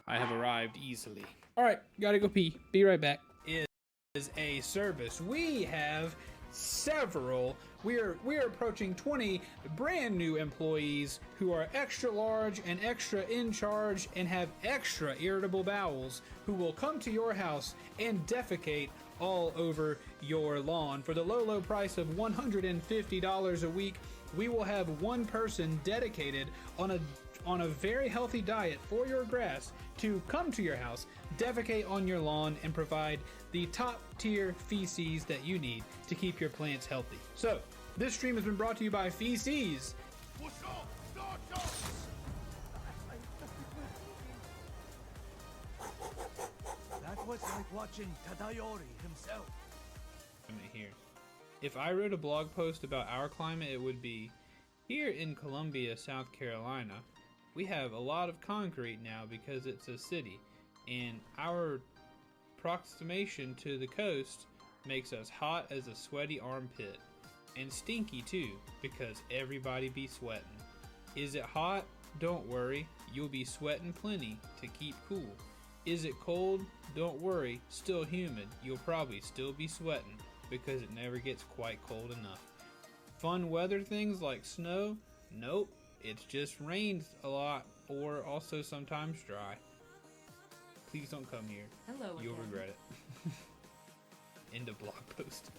I have arrived easily. All right, gotta go pee. Be right back. Is a service. We have several. We're approaching 20 brand new employees who are extra large and extra in charge and have extra irritable bowels who will come to your house and defecate all over your lawn for the low price of $150 a week. We will have one person dedicated on a very healthy diet for your grass to come to your house, defecate on your lawn, and provide the top tier feces that you need to keep your plants healthy. So, this stream has been brought to you by Feces. That was like watching Tadayori himself. Here. If I wrote a blog post about our climate, it would be, here in Columbia, South Carolina, we have a lot of concrete now because it's a city, and our proximation to the coast makes us hot as a sweaty armpit, and stinky too, because everybody be sweating. Is it hot? Don't worry, you'll be sweating plenty to keep cool. Is it cold? Don't worry, still humid, you'll probably still be sweating, because it never gets quite cold enough. Fun weather things like snow? Nope. It's just rains a lot, or also sometimes dry. Please don't come here. Hello You'll again. regret it. End of blog post.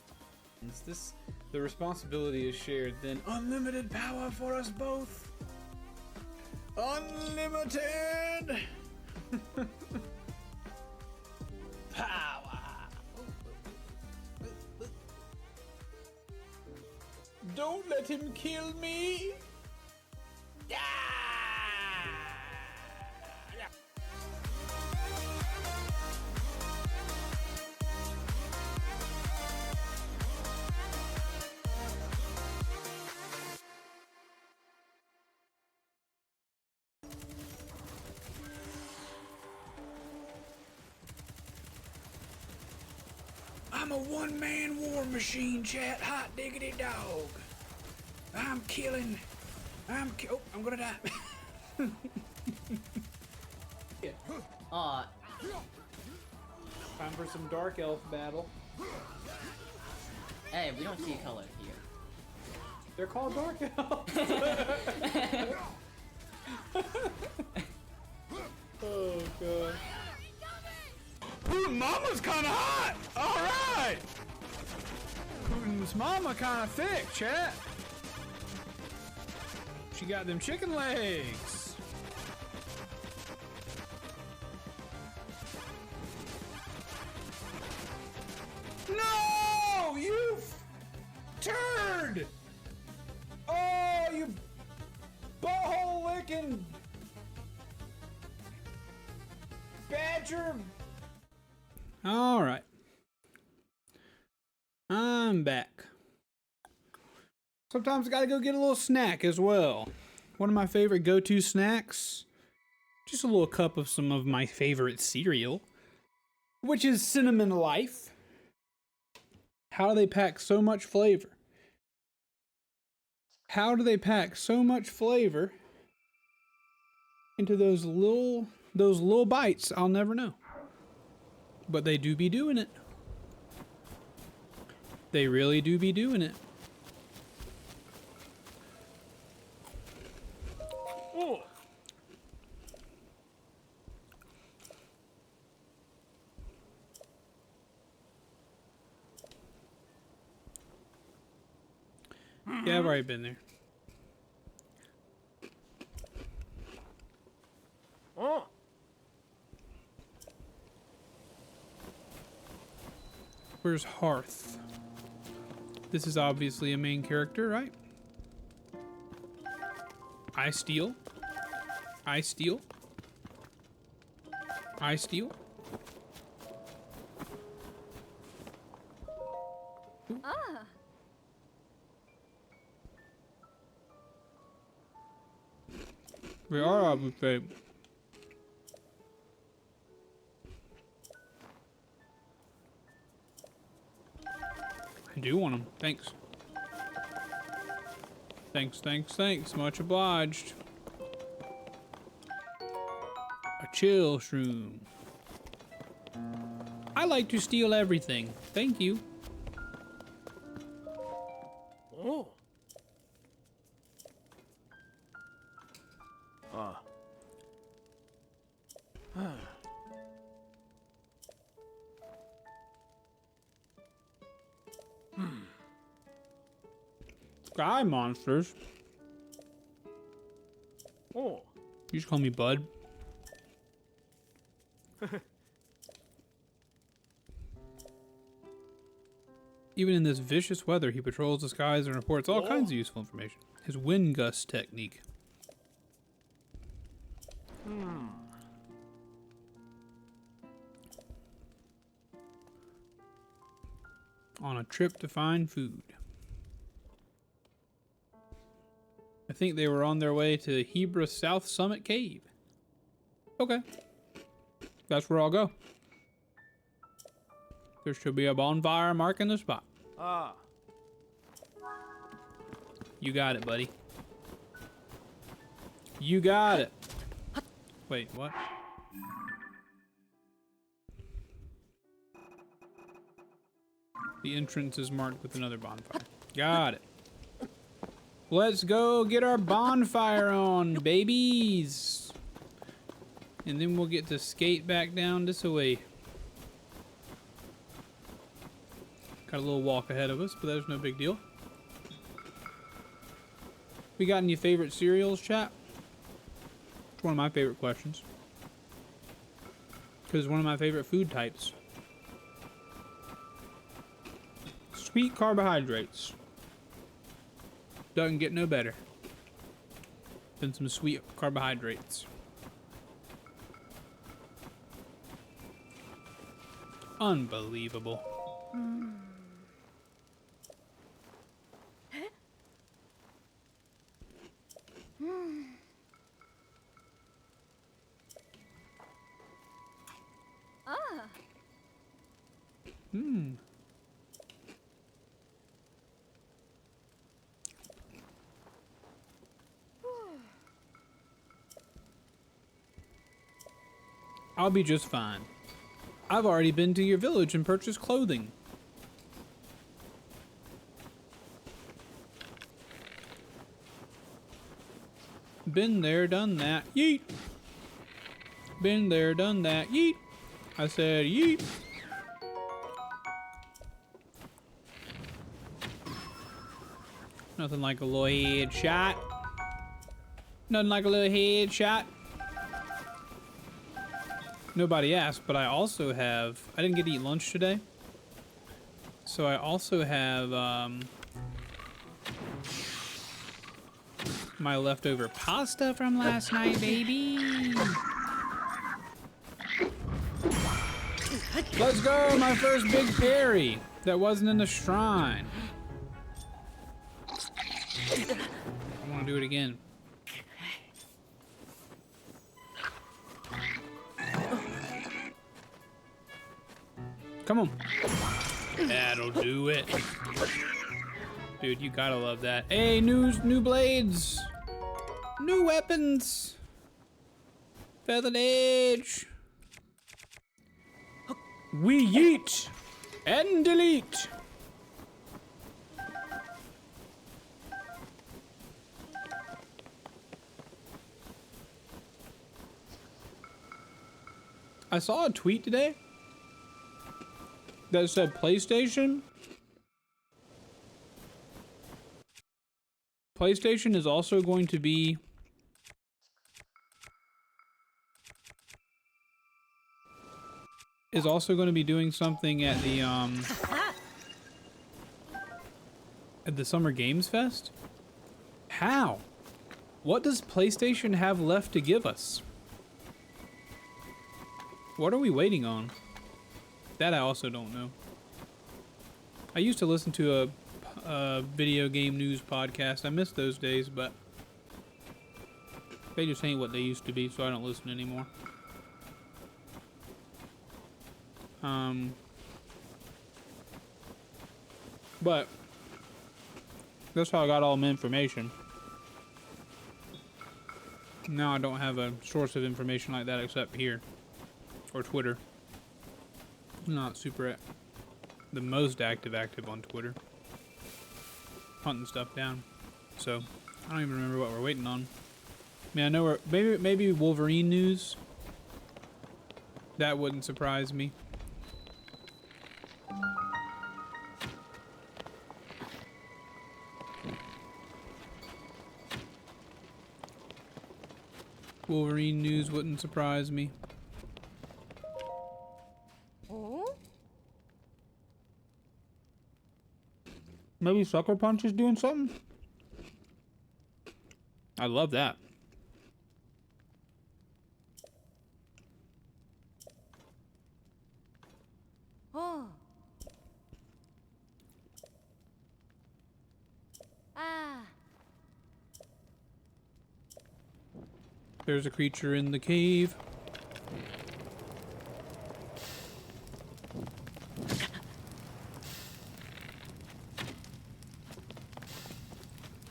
The responsibility is shared, then unlimited power for us both. Unlimited power. Don't let him kill me. I'm a one-man war machine, chat. Hot diggity dog. I'm killing. Oh, I'm gonna die. Yeah. Time for some dark elf battle. Hey, we don't see color here. They're called dark elves. Oh god. Putin's mama's kind of hot. All right. Putin's mama kind of thick, chat. She got them chicken legs. No, you turd! Oh, you butthole licking badger. All right. I'm back. Sometimes I gotta go get a little snack as well. One of my favorite go-to snacks, just a little cup of some of my favorite cereal, which is Cinnamon Life. How do they pack so much flavor? How do they pack so much flavor into those little bites? I'll never know. But they do be doing it. They really do be doing it. Oh. Yeah, I've already been there. Oh. Where's Hearth? This is obviously a main character, right? I steal. I steal. I steal. Ah. We are obviously. I do want them. Thanks. Thanks. Much obliged. A chill shroom. I like to steal everything. Thank you. Oh. Sky monsters. Oh. You just call me Bud. Even in this vicious weather, he patrols the skies and reports all kinds of useful information. His wind gust technique. On a trip to find food. I think they were on their way to Hebra South Summit Cave. Okay. That's where I'll go. There should be a bonfire marking the spot. Ah. You got it, buddy. You got it. Wait, what? The entrance is marked with another bonfire. Got it. Let's go get our bonfire on, babies. And then we'll get to skate back down this way. Got a little walk ahead of us, but that's no big deal. We got any favorite cereals, chat? It's one of my favorite questions. Because it's one of my favorite food types. Sweet carbohydrates. Doesn't get no better than some sweet carbohydrates. Unbelievable. I'll be just fine. I've already been to your village and purchased clothing. Been there, done that. Yeet. Been there, done that. Yeet. I said yeet. Nothing like a little headshot. Nothing like a little headshot. Nobody asked, but I also have... I didn't get to eat lunch today. So I also have my leftover pasta from last night, baby. Let's go, my first big parry that wasn't in the shrine. I want to do it again. Come on. That'll do it. Dude, you gotta love that. Hey, new blades. New weapons. Feathered edge. We yeet and delete. I saw a tweet today that said PlayStation is also going to be doing something at the Summer Games Fest. How? What does PlayStation have left to give us? What are we waiting on? That I also don't know. I used to listen to a video game news podcast. I miss those days, but they just ain't what they used to be, so I don't listen anymore. But that's how I got all my information. Now I don't have a source of information like that except here. Or Twitter. Not super the most active on Twitter. Hunting stuff down. So I don't even remember what we're waiting on. I mean, I know we're maybe Wolverine news. That wouldn't surprise me. Wolverine news wouldn't surprise me. Maybe Sucker Punch is doing something? I love that. Oh. Ah. There's a creature in the cave.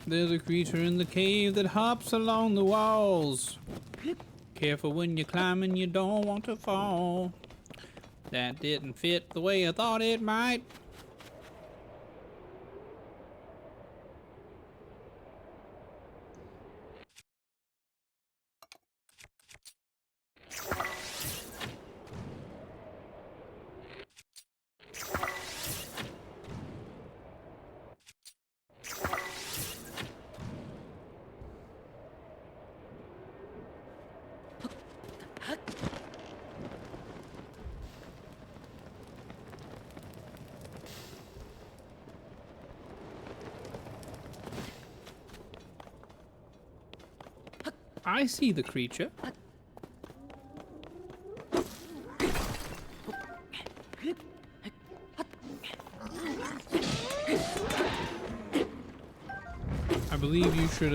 There's a creature in the cave that hops along the walls. Careful when you're climbing, you don't want to fall. That didn't fit the way I thought it might. I see the creature. I believe you should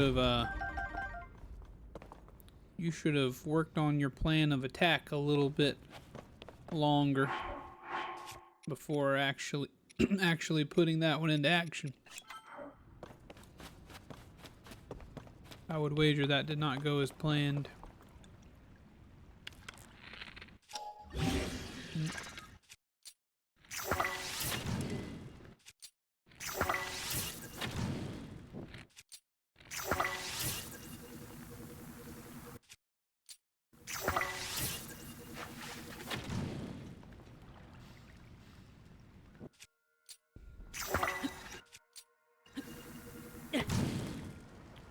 have worked on your plan of attack a little bit longer before actually putting that one into action. I would wager that did not go as planned.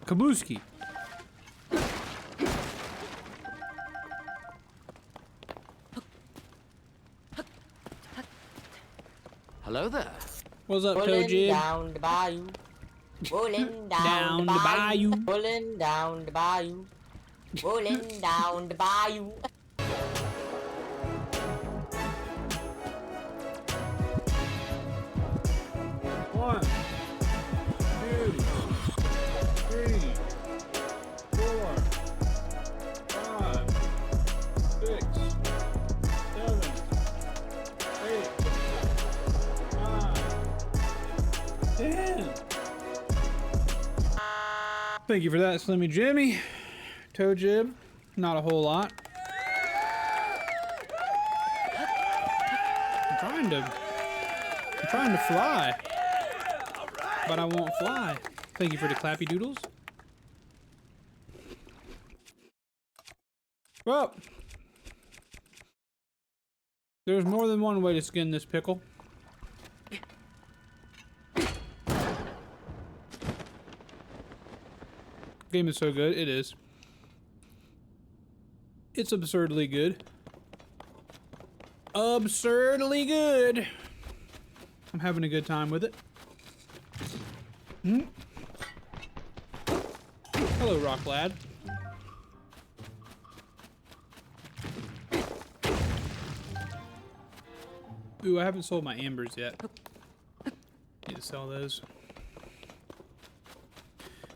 Kabuski. Hello there. What's up, Toe Pulling Jib? down the bayou. Pulling down, Down the the bayou. bayou. Pulling down the bayou. Pulling down the bayou. One, 2, 3, 4, 5, 6, 7, 8, 9, 10. Thank you for that, Slimmy Jimmy. Toe Jib, not a whole lot. I'm trying to fly, but I won't fly. Thank you for the clappy doodles. Well, there's more than one way to skin this pickle. Game is so good, it is. It's absurdly good. Absurdly good. I'm having a good time with it. Hello, Rock Lad. Ooh, I haven't sold my ambers yet. Need to sell those.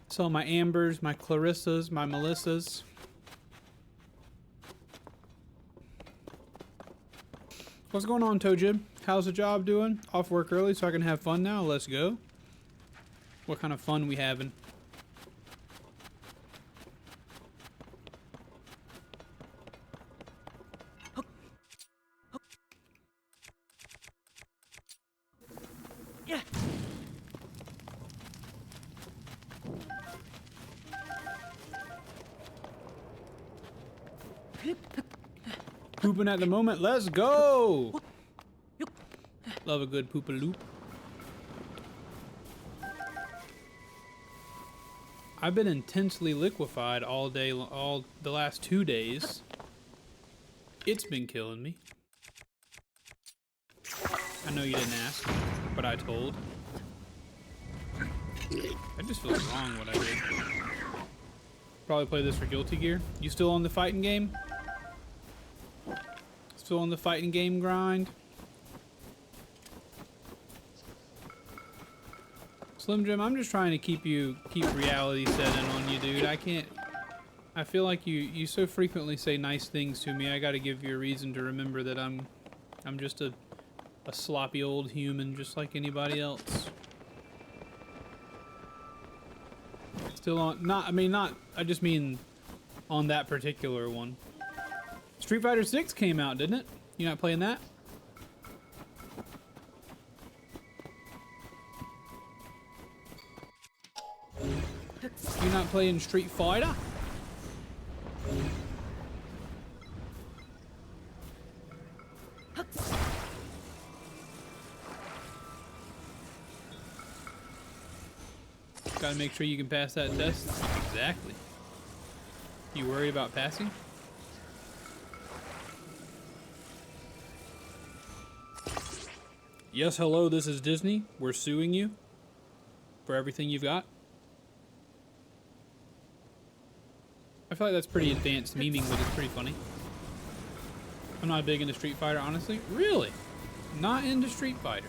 Sell my ambers, my Clarissas, my Melissas. What's going on, Tojib? How's the job doing? Off work early so I can have fun now? Let's go. What kind of fun we having? Yeah. Pooping at the moment. Let's go. Love a good poop-a-loop. I've been intensely liquefied all day, all the last 2 days. It's been killing me. I know you didn't ask, but I told. I just feel wrong what I did. Probably play this for Guilty Gear. You still on the fighting game? Still on the fighting game grind? Slim Jim, I'm just trying to keep reality set in on you, dude. I feel like you so frequently say nice things to me. I gotta give you a reason to remember that I'm just a sloppy old human just like anybody else. Still on, I just mean on that particular one. Street Fighter 6 came out, didn't it? You not playing that? You not playing Street Fighter? Gotta make sure you can pass that test. Exactly. You worried about passing? Yes, hello, this is Disney. We're suing you for everything you've got. I feel like that's pretty advanced memeing, but it's pretty funny. I'm not big into Street Fighter, honestly. Really? Not into Street Fighter.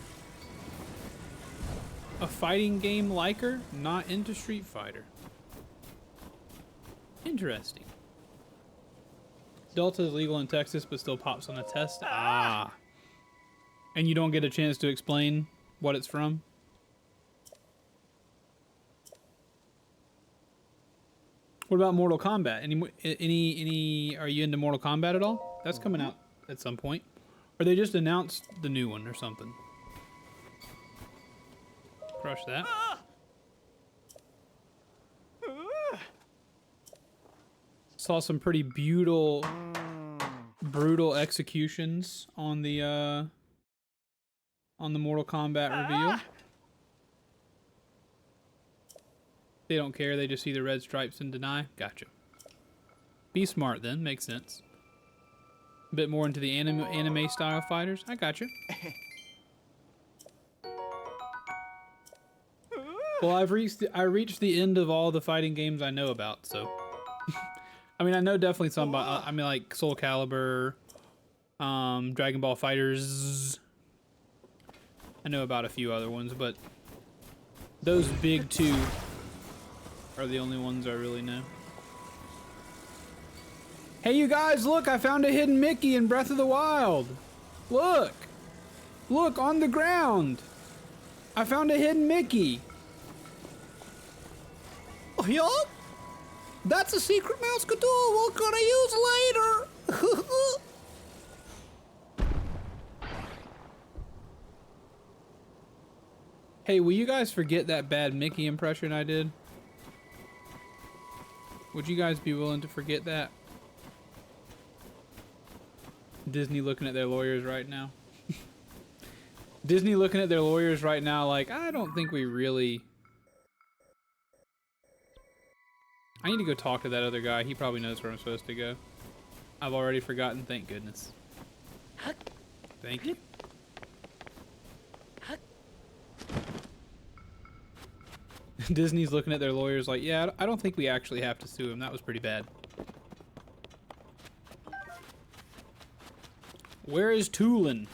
A fighting game liker? Not into Street Fighter. Interesting. Delta is legal in Texas, but still pops on a test. Ah. And you don't get a chance to explain what it's from? What about Mortal Kombat? Any are you into Mortal Kombat at all? That's coming out at some point. Or they just announced the new one or something. Crush that. Saw some pretty brutal executions on the Mortal Kombat reveal. They don't care. They just see the red stripes and deny. Gotcha. Be smart then. Makes sense. A bit more into the anime style fighters. I gotcha. Well, I reached the end of all the fighting games I know about, so. I mean, I know definitely some about, I mean, like Soul Calibur, Dragon Ball Fighters. I know about a few other ones, but those big two are the only ones I really know. Hey, you guys, look, I found a hidden Mickey in Breath of the Wild. Look. Look, on the ground. I found a hidden Mickey. Oh, yeah? That's a secret mouse cadeau we're gonna use later. Hey, will you guys forget that bad Mickey impression I did? Would you guys be willing to forget that? Disney looking at their lawyers right now. Disney looking at their lawyers right now like, I don't think we really... I need to go talk to that other guy. He probably knows where I'm supposed to go. I've already forgotten, thank goodness. Thank you. Disney's looking at their lawyers like, yeah, I don't think we actually have to sue him. That was pretty bad. Where is Tulin?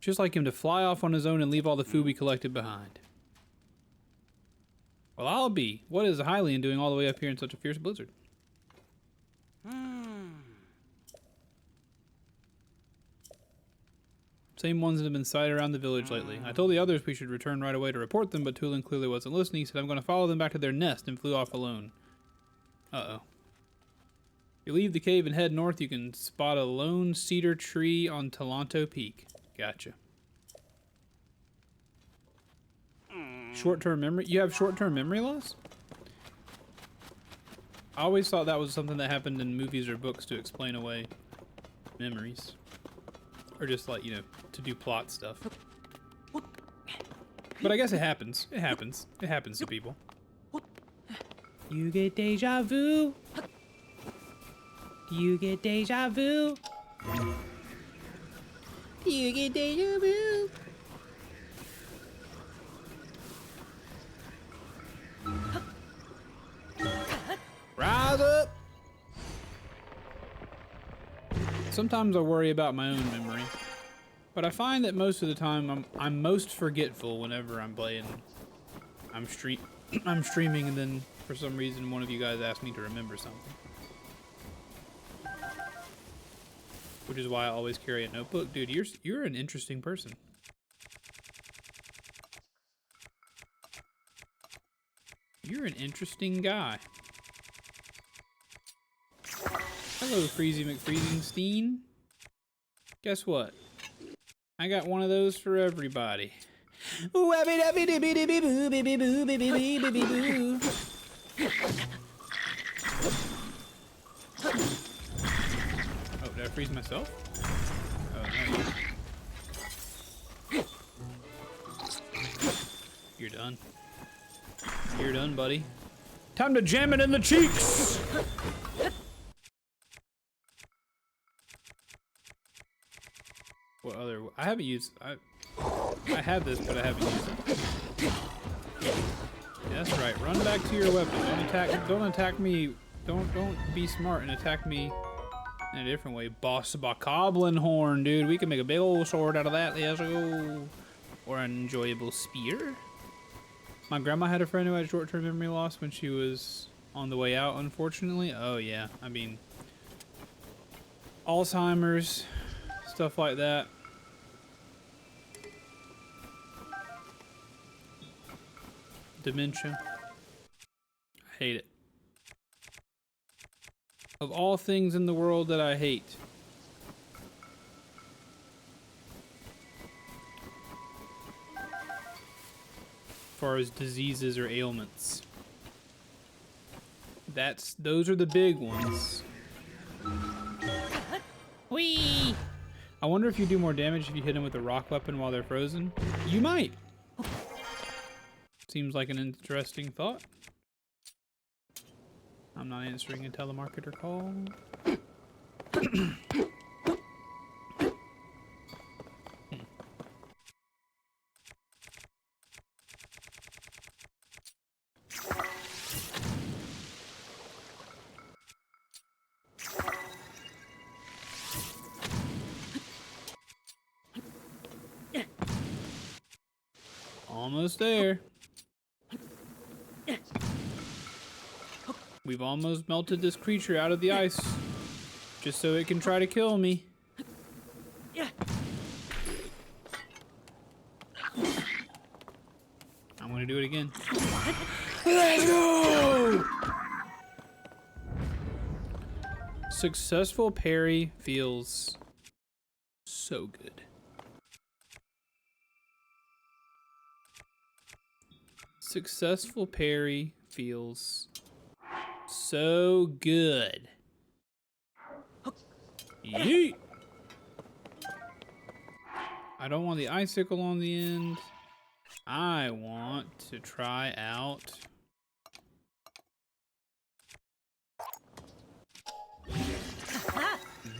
Just like him to fly off on his own and leave all the food we collected behind. Well, I'll be. What is the Hylian doing all the way up here in such a fierce blizzard? Same ones that have been sighted around the village lately. I told the others we should return right away to report them, but Tulin clearly wasn't listening. He said, I'm going to follow them back to their nest, and flew off alone. Uh-oh. If you leave the cave and head north, you can spot a lone cedar tree on Talanto Peak. Gotcha. Short-term memory? You have short-term memory loss? I always thought that was something that happened in movies or books to explain away memories. Or just like, you know, to do plot stuff. But I guess it happens. It happens. It happens to people. You get deja vu. You get deja vu. You get deja vu. Rise up. Sometimes I worry about my own memory, but I find that most of the time I'm most forgetful whenever I'm playing. I'm streaming, and then for some reason one of you guys asked me to remember something, which is why I always carry a notebook. Dude, you're an interesting person. You're an interesting guy. Hello, Freezy McFreezingstein. Guess what? I got one of those for everybody. Oh, did I freeze myself? Oh, no. You're done. You're done, buddy. Time to jam it in the cheeks! What other? I haven't used. I have this, but I haven't used it. Yeah, that's right. Run back to your weapon. Don't attack me. Don't be smart and attack me in a different way. Boss Bokoblin horn, dude. We can make a big old sword out of that. Let's go. Or an enjoyable spear. My grandma had a friend who had short-term memory loss when she was on the way out. Unfortunately. Oh yeah. I mean, Alzheimer's. Stuff like that. Dementia. I hate it. Of all things in the world that I hate. As far as diseases or ailments. Those are the big ones. Whee! I wonder if you do more damage if you hit them with a rock weapon while they're frozen. You might. seems like an interesting thought. I'm not answering a telemarketer call. Almost there. We've almost melted this creature out of the ice, just so it can try to kill me. I'm gonna do it again. Let's go! Successful parry feels so good. Successful parry feels so good. Yeet! I don't want the icicle on the end. I want to try out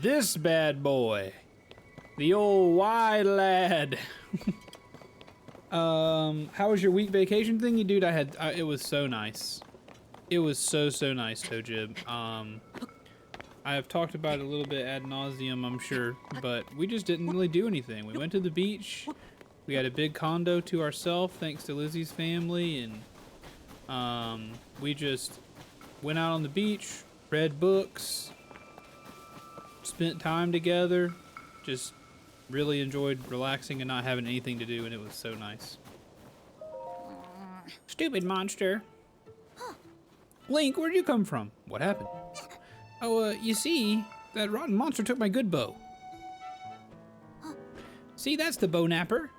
this bad boy. The old wide lad. How was your week vacation thingy? Dude, it was so nice. It was so nice, Tojib. I have talked about it a little bit ad nauseum, I'm sure, but we just didn't really do anything. We went to the beach. We had a big condo to ourselves, thanks to Lizzie's family, and we just went out on the beach, read books, spent time together, just really enjoyed relaxing and not having anything to do, and it was so nice. Stupid monster. Link, where'd you come from? What happened? Oh, you see, that rotten monster took my good bow. See, that's the bow napper.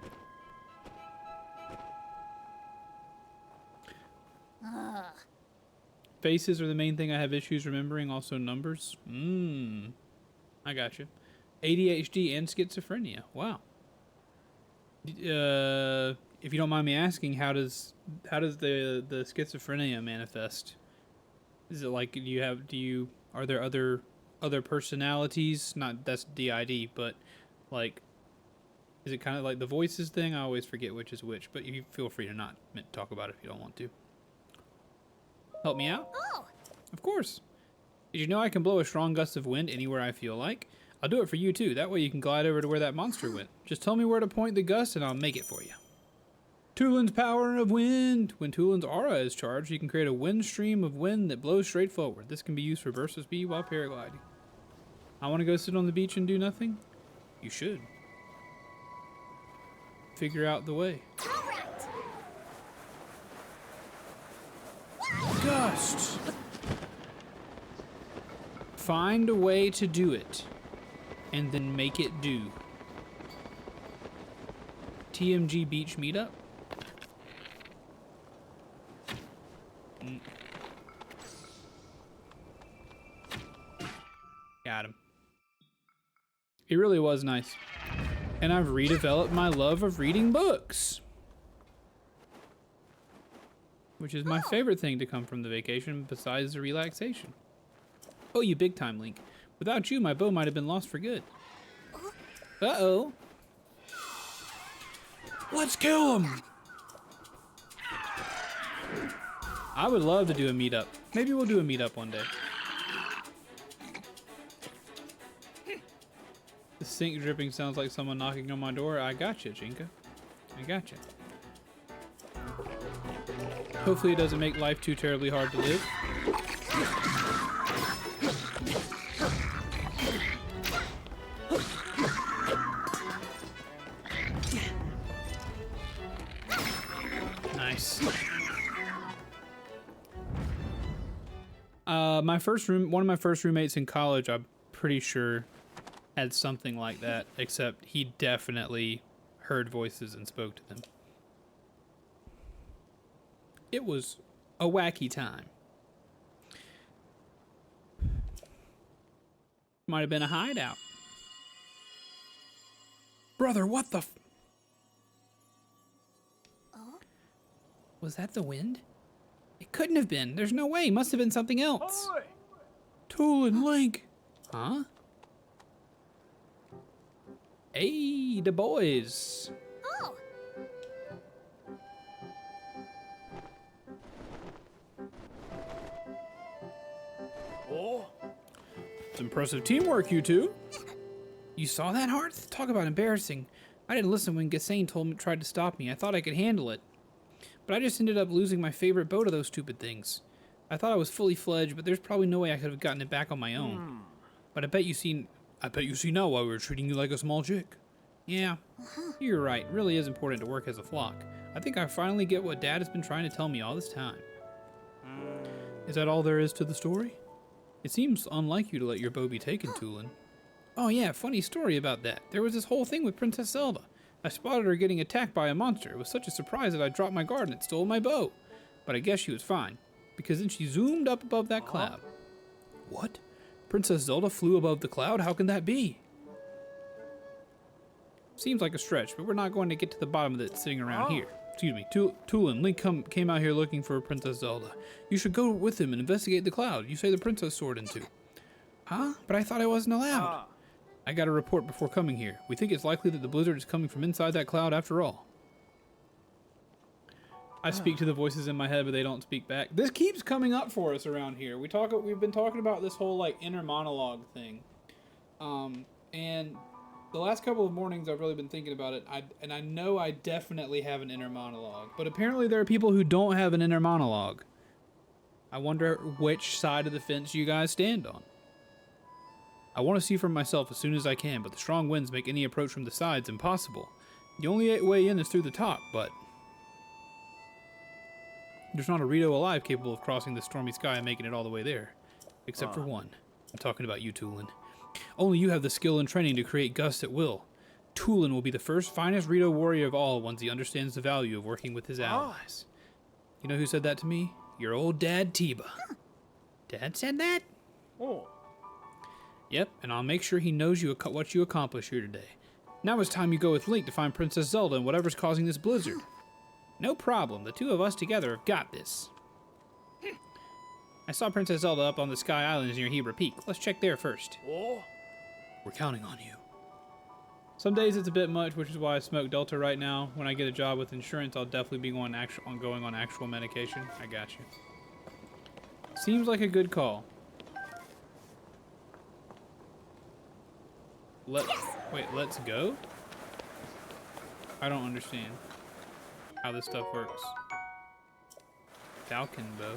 Faces are the main thing I have issues remembering, also numbers. I gotcha. ADHD and schizophrenia. Wow. If you don't mind me asking, how does the schizophrenia manifest? Is it like are there other personalities? Not that's DID, but like, is it kind of like the voices thing? I always forget which is which, but you feel free to not talk about it if you don't want to. Help me out? Oh. Of course. Did you know I can blow a strong gust of wind anywhere I feel like? I'll do it for you too. That way you can glide over to where that monster went. Just tell me where to point the gust and I'll make it for you. Tulin's power of wind. When Tulin's aura is charged, you can create a wind stream of wind that blows straight forward. This can be used for burst of speed while paragliding. I want to go sit on the beach and do nothing? You should. Figure out the way. Gust. Find a way to do it, and then make it do. TMG Beach Meetup? Got him. It really was nice. And I've redeveloped my love of reading books, which is my favorite thing to come from the vacation besides the relaxation. Oh, you big time, Link. Without you, my bow might have been lost for good. Uh-oh. Let's kill him! I would love to do a meetup. Maybe we'll do a meetup one day. The sink dripping sounds like someone knocking on my door. I gotcha, Jinka. I gotcha. Hopefully it doesn't make life too terribly hard to live. Nice. One of my first roommates in college, I'm pretty sure, had something like that, except he definitely heard voices and spoke to them. It was a wacky time. Might have been a hideout. Brother, what the Was that the wind? It couldn't have been. There's no way. It must have been something else. Oi! Tool and Link. Huh? Hey, the boys. Oh, Oh! It's impressive teamwork, you two. You saw that, Hearth? Talk about embarrassing. I didn't listen when Gassane tried to stop me. I thought I could handle it. But I just ended up losing my favorite bow to those stupid things. I thought I was fully fledged, but there's probably no way I could have gotten it back on my own. But I bet you see now why we were treating you like a small chick. Yeah, you're right. It really is important to work as a flock. I think I finally get what Dad has been trying to tell me all this time. Is that all there is to the story? It seems unlike you to let your bow be taken, Tulin. Oh yeah, funny story about that. There was this whole thing with Princess Zelda. I spotted her getting attacked by a monster. It was such a surprise that I dropped my guard and it stole my bow. But I guess she was fine, because then she zoomed up above that cloud. What? Princess Zelda flew above the cloud? How can that be? Seems like a stretch, but we're not going to get to the bottom of it sitting around here. Excuse me, Tulin, Link came out here looking for Princess Zelda. You should go with him and investigate the cloud you say the princess soared into. Huh? But I thought I wasn't allowed. I got a report before coming here. We think it's likely that the blizzard is coming from inside that cloud after all. I speak to the voices in my head, but they don't speak back. This keeps coming up for us around here. We've been talking about this whole like inner monologue thing. And the last couple of mornings I've really been thinking about it. I know I definitely have an inner monologue, but apparently there are people who don't have an inner monologue. I wonder which side of the fence you guys stand on. I want to see for myself as soon as I can, but the strong winds make any approach from the sides impossible. The only way in is through the top, but there's not a Rito alive capable of crossing the stormy sky and making it all the way there. Except for one. I'm talking about you, Tulin. Only you have the skill and training to create gusts at will. Tulin will be the first finest Rito warrior of all once he understands the value of working with his allies. You know who said that to me? Your old dad, Tiba. Dad said that? Oh. Yep, and I'll make sure he knows what you accomplished here today. Now it's time you go with Link to find Princess Zelda and whatever's causing this blizzard. No problem, the two of us together have got this. I saw Princess Zelda up on the Sky Islands near Hebra Peak. Let's check there first. Oh. We're counting on you. Some days it's a bit much, which is why I smoke Delta right now. When I get a job with insurance, I'll definitely be going on actual medication. I got you. Seems like a good call. Let's go? I don't understand how this stuff works. Falcon bow.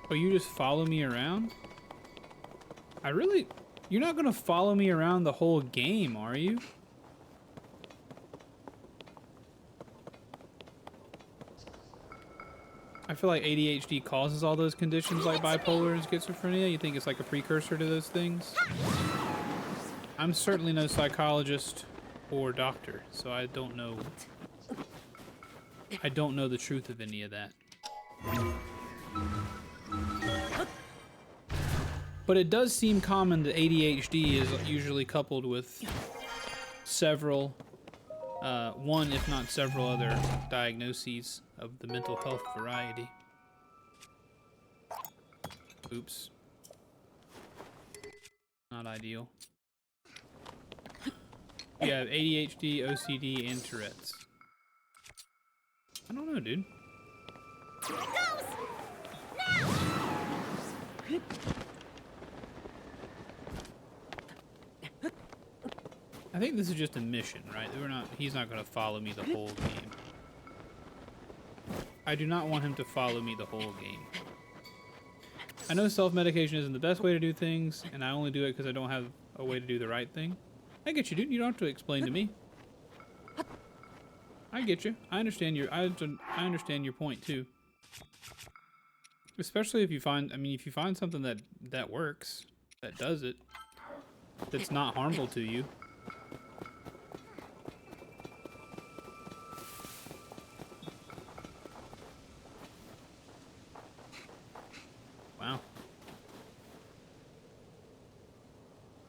Oh, you just follow me around? You're not gonna follow me around the whole game, are you? I feel like ADHD causes all those conditions like bipolar and schizophrenia. You think it's like a precursor to those things? I'm certainly no psychologist or doctor, so I don't know the truth of any of that. But it does seem common that ADHD is usually coupled with several, one if not several other diagnoses of the mental health variety. Oops. Not ideal. You have ADHD, OCD, and Tourette's. I don't know, dude. Here it goes! Now! I think this is just a mission, right? He's not gonna follow me the whole game. I do not want him to follow me the whole game. I know self-medication isn't the best way to do things, and I only do it because I don't have a way to do the right thing. I get you, dude. You don't have to explain to me. I get you. I understand your point too. Especially if you find, if you find something that works, that does it, that's not harmful to you. Wow.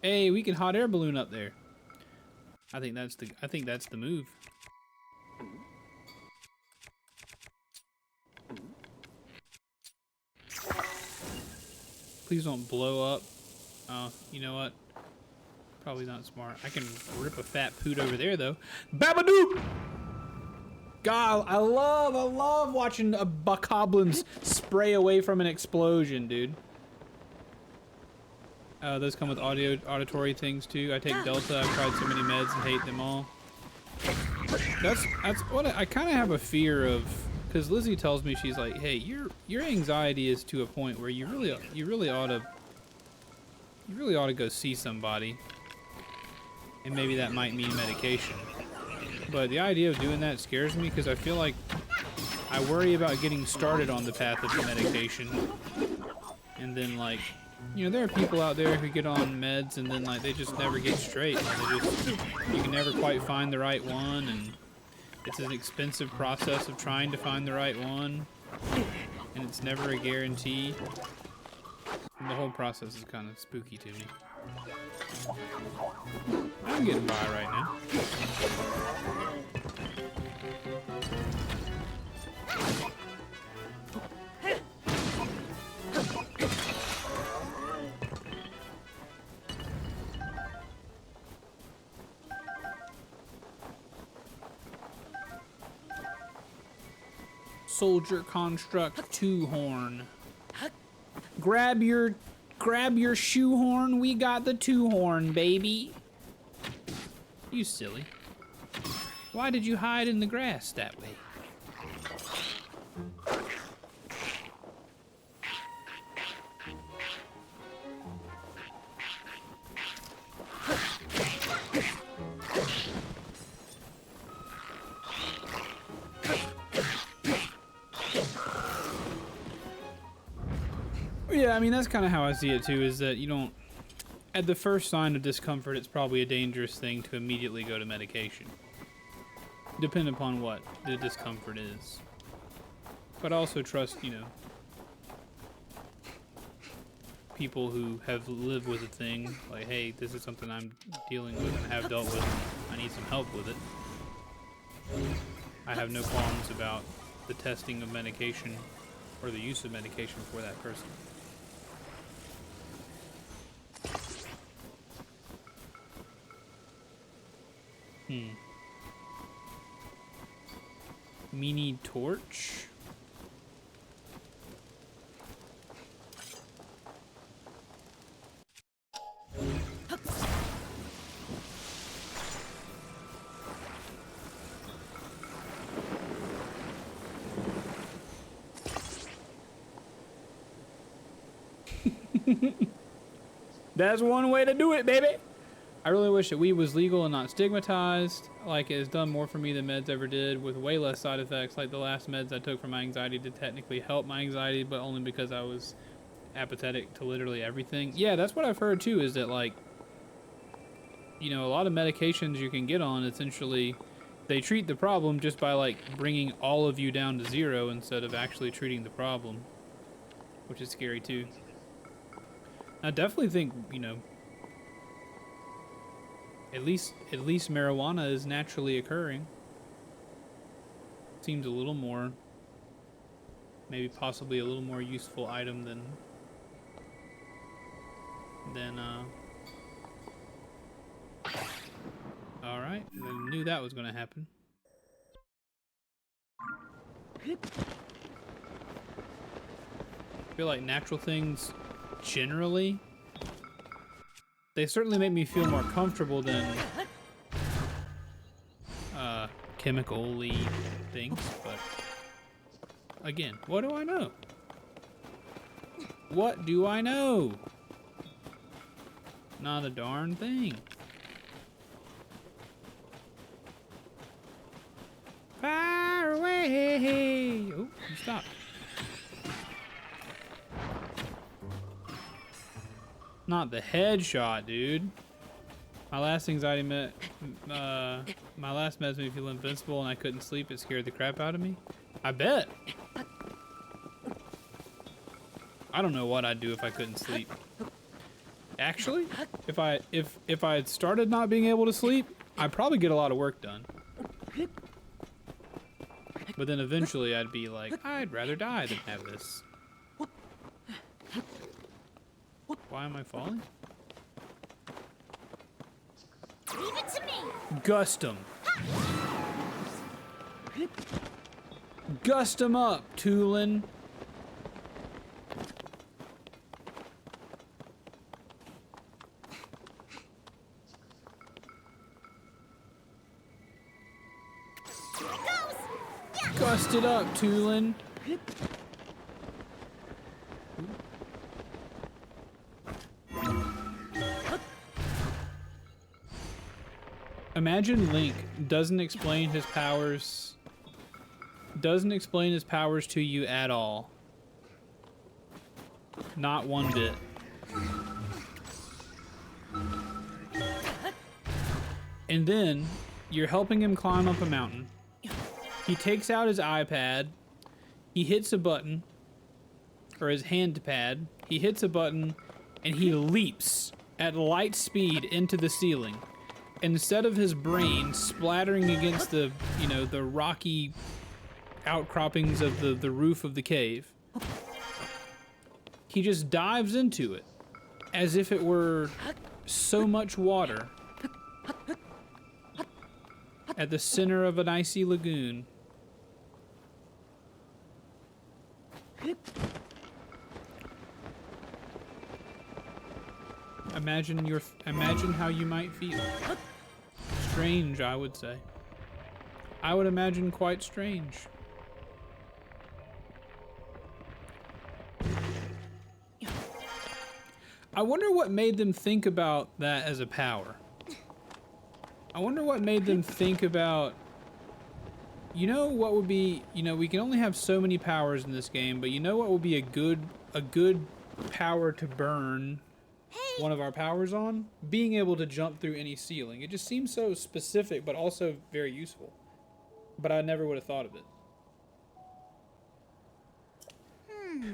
Hey, we can hot air balloon up there. I think that's the move. Please don't blow up. Oh, you know what? Probably not smart. I can rip a fat poot over there though. Babadook! God, I love watching a bokoblins spray away from an explosion, dude. Those come with auditory things too. I take Delta. I've tried so many meds and hate them all. That's what I kind of have a fear of, because Lizzie tells me, she's like, hey, your anxiety is to a point where you really ought to go see somebody, and maybe that might mean medication. But the idea of doing that scares me, because I feel like I worry about getting started on the path of the medication, and then like, you know, there are people out there who get on meds and then like they just never get straight. Like, you can never quite find the right one, and it's an expensive process of trying to find the right one, and it's never a guarantee. And the whole process is kind of spooky to me. I'm getting by right now. Soldier construct 2-horn. Grab your shoehorn. We got the 2-horn, baby. You silly. Why did you hide in the grass that way? Yeah, I mean, that's kind of how I see it too, is that you don't, at the first sign of discomfort, it's probably a dangerous thing to immediately go to medication. Depending upon what the discomfort is. But I also trust, you know, people who have lived with a thing, like, hey, this is something I'm dealing with and have dealt with, I need some help with it. I have no qualms about the testing of medication or the use of medication for that person. Mini torch? That's one way to do it, baby. I really wish that weed was legal and not stigmatized. Like, it has done more for me than meds ever did, with way less side effects. Like, the last meds I took for my anxiety did technically help my anxiety, but only because I was apathetic to literally everything. Yeah, that's what I've heard too, is that, like, you know, a lot of medications you can get on, essentially, they treat the problem just by, like, bringing all of you down to 0 instead of actually treating the problem, which is scary too. I definitely think, you know, at least marijuana is naturally occurring. Seems a little more, maybe possibly a little more useful item than all right, I knew that was going to happen. I feel like natural things generally, they certainly make me feel more comfortable than chemical-y things, but again, what do I know? What do I know? Not a darn thing. Fire away! Oh, stop. Not the headshot, dude. My last anxiety my last meds made me feel invincible and I couldn't sleep. It scared the crap out of me. I bet. I don't know what I'd do if I couldn't sleep. Actually, if I had started not being able to sleep, I'd probably get a lot of work done. But then eventually I'd be like, I'd rather die than have this. Why am I falling? Leave it to me. Gust 'em. Gust 'em up, Tulin. Gust it up, Tulin. Imagine Link doesn't explain his powers. Doesn't explain his powers to you at all. Not one bit. And then you're helping him climb up a mountain. He takes out his iPad, he hits a button, or his hand pad, he hits a button, and he leaps at light speed into the ceiling. Instead of his brain splattering against the, you know, the rocky outcroppings of the roof of the cave, he just dives into it as if it were so much water at the center of an icy lagoon. Imagine how you might feel. Strange, I would say. I would imagine quite strange. I wonder what made them think about that as a power. I wonder what made them think about, you know, what would be, you know, we can only have so many powers in this game, but you know what would be a good power to burn one of our powers on? Being able to jump through any ceiling. It just seems so specific, but also very useful. But I never would have thought of it.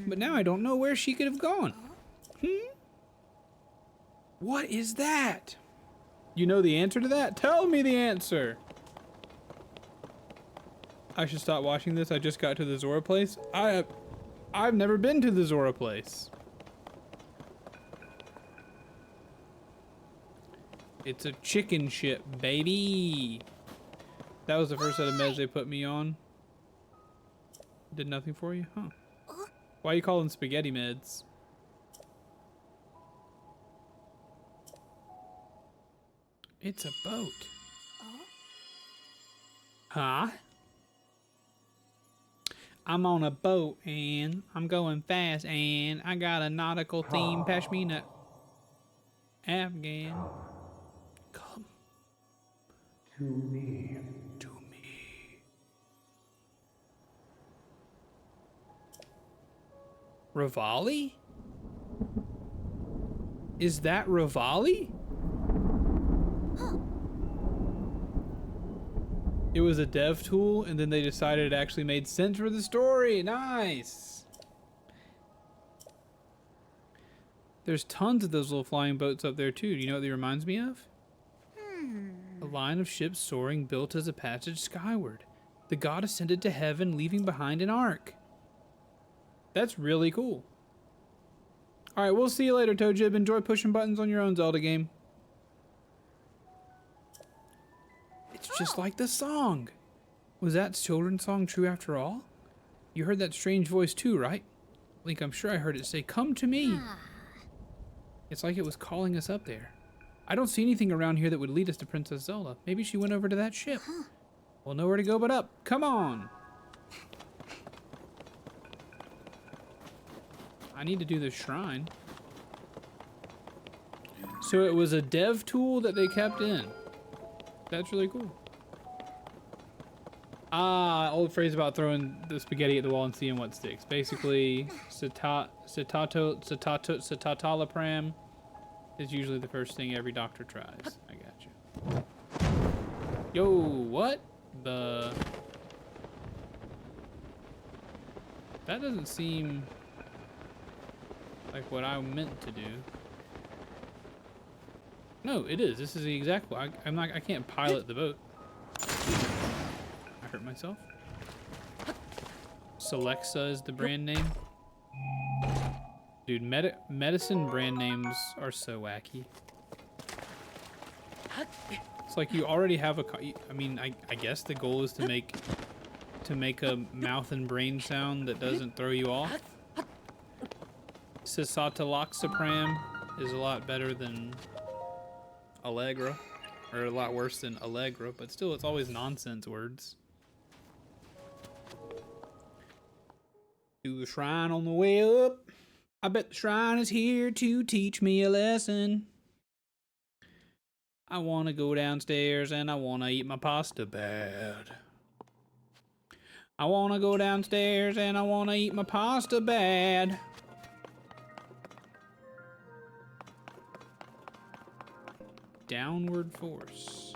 But now I don't know where she could have gone. What is that? You know the answer to that? Tell me the answer. I should stop watching this. I just got to the Zora place. I've never been to the Zora place. It's a chicken ship, baby. That was the first set of meds they put me on. Did nothing for you? Huh. Why are you calling spaghetti meds? It's a boat. Huh? I'm on a boat and I'm going fast and I got a nautical theme pashmina Afghan. Come to me. To me. Rivali? Is that Rivali? It was a dev tool, and then they decided it actually made sense for the story. Nice! There's tons of those little flying boats up there, too. Do you know what they reminds me of? A line of ships soaring built as a passage skyward. The god ascended to heaven, leaving behind an ark. That's really cool. Alright, we'll see you later, Toejib. Enjoy pushing buttons on your own Zelda game. It's just like the song. Was that children's song true after all? You heard that strange voice too, right? Link, I'm sure I heard it say, "Come to me." It's like it was calling us up there. I don't see anything around here that would lead us to Princess Zelda. Maybe she went over to that ship. Well, nowhere to go but up. Come on. I need to do this shrine. So it was a dev tool that they kept in. That's really cool. Ah, old phrase about throwing the spaghetti at the wall and seeing what sticks. Basically, citalopram is usually the first thing every doctor tries. I got you. Yo, what the? That doesn't seem like what I meant to do. No, it is. This is the exact one. I can't pilot the boat. I hurt myself. Celexa is the brand name. Dude, medicine brand names are so wacky. It's like you already have a. I mean, I guess the goal is to make a mouth and brain sound that doesn't throw you off. Cisaltaloxapram is a lot better than Allegra, or a lot worse than Allegra, but still, it's always nonsense words. To the shrine on the way up. I bet the shrine is here to teach me a lesson. I want to go downstairs and I want to eat my pasta bad. I want to go downstairs and I want to eat my pasta bad. Downward force.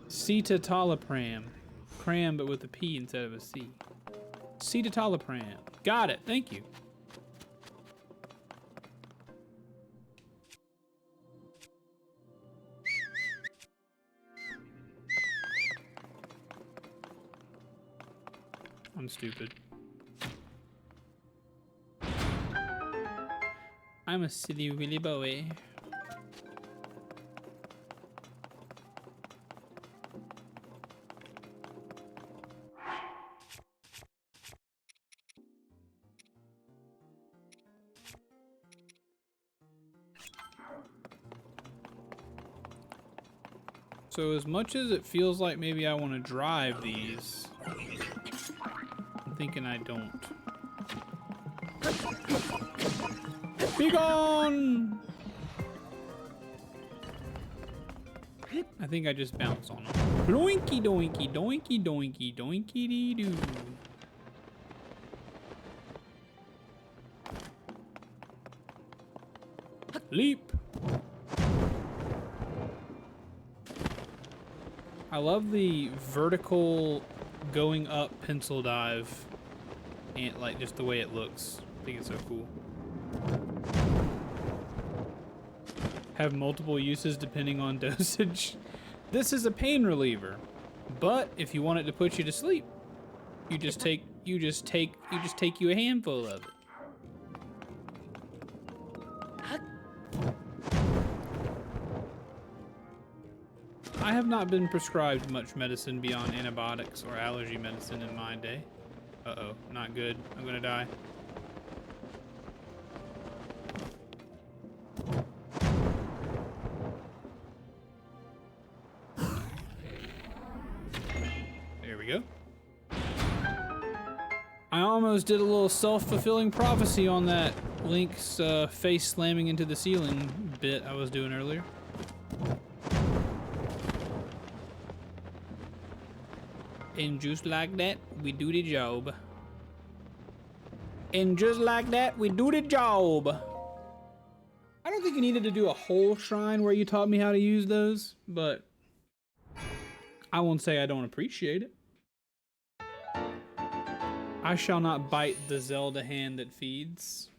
Citalopram. Cram, but with a P instead of a C. Citalopram. Got it. Thank you. I'm stupid. I'm a silly willy boy. So as much as it feels like maybe I want to drive these, I'm thinking I don't. Be gone! I think I just bounce on them. Doinky doinky doinky doinky doinky dee doo. Leap! I love the vertical going up pencil dive and like just the way it looks. I think it's so cool. Have multiple uses depending on dosage. This is a pain reliever, but if you want it to put you to sleep, you just take you a handful of it. I have not been prescribed much medicine beyond antibiotics or allergy medicine in my day. Uh-oh, not good. I'm gonna die. There we go. I almost did a little self-fulfilling prophecy on that Link's face slamming into the ceiling bit I was doing earlier. And just like that, we do the job. And just like that, we do the job. I don't think you needed to do a whole shrine where you taught me how to use those, but I won't say I don't appreciate it. I shall not bite the Zelda hand that feeds.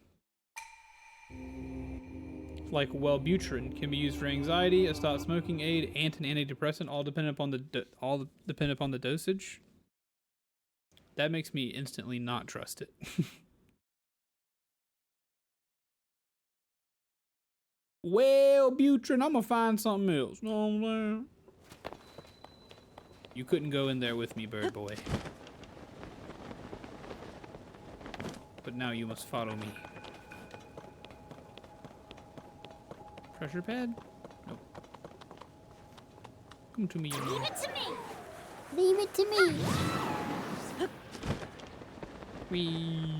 Like Wellbutrin can be used for anxiety, a stop smoking aid, and an antidepressant, all dependent upon the dosage. That makes me instantly not trust it. Wellbutrin, I'm gonna find something else. Know what I'm saying? You couldn't go in there with me, bird boy. But now you must follow me. Pressure pad? Nope. Come to me, you Leave it to me! Leave it to me! Whee.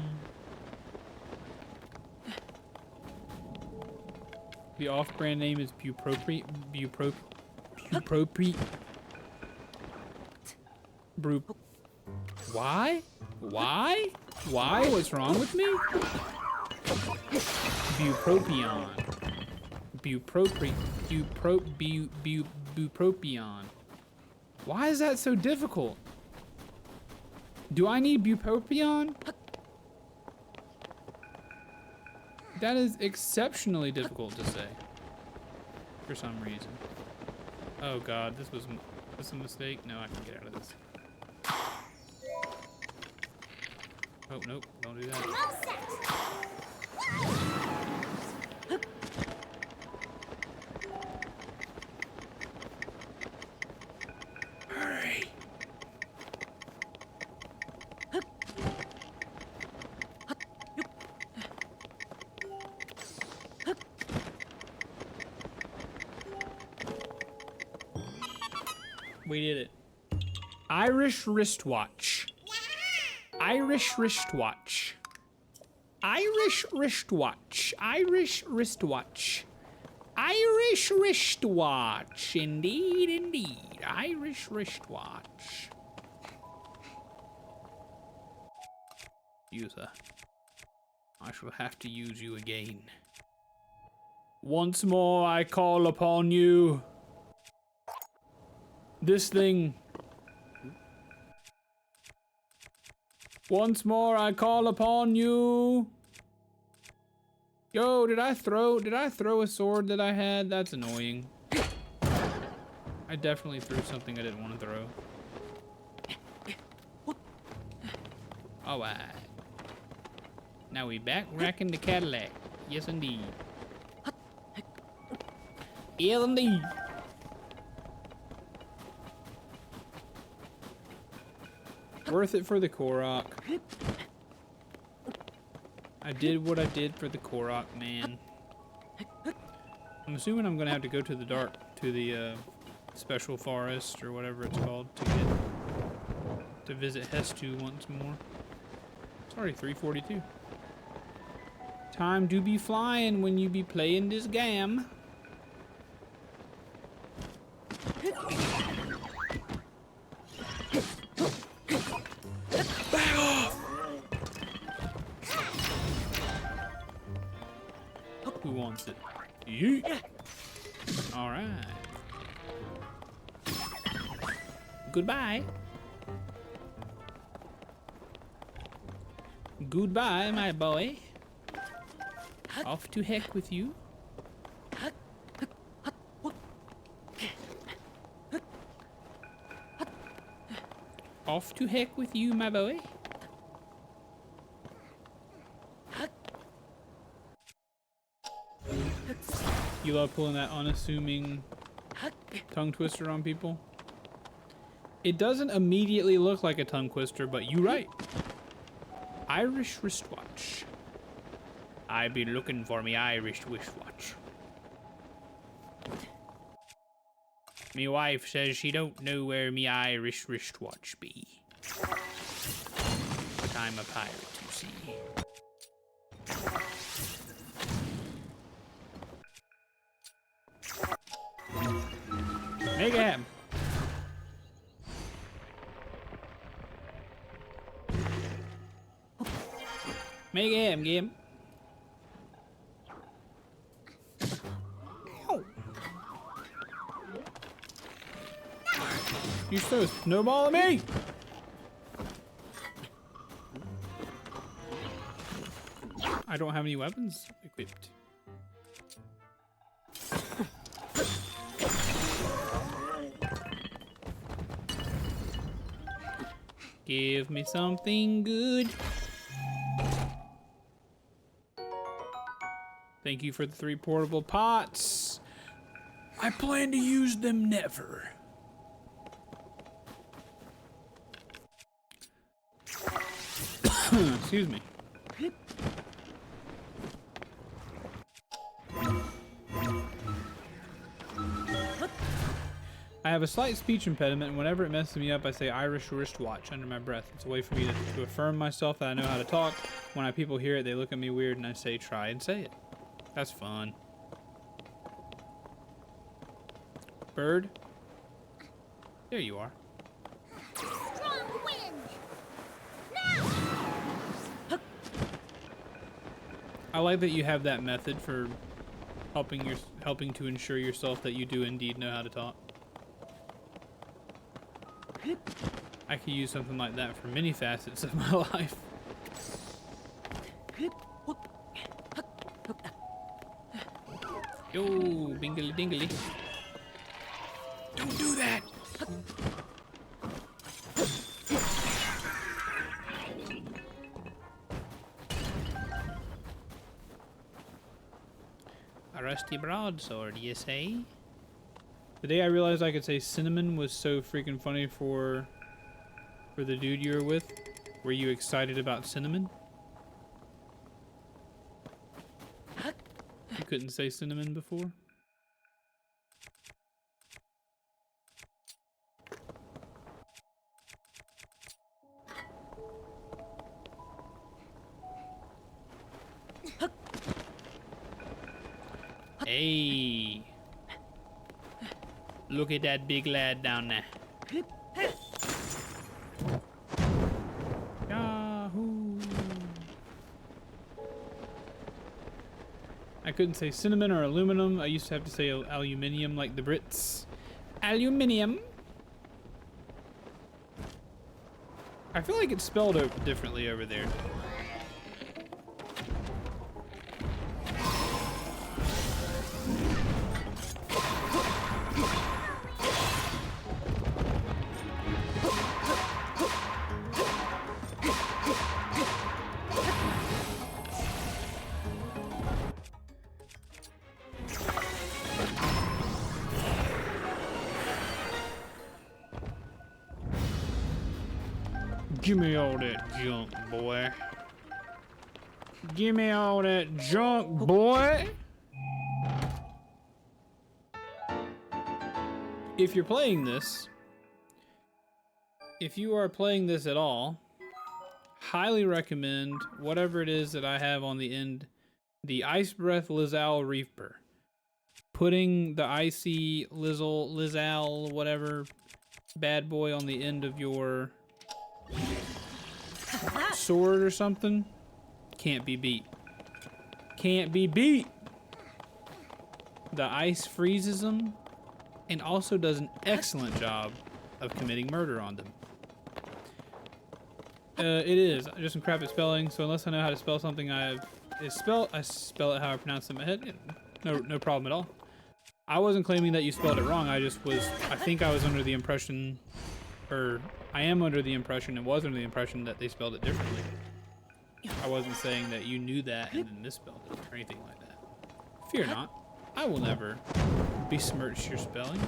The off-brand name is Bupropri. Why? Why? Why? What's wrong with me? Bupropion. bupropion. Why is that so difficult? Do I need bupropion? That is exceptionally difficult to say. For some reason. Oh god, this was a mistake? No, I can get out of this. Oh, nope, don't do that. Hurry. We did it. Irish wristwatch. Irish wristwatch. Irish wristwatch. Irish wristwatch. Irish wristwatch. Indeed, indeed. Irish wristwatch. User. I shall have to use you again. Once more I call upon you. This thing. Once more I call upon you. Yo, did I throw a sword that I had? That's annoying. I definitely threw something I didn't want to throw. Alright. Now we back racking the Cadillac. Yes indeed. Yes indeed. Worth it for the Korok. I did what I did for the Korok, man. I'm assuming I'm gonna have to go to the special forest or whatever it's called to visit Hestu once more. It's already 3:42. Time to be flying when you be playing this game. Back off! Who wants it? Yeet! Alright. Goodbye. Goodbye, my boy. Off to heck with you. Off to heck with you, my boy. You love pulling that unassuming tongue twister on people? It doesn't immediately look like a tongue twister, but you right. Irish wristwatch. I be looking for me Irish wristwatch. Me wife says she don't know where me Irish wristwatch be. But I'm a pirate, you see. Make it happen. Make it happen, game. You throw a snowball at me? I don't have any weapons equipped. Give me something good. Thank you for the 3 portable pots. I plan to use them never. Excuse me. I have a slight speech impediment, and whenever it messes me up, I say Irish wristwatch under my breath. It's a way for me to affirm myself that I know how to talk. When people hear it, they look at me weird, and I say, try and say it. That's fun. Bird? There you are. Strong wind. I like that you have that method for helping to ensure yourself that you do indeed know how to talk. I could use something like that for many facets of my life. Yo, bingly dingly. Don't do that! A rusty broadsword, you say? The day I realized I could say cinnamon was so freaking funny for the dude you were with. Were you excited about cinnamon? You couldn't say cinnamon before? Hey. Look at that big lad down there. Yahoo. I couldn't say cinnamon or aluminum. I used to have to say aluminium like the Brits. Aluminium. I feel like it's spelled differently over there. Give me all that junk, boy. Give me all that junk, boy. If you're playing this, if you are playing this at all, highly recommend whatever it is that I have on the end, the Ice Breath Lizal Reaper. Putting the icy Lizal, whatever bad boy on the end of your sword or something, can't be beat. Can't be beat. The ice freezes them and also does an excellent job of committing murder on them. It is just some crap at spelling, so unless I know how to spell something I spell it how I pronounce it in my head. No problem at all. I wasn't claiming that you spelled it wrong. I think I was under the impression, or I am under the impression and was under the impression that they spelled it differently. I wasn't saying that you knew that and then misspelled it or anything like that. Fear not. I will never besmirch your spelling.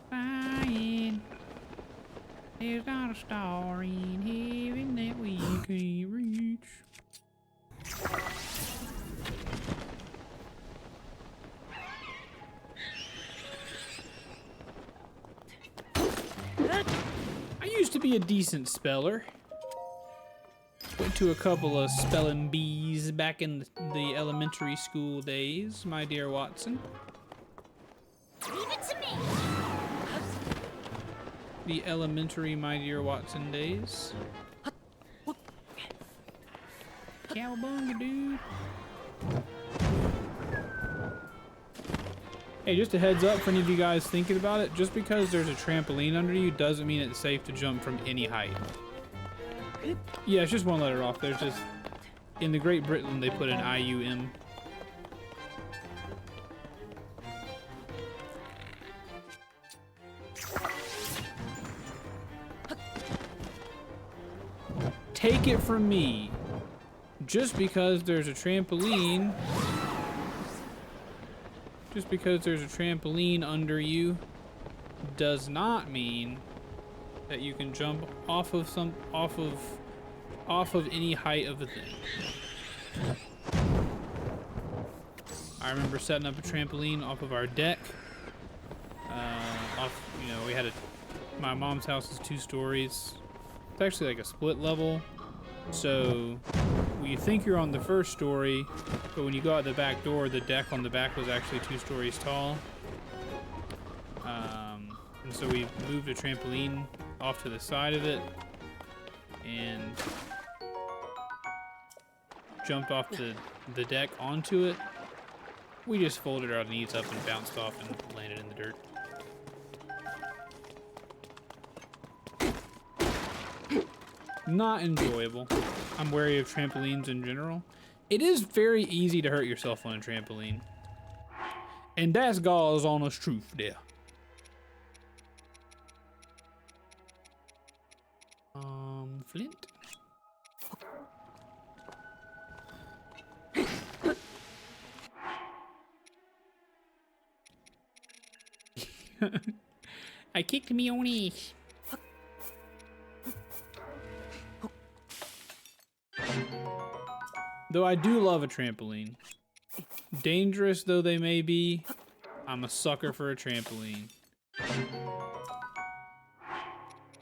Fine. There's not a star in heaven that we can't reach. I used to be a decent speller. Went to a couple of spelling bees back in the elementary school days, my dear Watson. Leave it to me. The elementary, my dear Watson days. Cowabunga, dude. Hey, just a heads up for any of you guys thinking about it, just because there's a trampoline under you doesn't mean it's safe to jump from any height. Yeah, it's just one letter off. There's just, in the Great Britain, they put an IUM. Take it from me, just because there's a trampoline under you does not mean that you can jump off of any height of the thing. I remember setting up a trampoline off of our deck. We had my mom's house is 2 stories. It's actually like a split level. So you think you're on the first story, but when you go out the back door, the deck on the back was actually 2 stories tall. And so we moved a trampoline off to the side of it and jumped off the deck onto it. We just folded our knees up and bounced off and landed in the dirt. Not enjoyable. I'm wary of trampolines in general. It is very easy to hurt yourself on a trampoline. And that's God's honest truth there. Flint. I kicked me on ass. Though I do love a trampoline. Dangerous though they may be, I'm a sucker for a trampoline.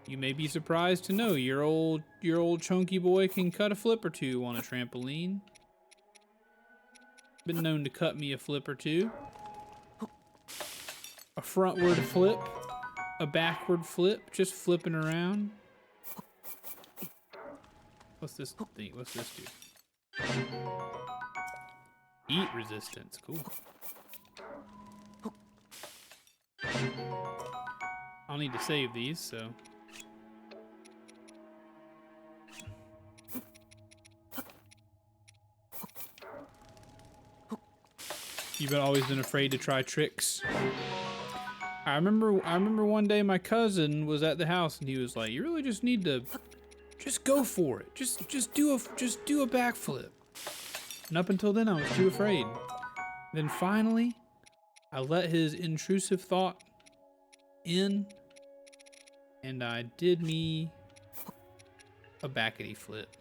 You may be surprised to know your old chunky boy can cut a flip or two on a trampoline. Been known to cut me a flip or two. A frontward flip, a backward flip, just flipping around. What's this thing? What's this do? Eat resistance, cool. I'll need to save these, so. You've always been afraid to try tricks. I remember one day my cousin was at the house and he was like, "You really just need to just go for it. Just do a backflip." And up until then I was too afraid. Then finally I let his intrusive thought in and I did me a backity flip.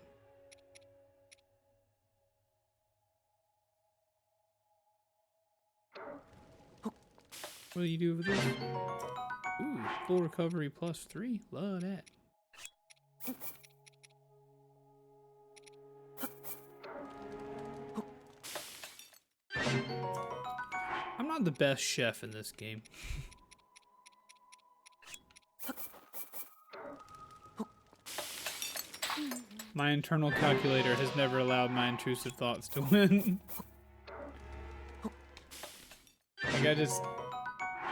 What do you do with this? Ooh, full recovery +3. Love that. I'm not the best chef in this game. My internal calculator has never allowed my intrusive thoughts to win. Like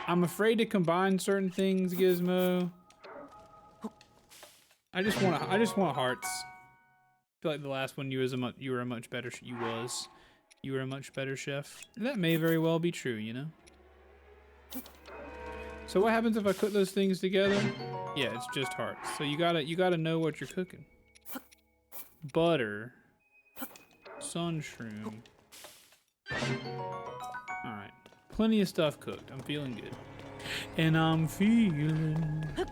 I'm afraid to combine certain things, Gizmo. I just want hearts. I feel like the last one you were a much better chef. That may very well be true, you know. So what happens if I cook those things together? Yeah, it's just hearts. So you gotta know what you're cooking. Butter, sun shroom. All right. Plenty of stuff cooked. I'm feeling good. And I'm feeling good.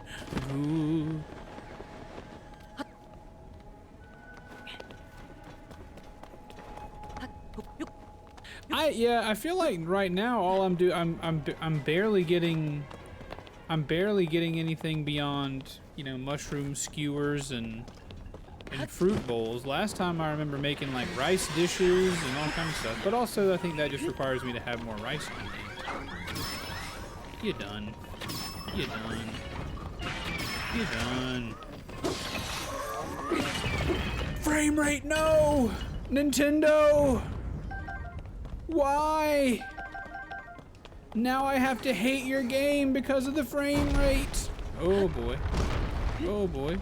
I feel like right now all I'm barely getting anything beyond, you know, mushroom skewers and fruit bowls. Last time I remember making like rice dishes and all kinds of stuff, but also I think that just requires me to have more rice on me. You done. You done. You done. Frame rate, no! Nintendo! Why? Now I have to hate your game because of the frame rate. Oh boy. Oh boy.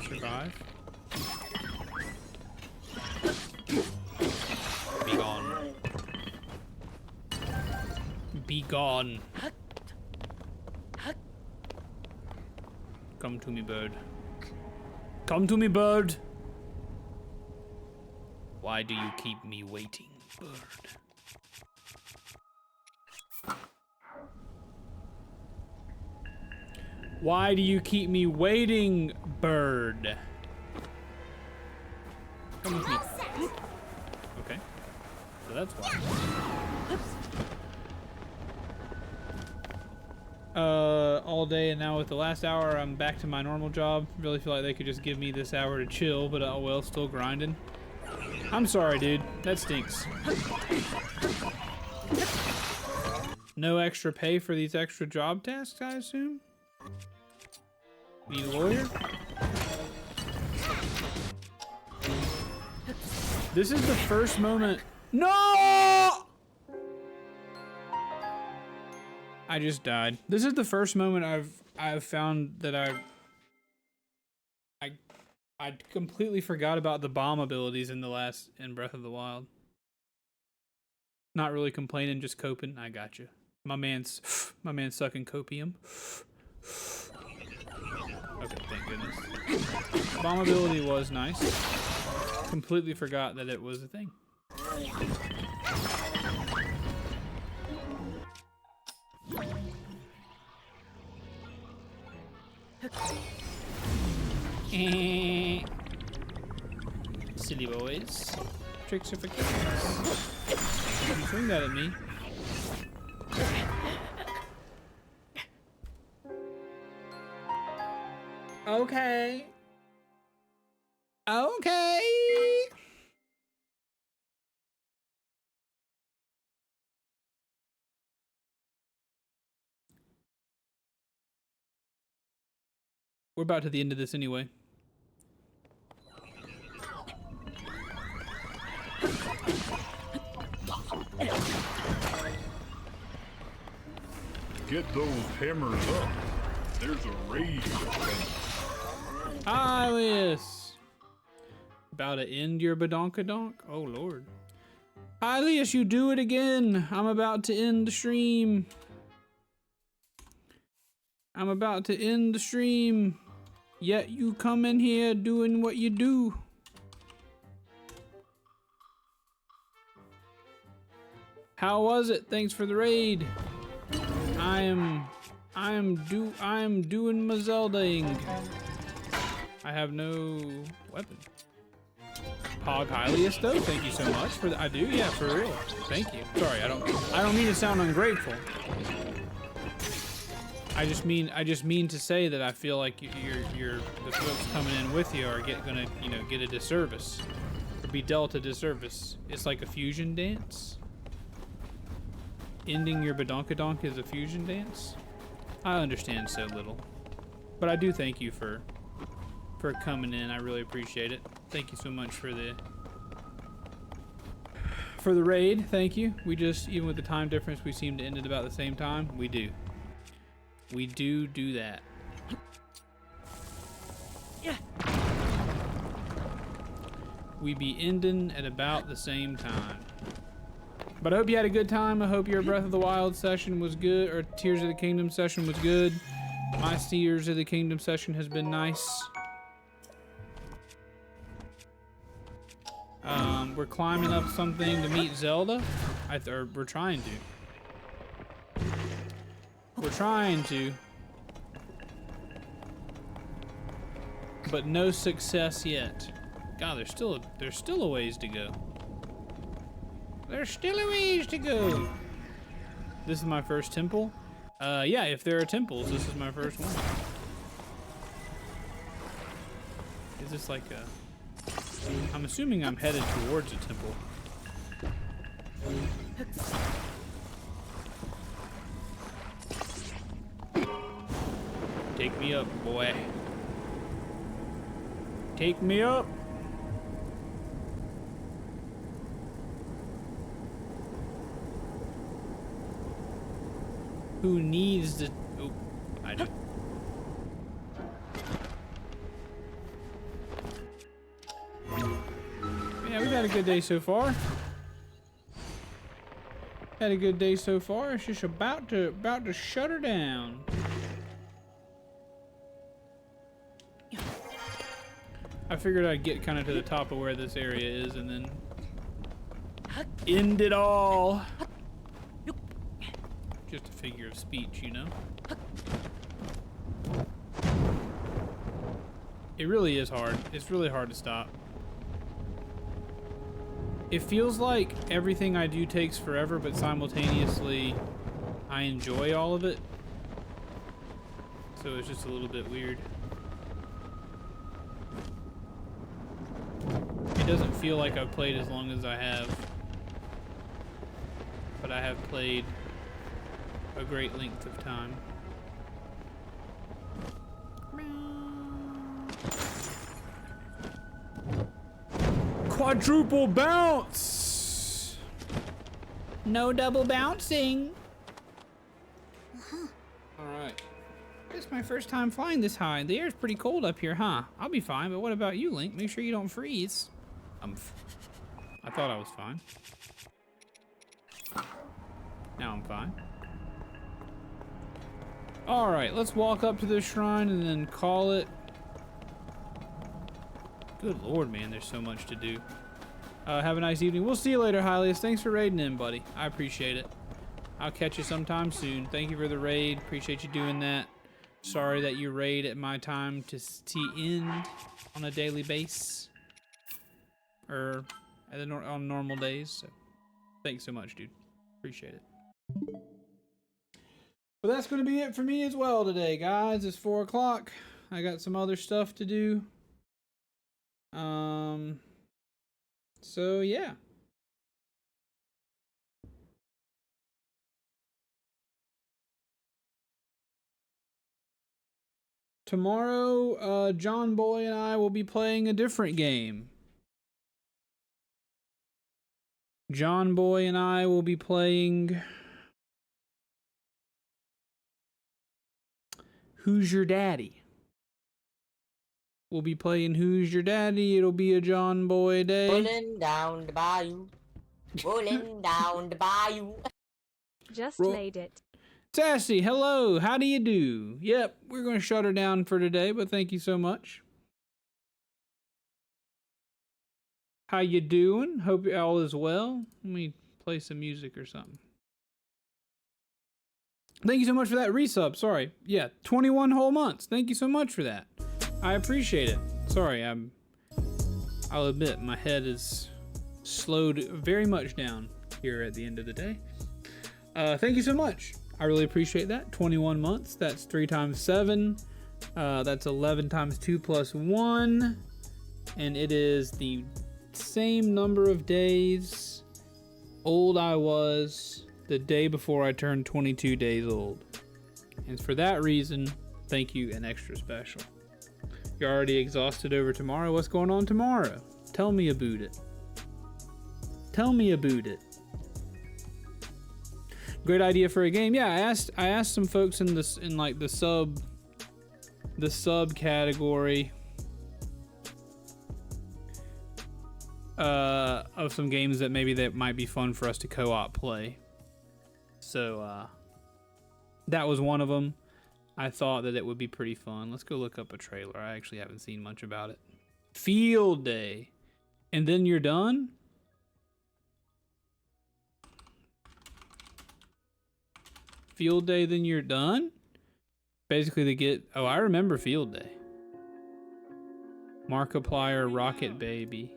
Survive. Be gone. Be gone. Come to me, bird. Come to me, bird. Why do you keep me waiting, bird? Why do you keep me waiting, bird? Come with me. Okay. So that's why. All day, and now with the last hour, I'm back to my normal job. Really feel like they could just give me this hour to chill, but oh well, still grinding. I'm sorry, dude. That stinks. No extra pay for these extra job tasks, I assume? Need a lawyer? This is the first moment. No! I just died. This is the first moment I've found that I completely forgot about the bomb abilities in Breath of the Wild. Not really complaining, just coping. I got you. My man's sucking copium. Okay, thank goodness. Bomb ability was nice. Completely forgot that it was a thing. Silly boys. Tricks are for kids. You can swing that at me. Okay. Okay. We're about to the end of this anyway. Get those hammers up. There's a raid. Hylius! About to end your badonkadonk? Oh lord. Hylius, you do it again! I'm about to end the stream. I'm about to end the stream. Yet you come in here doing what you do. How was it? Thanks for the raid. I am doing my Zeldaing. I have no weapon. Hog Hylius though, thank you so much for that. I do, yeah, for real. Thank you. Sorry, I don't mean to sound ungrateful. I just mean to say that I feel like the folks coming in with you are gonna get a disservice, or be dealt a disservice. It's like a fusion dance. Ending your badonkadonk is a fusion dance. I understand so little, but I do thank you for coming in. I really appreciate it. Thank you so much for the raid. Thank you. We just, even with the time difference, we seem to end at about the same time. We do. We do that. Yeah. We be ending at about the same time. But I hope you had a good time. I hope your Breath of the Wild session was good, or Tears of the Kingdom session was good. My Tears of the Kingdom session has been nice. We're climbing up something to meet Zelda. We're trying to. We're trying to. But no success yet. God, there's still a ways to go. There's still a ways to go. This is my first temple. Yeah, if there are temples, this is my first one. Is this like a... I'm assuming I'm headed towards a temple. Take me up, boy. Take me up. Who needs to... Oh, I do. Yeah, we've had a good day so far. Had a good day so far. It's just about to shut her down. I figured I'd get kind of to the top of where this area is and then end it all. Just a figure of speech, you know? It really is hard. It's really hard to stop. It feels like everything I do takes forever, but simultaneously I enjoy all of it. So it's just a little bit weird. It doesn't feel like I've played as long as I have. But I have played a great length of time. Quadruple bounce! No double bouncing. Alright. It's my first time flying this high. The air's pretty cold up here, huh? I'll be fine, but what about you, Link? Make sure you don't freeze. I thought I was fine. Now I'm fine. Alright, let's walk up to this shrine and then call it. Good lord, man, there's so much to do. Have a nice evening. We'll see you later, Hylius. Thanks for raiding in, buddy. I appreciate it. I'll catch you sometime soon. Thank you for the raid. Appreciate you doing that. Sorry that you raid at my time to end on a daily base. Or on normal days. So, thanks so much, dude. Appreciate it. But that's going to be it for me as well today, guys. It's 4 o'clock. I got some other stuff to do. So yeah. Tomorrow, John Boy and I will be playing a different game. John Boy and I will be playing Who's Your Daddy? We'll be playing Who's Your Daddy? It'll be a John Boy day. Pulling down the bayou. Pulling down the bayou. Just made it. Sassy, hello. How do you do? Yep, we're going to shut her down for today, but thank you so much. How you doing? Hope all is well. Let me play some music or something. Thank you so much for that resub. Sorry. Yeah, 21 whole months. Thank you so much for that. I appreciate it. Sorry, I'll admit my head is slowed very much down here at the end of the day. Thank you so much. I really appreciate that. 21 months. That's 3 times 7. That's 11 times 2 plus 1. And it is the same number of days old I was the day before I turned 22 days old. And for that reason, thank you and extra special. You're already exhausted over tomorrow. What's going on tomorrow? Tell me about it. Tell me about it. Great idea for a game. Yeah, I asked some folks in the sub category of some games that maybe that might be fun for us to co-op play. So that was one of them. I thought that it would be pretty fun. Let's go look up a trailer. I actually haven't seen much about it. Field Day. And then you're done? Field Day, then you're done? Basically they get... Oh, I remember Field Day. Markiplier, Rocket Baby.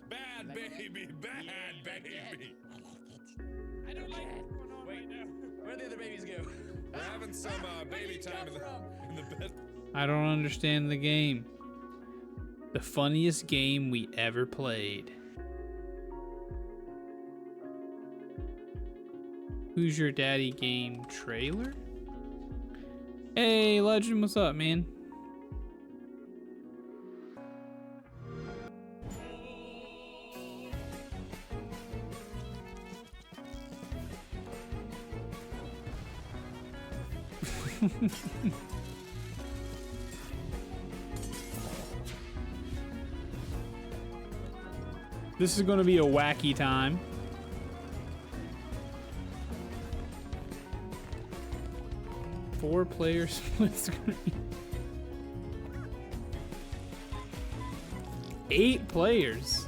Bad baby, bad baby. I don't like it. Wait, no. Where'd the other babies go? We're having some baby time in the bed. I don't understand the game. The funniest game we ever played. Who's Your Daddy game trailer? Hey, Legend, what's up, man? This is going to be a wacky time. Four player split screen. 8 players.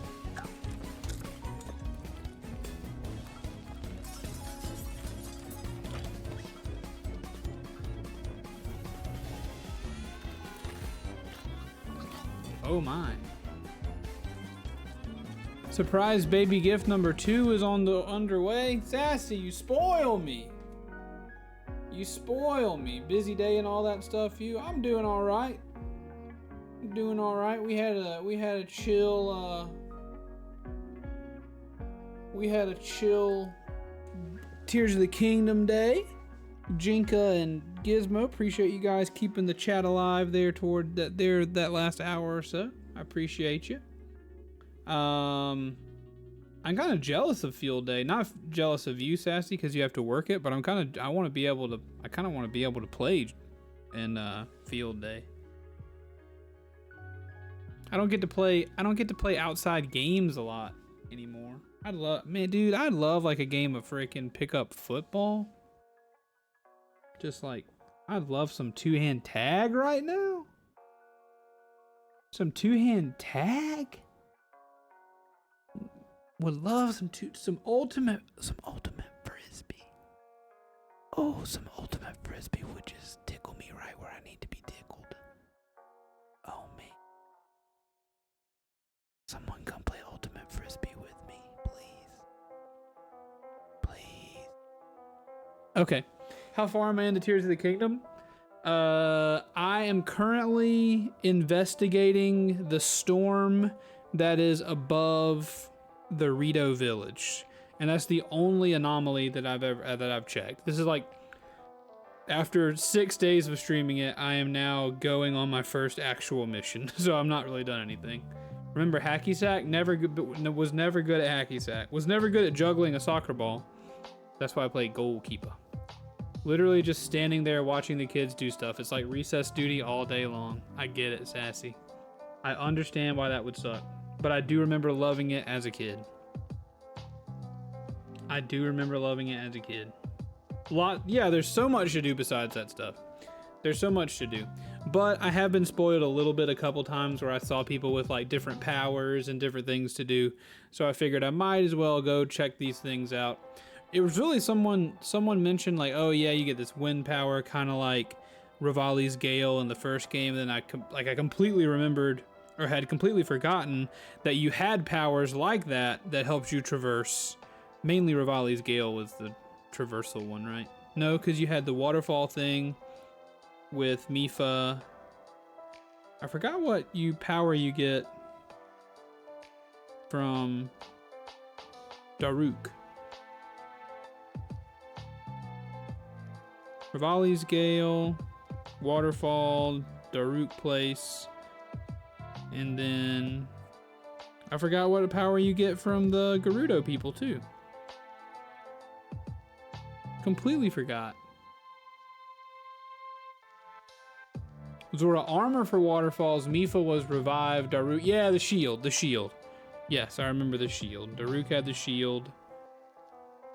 Oh my. Surprise baby gift number 2 is on the underway. Sassy, you spoil me. You spoil me. Busy day and all that stuff. I'm doing all right. I'm doing all right. We had a chill We had a chill Tears of the Kingdom day. Jinka and Gizmo, appreciate you guys keeping the chat alive there toward that last hour or so. I appreciate you. I'm kind of jealous of field day. Not jealous of you, Sassy, because you have to work it, but I kind of want to be able to play in field day. I don't get to play outside games a lot anymore. I'd love like a game of freaking pickup football. Just like, I'd love some two-hand tag right now. Some two-hand tag. Would love some ultimate frisbee. Oh, some ultimate frisbee would just tickle me right where I need to be tickled. Oh man. Someone come play ultimate frisbee with me, please. Please. Okay. How far am I into Tears of the Kingdom? I am currently investigating the storm that is above the Rito village, and that's the only anomaly that I've checked. This is like, after 6 days of streaming it, I am now going on my first actual mission, so I'm not really done anything. Remember hacky sack? Was never good at hacky sack. Was never good at juggling a soccer ball. That's why I played goalkeeper. Literally just standing there watching the kids do stuff. It's like recess duty all day long. I get it, Sassy. I understand why that would suck. But I do remember loving it as a kid. Yeah, there's so much to do besides that stuff. There's so much to do. But I have been spoiled a little bit a couple times where I saw people with like different powers and different things to do. So I figured I might as well go check these things out. It was really someone mentioned like, oh yeah, you get this wind power, kind of like Rivali's Gale in the first game. And then I completely remembered, or had completely forgotten, that you had powers like that helped you traverse. Mainly Rivali's Gale was the traversal one, right? No, because you had the waterfall thing with Mifa. I forgot what power you get from Daruk. Rivali's Gale, Waterfall, Daruk Place, and then I forgot what power you get from the Gerudo people too. Completely forgot. Zora armor for waterfalls. Mifa was revived. Daruk, yeah, the shield. Yes, I remember the shield. Daruk had the shield.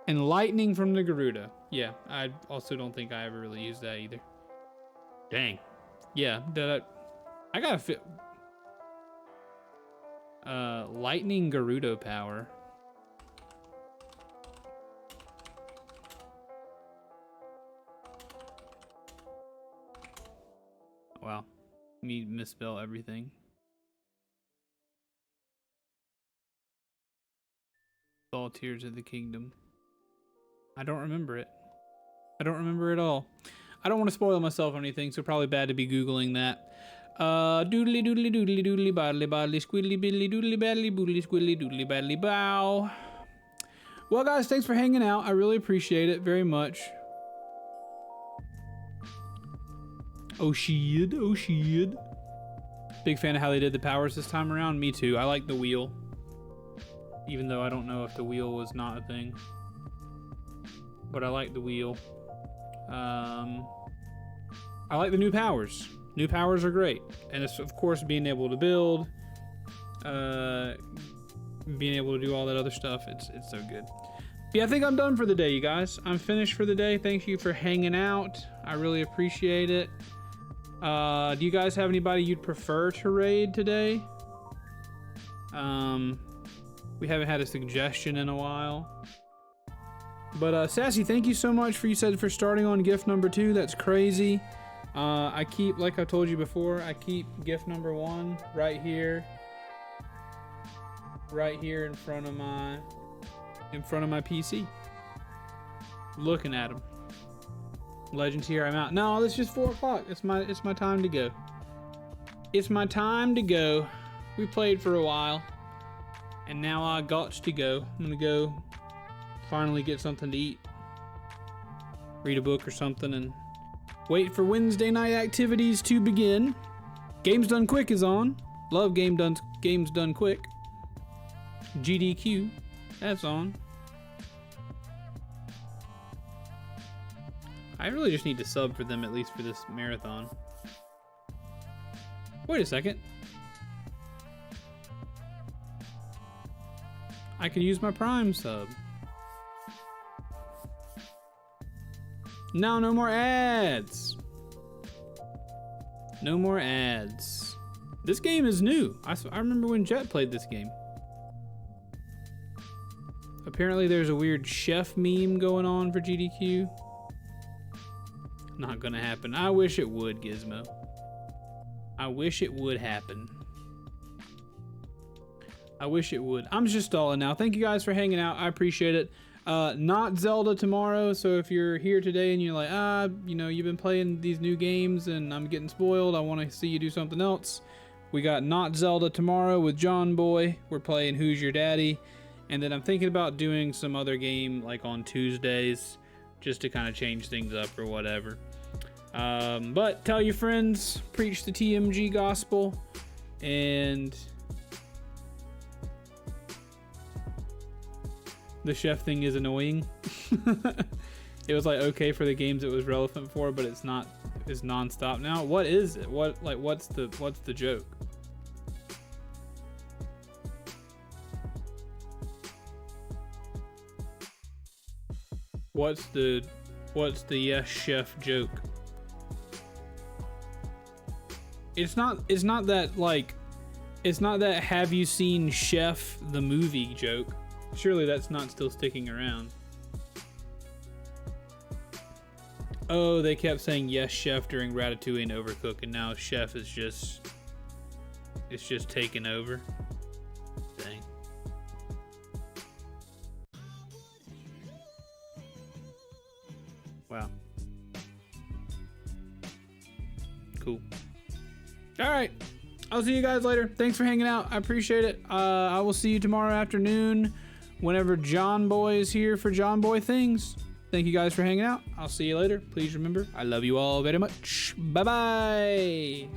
And lightning from the Gerudo. Yeah, I also don't think I ever really used that either. Dang. Yeah, I gotta fit. Lightning Gerudo power. Wow. Me misspell everything. All Tears of the Kingdom. I don't remember it. I don't remember it all. I don't want to spoil myself or anything, so probably bad to be Googling that. Doodly doodly doodly doodly badly badly squiddly biddly doodly badly boodly squiddly doodly badly bow. Well, guys, thanks for hanging out. I really appreciate it very much. Oh shit, oh shit. Big fan of how they did the powers this time around. Me too. I like the wheel. Even though I don't know if the wheel was not a thing. But I like the wheel. I like the new powers. New powers are great. And it's, of course, being able to build. Being able to do all that other stuff. It's so good. Yeah, I think I'm done for the day, you guys. I'm finished for the day. Thank you for hanging out. I really appreciate it. Do you guys have anybody you'd prefer to raid today? We haven't had a suggestion in a while. But Sassy, thank you so much for starting on gift number 2. That's crazy. I keep, like I told you before, I keep gift number 1 right here in front of my PC. Looking at them. Legends here, I'm out. No, it's just 4 o'clock. It's my time to go. It's my time to go. We played for a while. And now I got to go. I'm gonna go finally get something to eat. Read a book or something and wait for Wednesday night activities to begin. Games Done Quick is on. Love games done quick. GDQ, that's on. I really just need to sub for them, at least for this marathon. Wait a second. I can use my Prime sub. Now, no more ads. No more ads. This game is new. I remember when Jet played this game. Apparently there's a weird chef meme going on for GDQ. Not gonna happen. I wish it would, Gizmo. I wish it would happen. I wish it would. I'm just stalling now. Thank you guys for hanging out. I appreciate it. Not Zelda tomorrow, so if you're here today and you're like, you know, you've been playing these new games and I'm getting spoiled, I want to see you do something else. We got Not Zelda tomorrow with John Boy. We're playing Who's Your Daddy? And then I'm thinking about doing some other game like on Tuesdays, just to kind of change things up or whatever. But tell your friends, preach the TMG gospel, and the chef thing is annoying. It was like okay for the games it was relevant for, but it's not. It's nonstop now. What is it? What's the joke? What's the yes chef joke? It's not that like, it's not that have you seen Chef the movie joke. Surely that's not still sticking around. Oh, they kept saying yes chef during Ratatouille and Overcooked, and now chef is just, it's just taken over. Dang. Wow. Cool. All right. I'll see you guys later. Thanks for hanging out. I appreciate it. I will see you tomorrow afternoon whenever John Boy is here for John Boy Things. Thank you guys for hanging out. I'll see you later. Please remember, I love you all very much. Bye-bye.